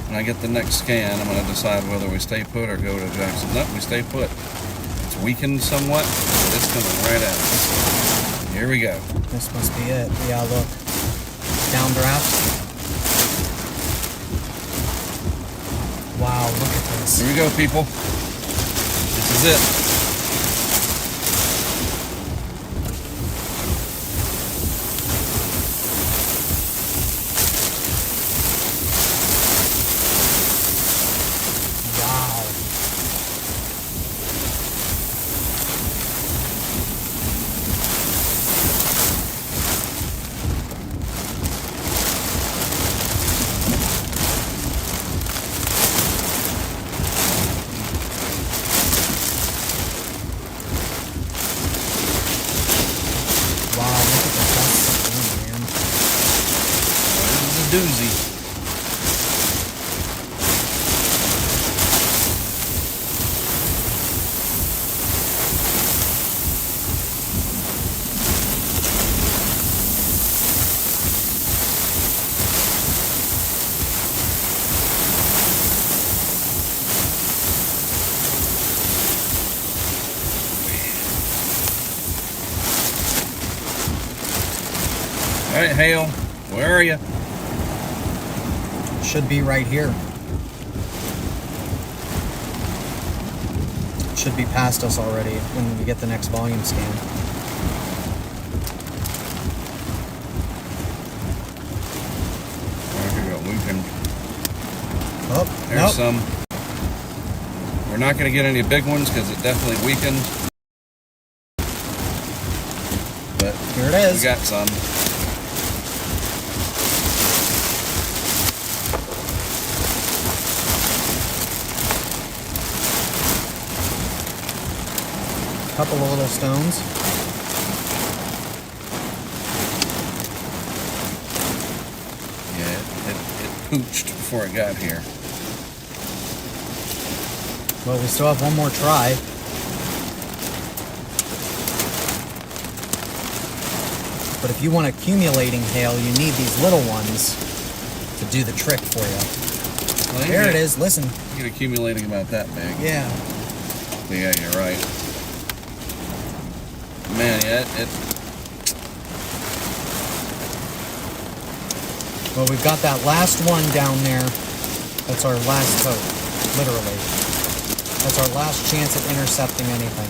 When I get the next scan, I'm going to decide whether we stay put or go to Jacksonville. Nope, we stay put. It's weakened somewhat, but it's coming right at us. Here we go. This must be it. Yeah, look. Downdraft. Wow, look at this. Here we go, people. This is it. Doozy. All right, Hale, where are you? Should be right here. Should be past us already when we get the next volume scan. Here we go, Lucan. Oh, There's nope. some. We're not going to get any big ones because it definitely weakened. But Here it is. we got some. Couple of little stones. Yeah, it pooched before it got here. Well, we still have one more try. But if you want accumulating hail, you need these little ones to do the trick for you. Well, There it is. Listen. You get accumulating about that big. Yeah. Yeah, you're right. Man, yeah, it Well, we've got that last one down there. That's our last hope, literally. That's our last chance at intercepting anything.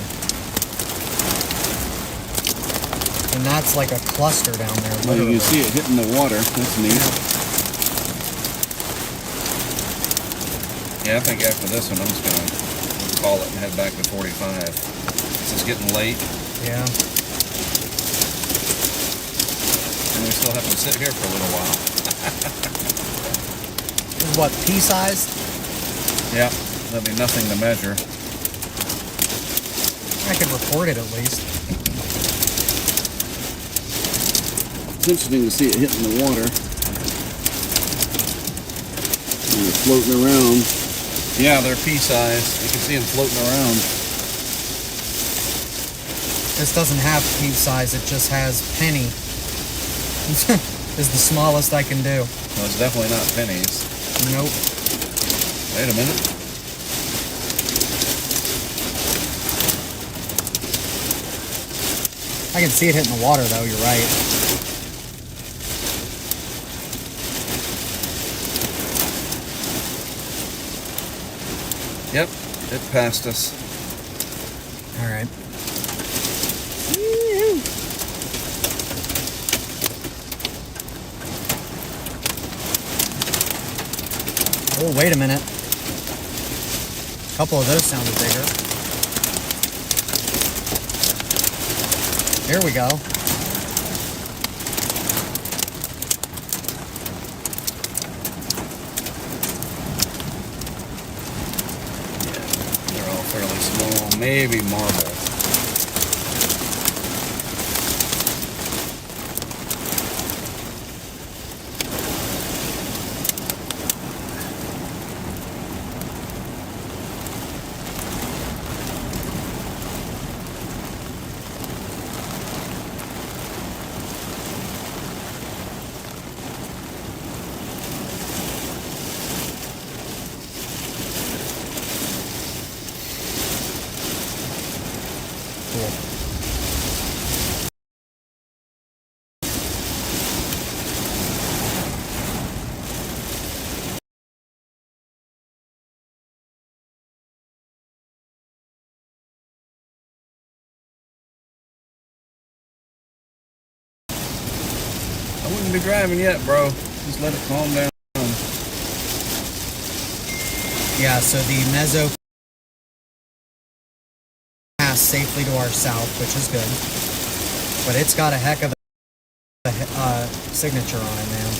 And that's like a cluster down there, well, literally. you can see it hitting the water. That's neat. Yeah, I think after this one, I'm just going to call it and head back to 45. This is getting late, Yeah. and we still have to sit here for a little while. This is what, pea-sized? Yeah, that'll be nothing to measure. I could record it at least. It's interesting to see it hitting the water. And they're floating around. Yeah, they're pea-sized. You can see them floating around. This doesn't have pea size, it just has penny. Is the smallest I can do. Well, it's definitely not pennies. Nope. Wait a minute. I can see it hitting the water though, you're right. Yep, it passed us. Alright. Oh, wait a minute. A couple of those sounded bigger. Here we go. They're all fairly small, maybe marble. I wouldn't be driving yet, bro. Just let it calm down. Yeah, so the mezzo passed safely to our south, which is good. But it's got a heck of a signature on it, man.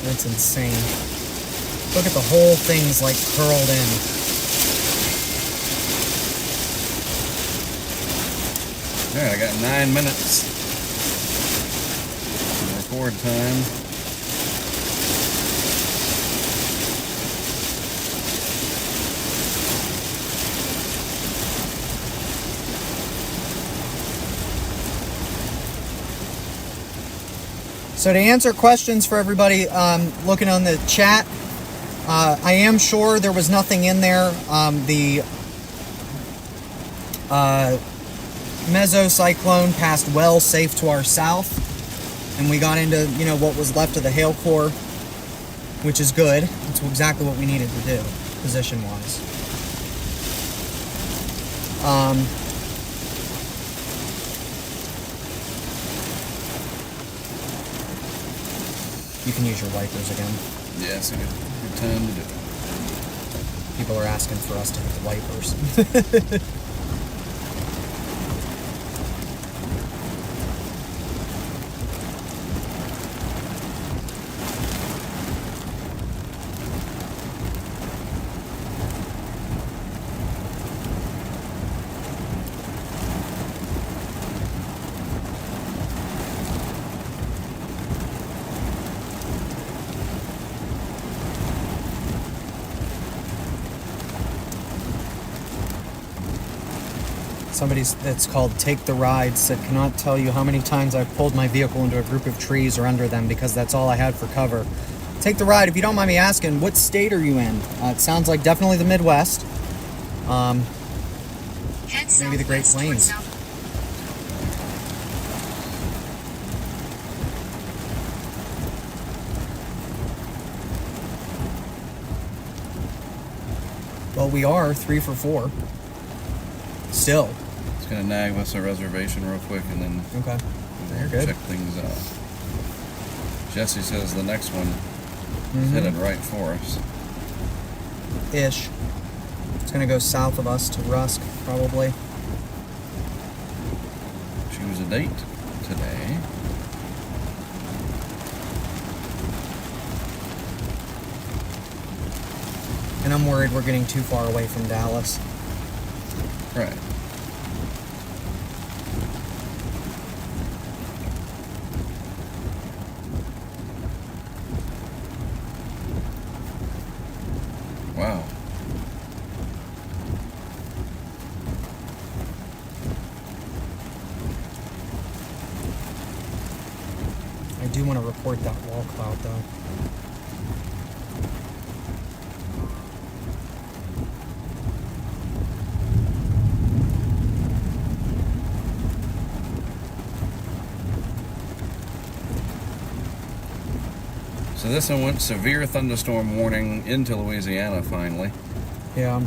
That's insane. Look at the whole thing's like curled in. Alright, I got 9 minutes. Record time. So to answer questions for everybody looking on the chat, I am sure there was nothing in there. The mesocyclone passed well safe to our south, and we got into, you know, what was left of the hail core, which is good. It's exactly what we needed to do, position-wise. You can use your wipers again. Yeah, it's a good time to do it. People are asking for us to hit the wipers. It's called Take the Ride said, cannot tell you how many times I've pulled my vehicle into a group of trees or under them because that's all I had for cover. Take the Ride, if you don't mind me asking, what state are you in? It sounds like definitely the Midwest. Maybe the Great Plains. Well, we are 3 for 4. Still. Gonna nag us a reservation real quick and then okay. You're good. Check things out. Jesse says the next one is headed right for us. Ish. It's gonna go south of us to Rusk, probably. Choose a date today. And I'm worried we're getting too far away from Dallas. Right. Wow. I do want to report that wall cloud, though. So this one went severe thunderstorm warning into Louisiana finally. Yeah.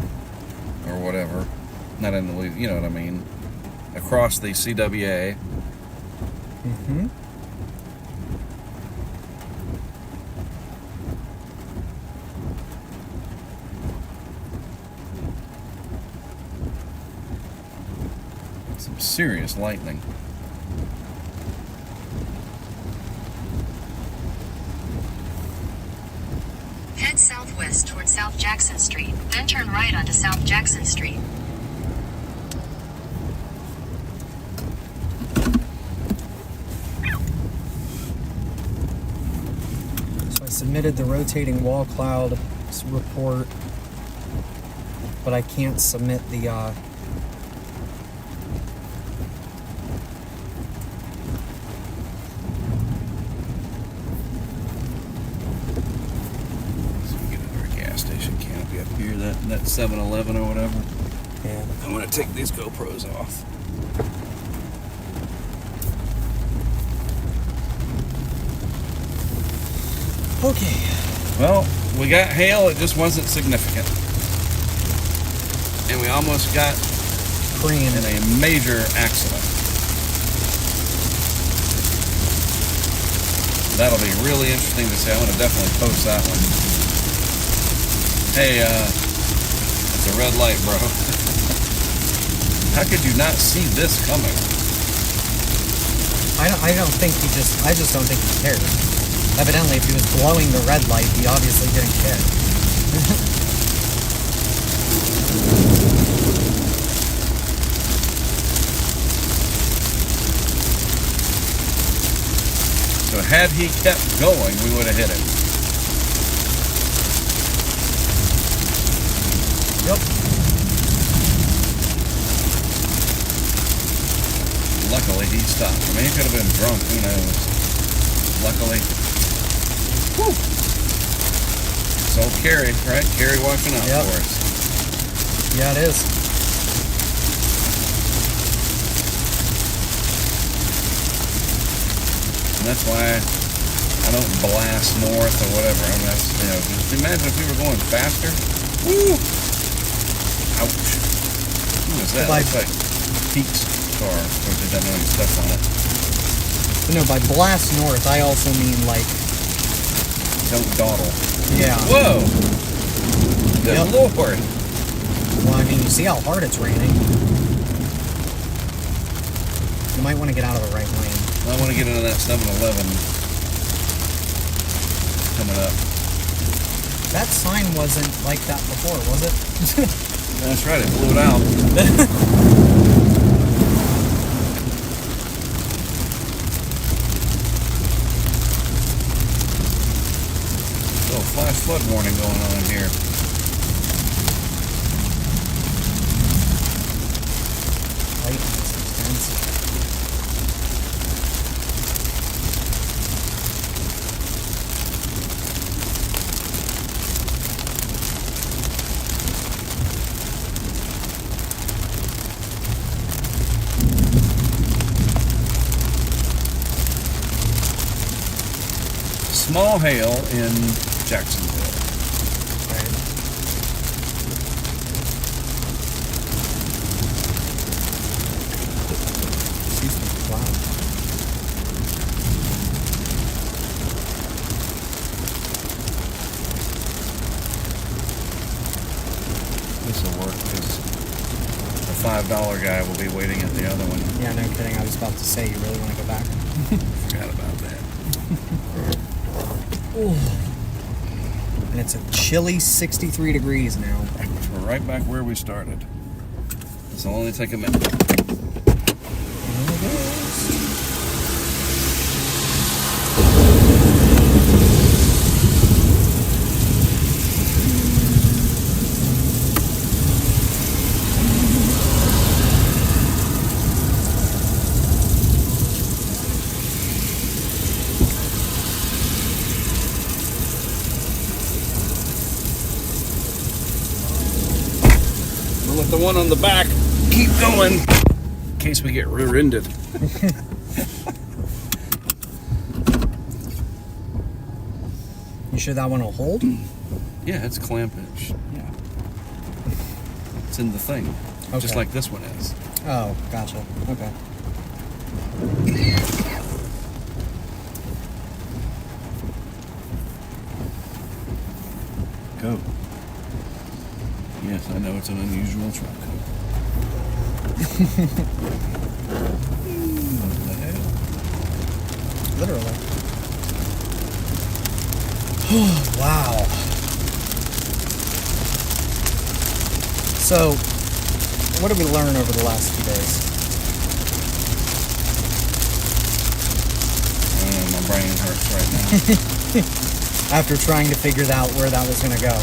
Or whatever. Not in Louisiana, you know what I mean. Across the CWA. Mm-hmm. Some serious lightning. Head southwest toward South Jackson Street, then turn right onto South Jackson Street. So I submitted the rotating wall cloud report, but I can't submit the here, that 7-Eleven or whatever. Yeah. I'm gonna take these GoPros off. Okay. Well, we got hail, it just wasn't significant. And we almost got Cream in a major accident. That'll be really interesting to see. I'm gonna definitely post that one. Hey, it's a red light, bro. How could you not see this coming? I don't think I just don't think he cared. Evidently, if he was blowing the red light, he obviously didn't care. So had he kept going, we would have hit him. Yep. Luckily, he stopped. I mean, he could have been drunk. Who knows? Luckily. Whew. So Carrie, right? Carrie watching out for us. Yeah, it is. And that's why I don't blast north or whatever. I mean, that's, you know, just imagine if we were going faster. Woo! Ouch. Who is that? Looks like Pete's car. Of course, it doesn't have any stuff on it. But no, by blast north, I also mean like don't dawdle. Yeah. Whoa! Good Yep. Lord! Well, I mean, you see how hard it's raining. You might want to get out of the right lane. I want to get into that 7-Eleven coming up. That sign wasn't like that before, was it? That's right, it blew it out. Little flash flood warning going on in here. Lightning's expensive. Small hail in Jacksonville. Right. Excuse me. Wow. This will work because the $5 guy will be waiting at the other one. Yeah, no kidding. I was about to say, you really want to go back? Forgot about that. And it's a chilly 63 degrees now. We're right back where we started. This will only take a minute. We'll let the one on the back keep going in case we get rear-ended. You sure that one will hold? Yeah, it's clampage. Yeah. It's in the thing. Just Okay. like this one is. Oh, gotcha. Okay. Go. Yes, I know it's an unusual truck. What the hell? Literally. Wow. So, what did we learn over the last few days? My brain hurts right now. After trying to figure out where that was going to go.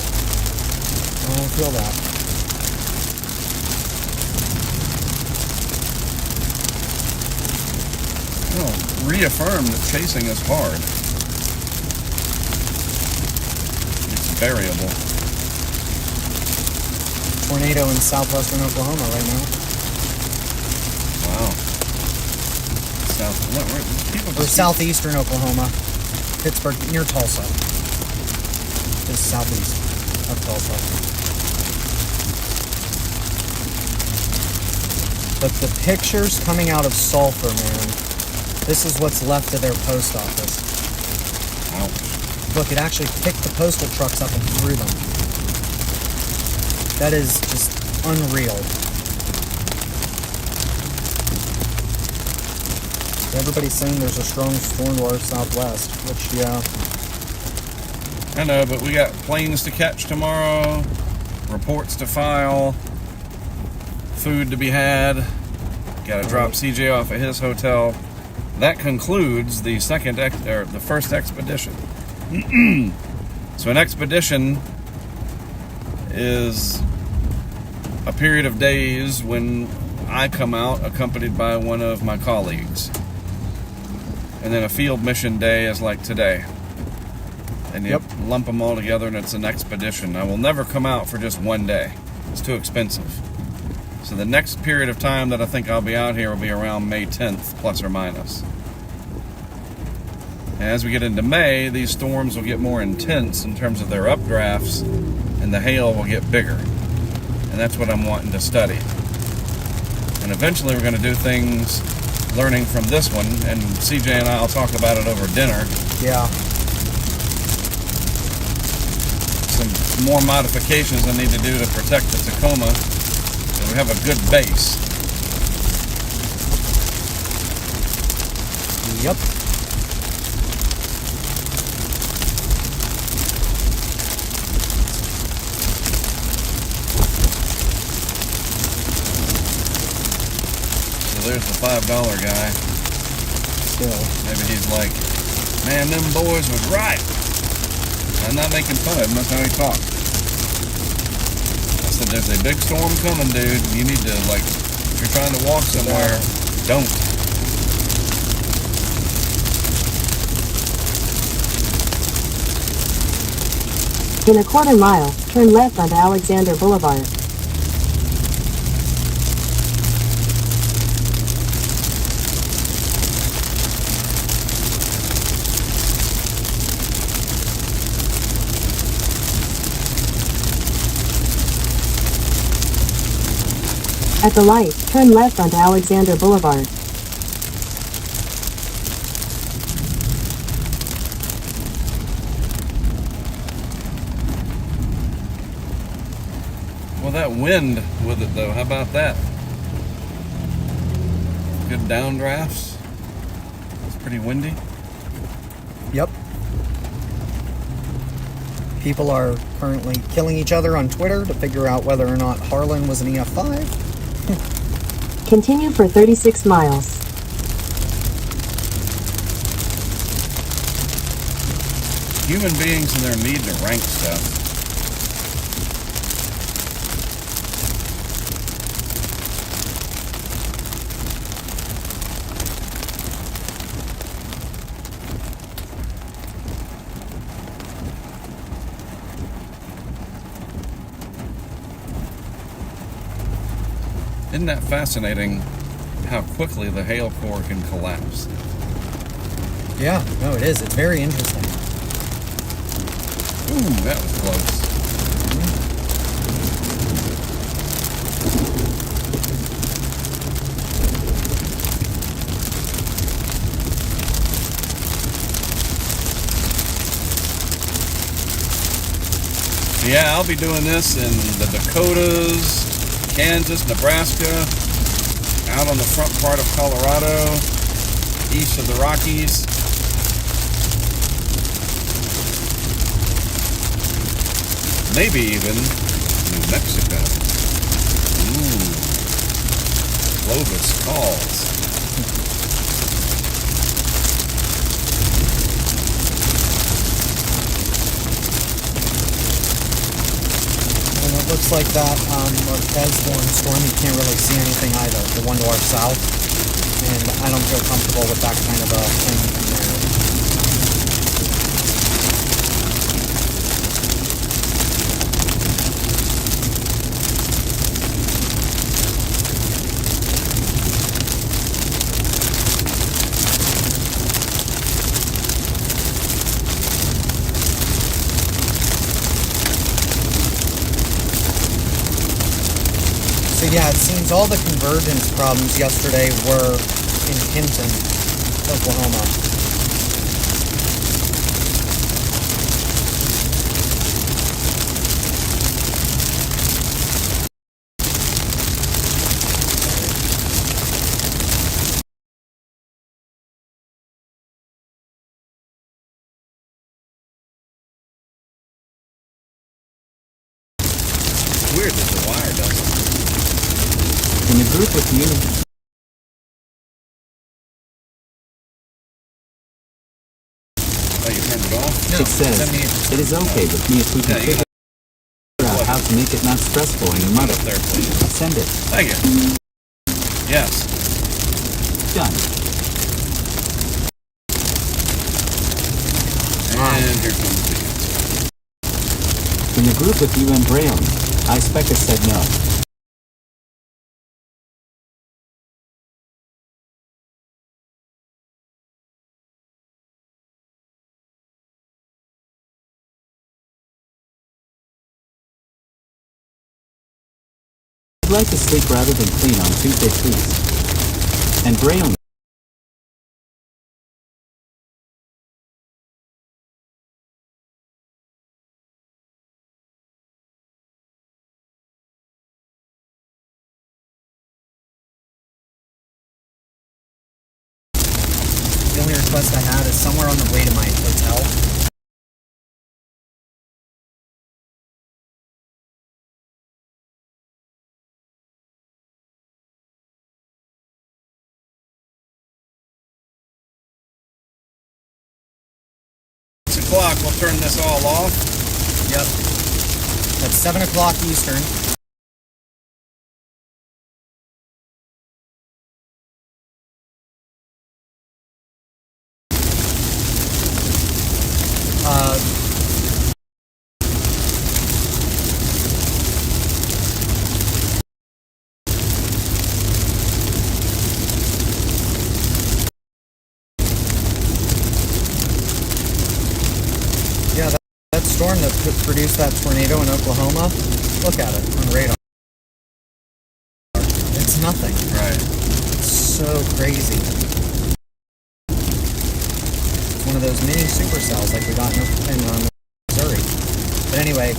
I don't feel that. Well, reaffirm that chasing is hard. It's variable. Tornado in southwestern Oklahoma right now. Wow. People Or just southeastern Oklahoma. Pittsburgh, near Tulsa. Just southeast of Tulsa. But the pictures coming out of Sulphur, man. This is what's left of their post office. Ouch. Look, it actually picked the postal trucks up and threw them. That is just unreal. Everybody's saying there's a strong storm to our southwest, which, yeah. I know, but we got planes to catch tomorrow, reports to file, food to be had. Got to drop CJ off at his hotel. That concludes the first expedition. So an expedition is a period of days when I come out accompanied by one of my colleagues. And then a field mission day is like today. And you lump them all together and it's an expedition. I will never come out for just one day. It's too expensive. So the next period of time that I think I'll be out here will be around May 10th, plus or minus. And as we get into May, these storms will get more intense in terms of their updrafts, and the hail will get bigger. And that's what I'm wanting to study. And eventually we're going to do things learning from this one, and CJ and I will talk about it over dinner. Yeah. some more modifications I need to do to protect the Tacoma. And we have a good base. Yep. So there's the $5 guy. Still. Maybe he's like, man, them boys was right. I'm not making fun of him, that's how he talks. I said, there's a big storm coming, dude. You need to, like, if you're trying to walk somewhere, don't. In a quarter mile, turn left onto Alexander Boulevard. At the light, turn left onto Alexander Boulevard. Well, that wind with it, though, how about that? Good downdrafts. It's pretty windy. Yep. People are currently killing each other on Twitter to figure out whether or not Harlan was an EF5. Continue for 36 miles. Human beings and their need to rank stuff. Isn't that fascinating how quickly the hail core can collapse? Yeah, no, it is. It's very interesting. Ooh, that was close. Yeah, I'll be doing this in the Dakotas, Kansas, Nebraska, out on the front part of Colorado, east of the Rockies. Maybe even New Mexico. Ooh. Clovis calls. And it looks like that Marquez one storm, you can't really see anything either, the one to our south. And I don't feel comfortable with that kind of a thing from there. So yeah, it seems all the convergence problems yesterday were in Canton, Oklahoma. It's weird that the wire doesn't. In the group with you, Oh, you turned it off? No, it says, send me a- it is okay with me if we can Yeah, you figure out how to make it not stressful Put anymore. it up there, please. Send it. Thank you. Yes. Done. And here comes the answer. In the group with you and Braylon, Ispecca said no. I'd like to sleep rather than clean on Tuesday, please. And Braylon o'clock, we'll turn this all off. Yep. That's 7 o'clock Eastern. Yeah, that storm that produced that tornado in Oklahoma, look at it on radar. It's nothing. Right. It's so crazy. It's one of those mini supercells like we got in Missouri. But anyway,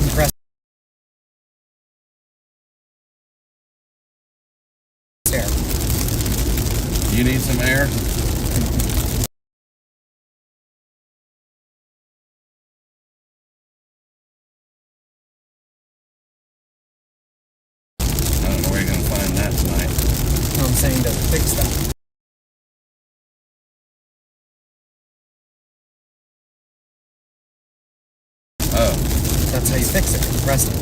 compressed air. You need some air? I don't know where you're going to find that tonight. No, I'm saying to fix that. Oh. That's how you fix it, compress it.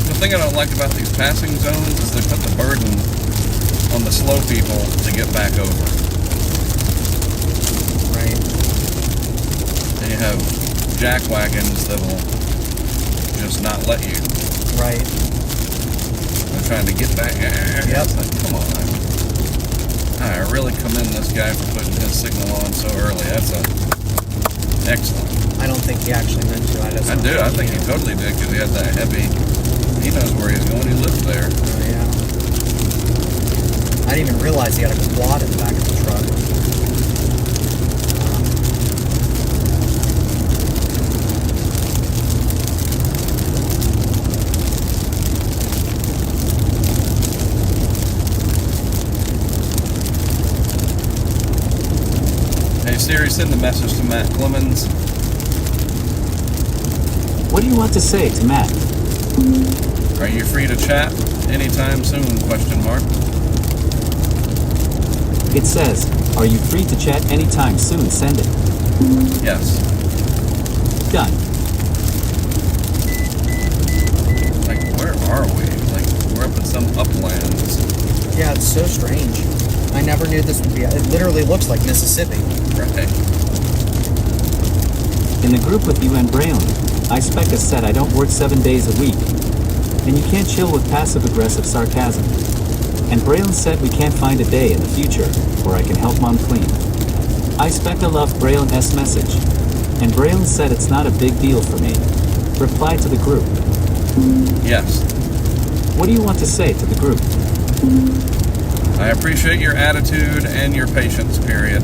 The thing I don't like about these passing zones is they put the burden on the slow people to get back over. Right. And you have jack wagons that'll just not let you. Right. They're trying to get back. Yep. It's like, come on. I really commend this guy for putting his signal on so early. That's excellent. I don't think he actually meant to. I do. I think he totally did because he had that heavy. He knows where he's going. He lives there. Oh, yeah. I didn't even realize he had a quad in the back of the truck. Hey Siri, send a message to Matt Clemens. What do you want to say to Matt? Are you free to chat anytime soon? Question mark. It says, are you free to chat anytime soon? Send it. Yes. Done. Like, where are we? Like, we're up in some uplands. Yeah, it's so strange. I never knew this would be. It literally looks like Mississippi. Right. In the group with you and Braylon, Ispecca said I don't work 7 days a week. And you can't chill with passive-aggressive sarcasm. And Braylon said we can't find a day in the future where I can help Mom clean. Ispecca loved Braylon's message. And Braylon said it's not a big deal for me. Reply to the group. Yes. What do you want to say to the group? I appreciate your attitude and your patience, period.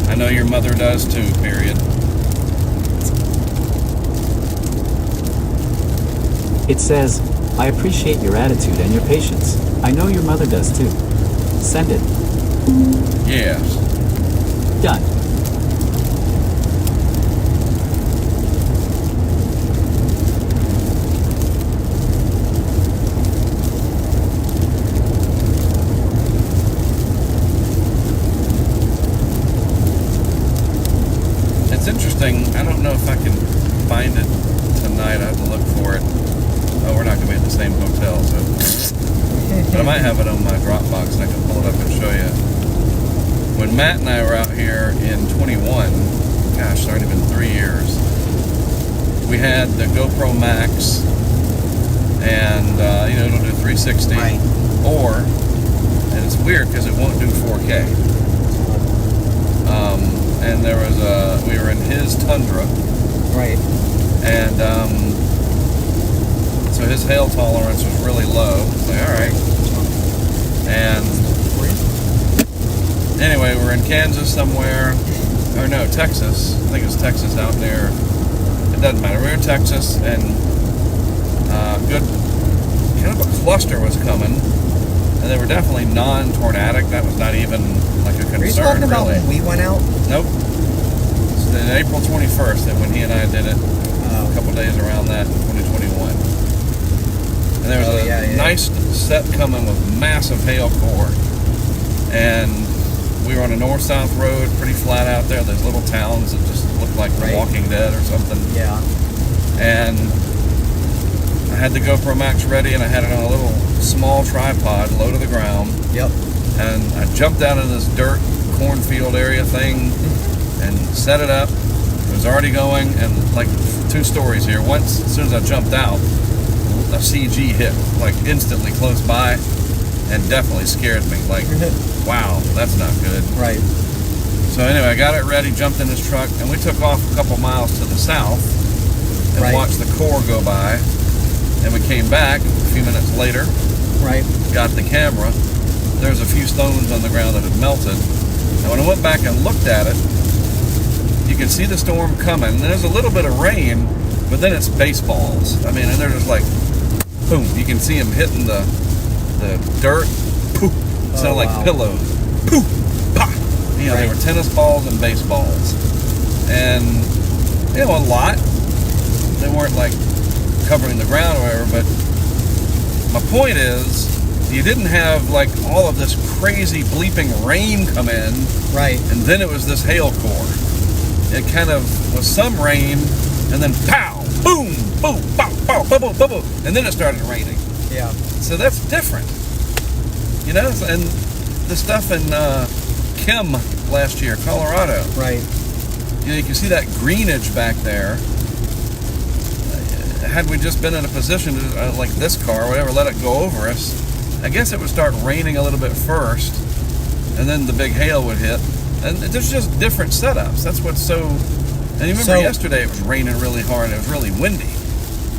I know your mother does too, period. It says, I appreciate your attitude and your patience. I know your mother does too. Send it. Yes. Done. It's interesting. I don't know if I can find it tonight. I have to look for it. Oh, we're not going to be at the same hotel, so. But I might have it on my Dropbox and I can pull it up and show you. when Matt and I were out here in 21, gosh, it's already been 3 years, we had the GoPro Max, and it'll do 360, Right. and it's weird because it won't do 4K. And there was we were in his Tundra, Right. and so his hail tolerance was really low. It's like, all right. And anyway, we're in Kansas somewhere, or no, Texas. I think it was Texas out there. It doesn't matter. We were in Texas, and good, kind of a cluster was coming, and they were definitely non-tornadic. That was not even like a concern. Are you talking about really. when we went out? Nope. It's then April 21st, that when he and I did it, a couple days around that in 2021. And there was a nice set coming with massive hail core, and we were on a north-south road, pretty flat out there. There's little towns that just look like The Walking Dead or something. Yeah. And I had the GoPro Max ready, and I had it on a little small tripod, low to the ground. Yep. And I jumped out of this dirt cornfield area thing and set it up. It was already going, and like 2 stories here. Once, as soon as I jumped out, a CG hit like instantly close by, and definitely scared me. Like, wow, that's not good. Right. So anyway, I got it ready, jumped in this truck, and we took off a couple miles to the south and watched the core go by. And we came back a few minutes later. Right. Got the camera. There's a few stones on the ground that had melted. And when I went back and looked at it, you can see the storm coming. And there's a little bit of rain, but then it's baseballs. I mean, and they're just like, boom. You can see them hitting the dirt. Poof. Sounded like pillows. Poof. Pah. They were tennis balls and baseballs. And, a lot. They weren't like covering the ground or whatever, but my point is, you didn't have like all of this crazy bleeping rain come in, right? And then it was this hail core. It kind of was some rain, and then pow, boom, boom, pow, pow, boom, boom, boom, boom, and then it started raining. Yeah. So that's different, And the stuff in Kim last year, Colorado, right? You can see that greenage back there. Had we just been in a position to, like this car or whatever, let it go over us, I guess it would start raining a little bit first, and then the big hail would hit. And there's just different setups. That's what's so... And you remember yesterday it was raining really hard, it was really windy.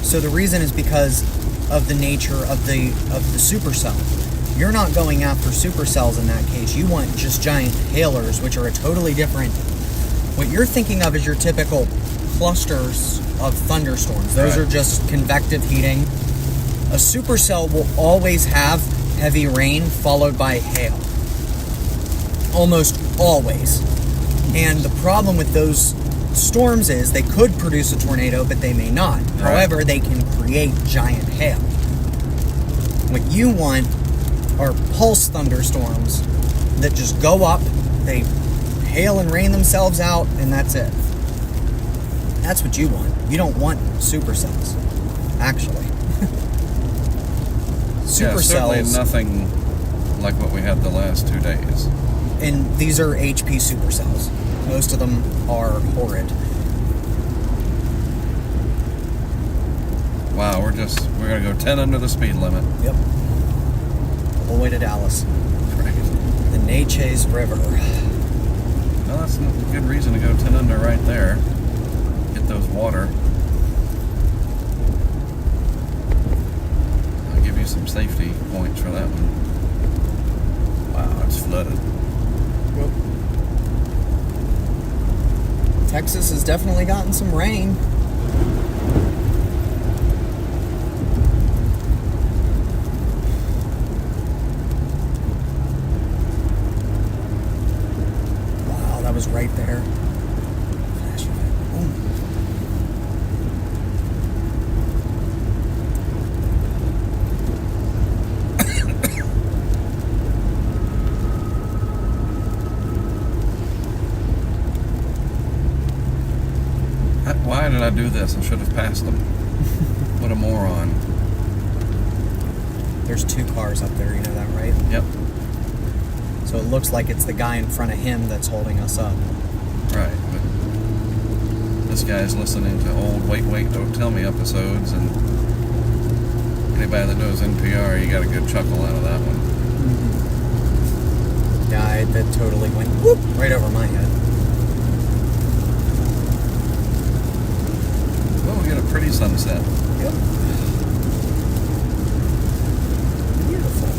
So the reason is because of the nature of the supercell. You're not going after supercells in that case. You want just giant hailers, which are a totally different... What you're thinking of is your typical clusters of thunderstorms. Those are just convective heating. A supercell will always have heavy rain followed by hail. Almost always. And the problem with those storms is they could produce a tornado, but they may not. Right. However, they can create giant hail. What you want are pulse thunderstorms that just go up, they hail and rain themselves out, and that's it. That's what you want. You don't want supercells, actually. Supercells. Certainly nothing like what we had the last 2 days. And these are HP supercells. Most of them are horrid. Wow, we're gonna go 10 under the speed limit. Yep. The whole way to Dallas. Right. The Natchez River. Well, that's a good reason to go 10 under right there. Get those water. I'll give you some safety points for that one. Wow, it's flooded. Yep. Texas has definitely gotten some rain. Wow, that was right there. Why did I do this? I should have passed them. What a moron. There's 2 cars up there, you know that, right? Yep. So it looks like it's the guy in front of him that's holding us up. Right, but this guy's listening to old Wait, Don't Tell Me episodes, and anybody that knows NPR, you got a good chuckle out of that one. Yeah, that totally went whoop right over my head. Well, we get a pretty sunset. Yep. Beautiful.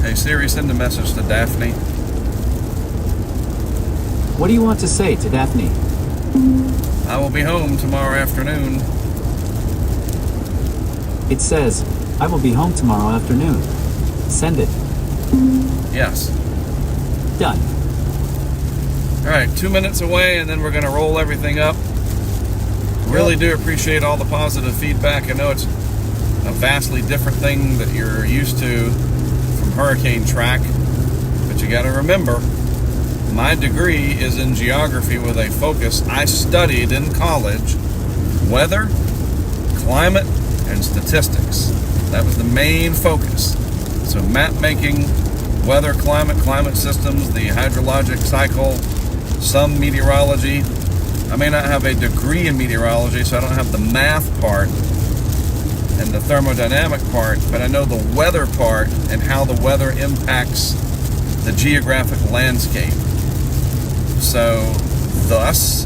Hey Siri, send a message to Daphne. What do you want to say to Daphne? I will be home tomorrow afternoon. It says, I will be home tomorrow afternoon. Send it. Yes. Done. Alright, 2 minutes away and then we're going to roll everything up. Really do appreciate all the positive feedback. I know it's a vastly different thing that you're used to from HurricaneTrack, but you got to remember, my degree is in geography with a focus. I studied in college weather, climate, and statistics. That was the main focus. So map making, weather, climate systems, the hydrologic cycle, some meteorology. I may not have a degree in meteorology, so I don't have the math part and the thermodynamic part, but I know the weather part and how the weather impacts the geographic landscape. So, thus,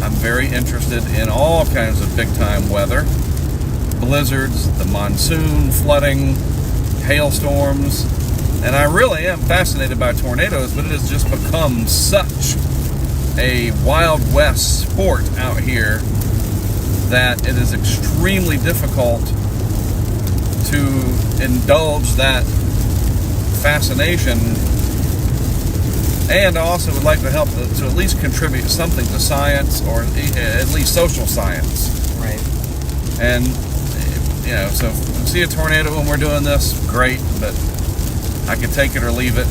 I'm very interested in all kinds of big-time weather. Blizzards, the monsoon, flooding, hailstorms, and I really am fascinated by tornadoes, but it has just become such a Wild West sport out here that it is extremely difficult to indulge that fascination. And I also would like to help to at least contribute something to science, or at least social science. Right. And, you know, so if we see a tornado when we're doing this, great, but I could take it or leave it.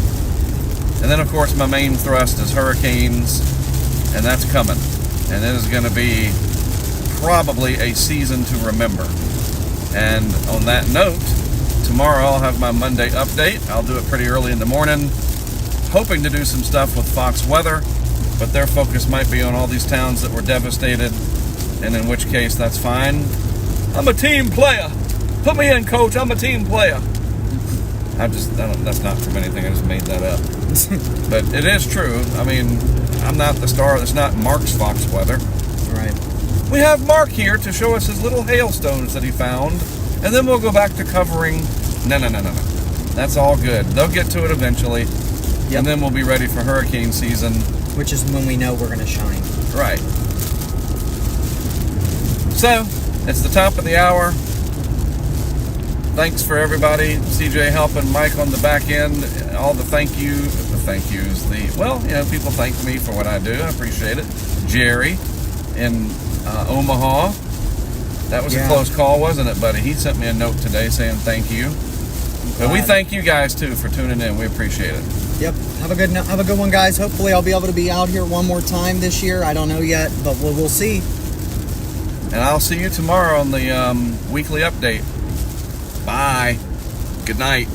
And then, of course, my main thrust is hurricanes, and that's coming. And it is going to be probably a season to remember. And on that note, tomorrow I'll have my Monday update. I'll do it pretty early in the morning, hoping to do some stuff with Fox Weather, but their focus might be on all these towns that were devastated, and in which case, that's fine. I'm a team player. Put me in, coach. I'm a team player. That's not from anything. I just made that up. But it is true. I mean, I'm not the star. It's not Mark's Fox Weather. Right. We have Mark here to show us his little hailstones that he found, and then we'll go back to covering. No. That's all good. They'll get to it eventually, Yep. and then we'll be ready for hurricane season. Which is when we know we're going to shine. Right. So, it's the top of the hour. Thanks for everybody. CJ helping Mike on the back end. All the thank yous. People thank me for what I do. I appreciate it. Jerry in Omaha. That was a close call, wasn't it, buddy? He sent me a note today saying thank you. But we thank you guys, too, for tuning in. We appreciate it. Yep. Have a good one, guys. Hopefully I'll be able to be out here one more time this year. I don't know yet, but we'll see. And I'll see you tomorrow on the weekly update. Bye. Good night.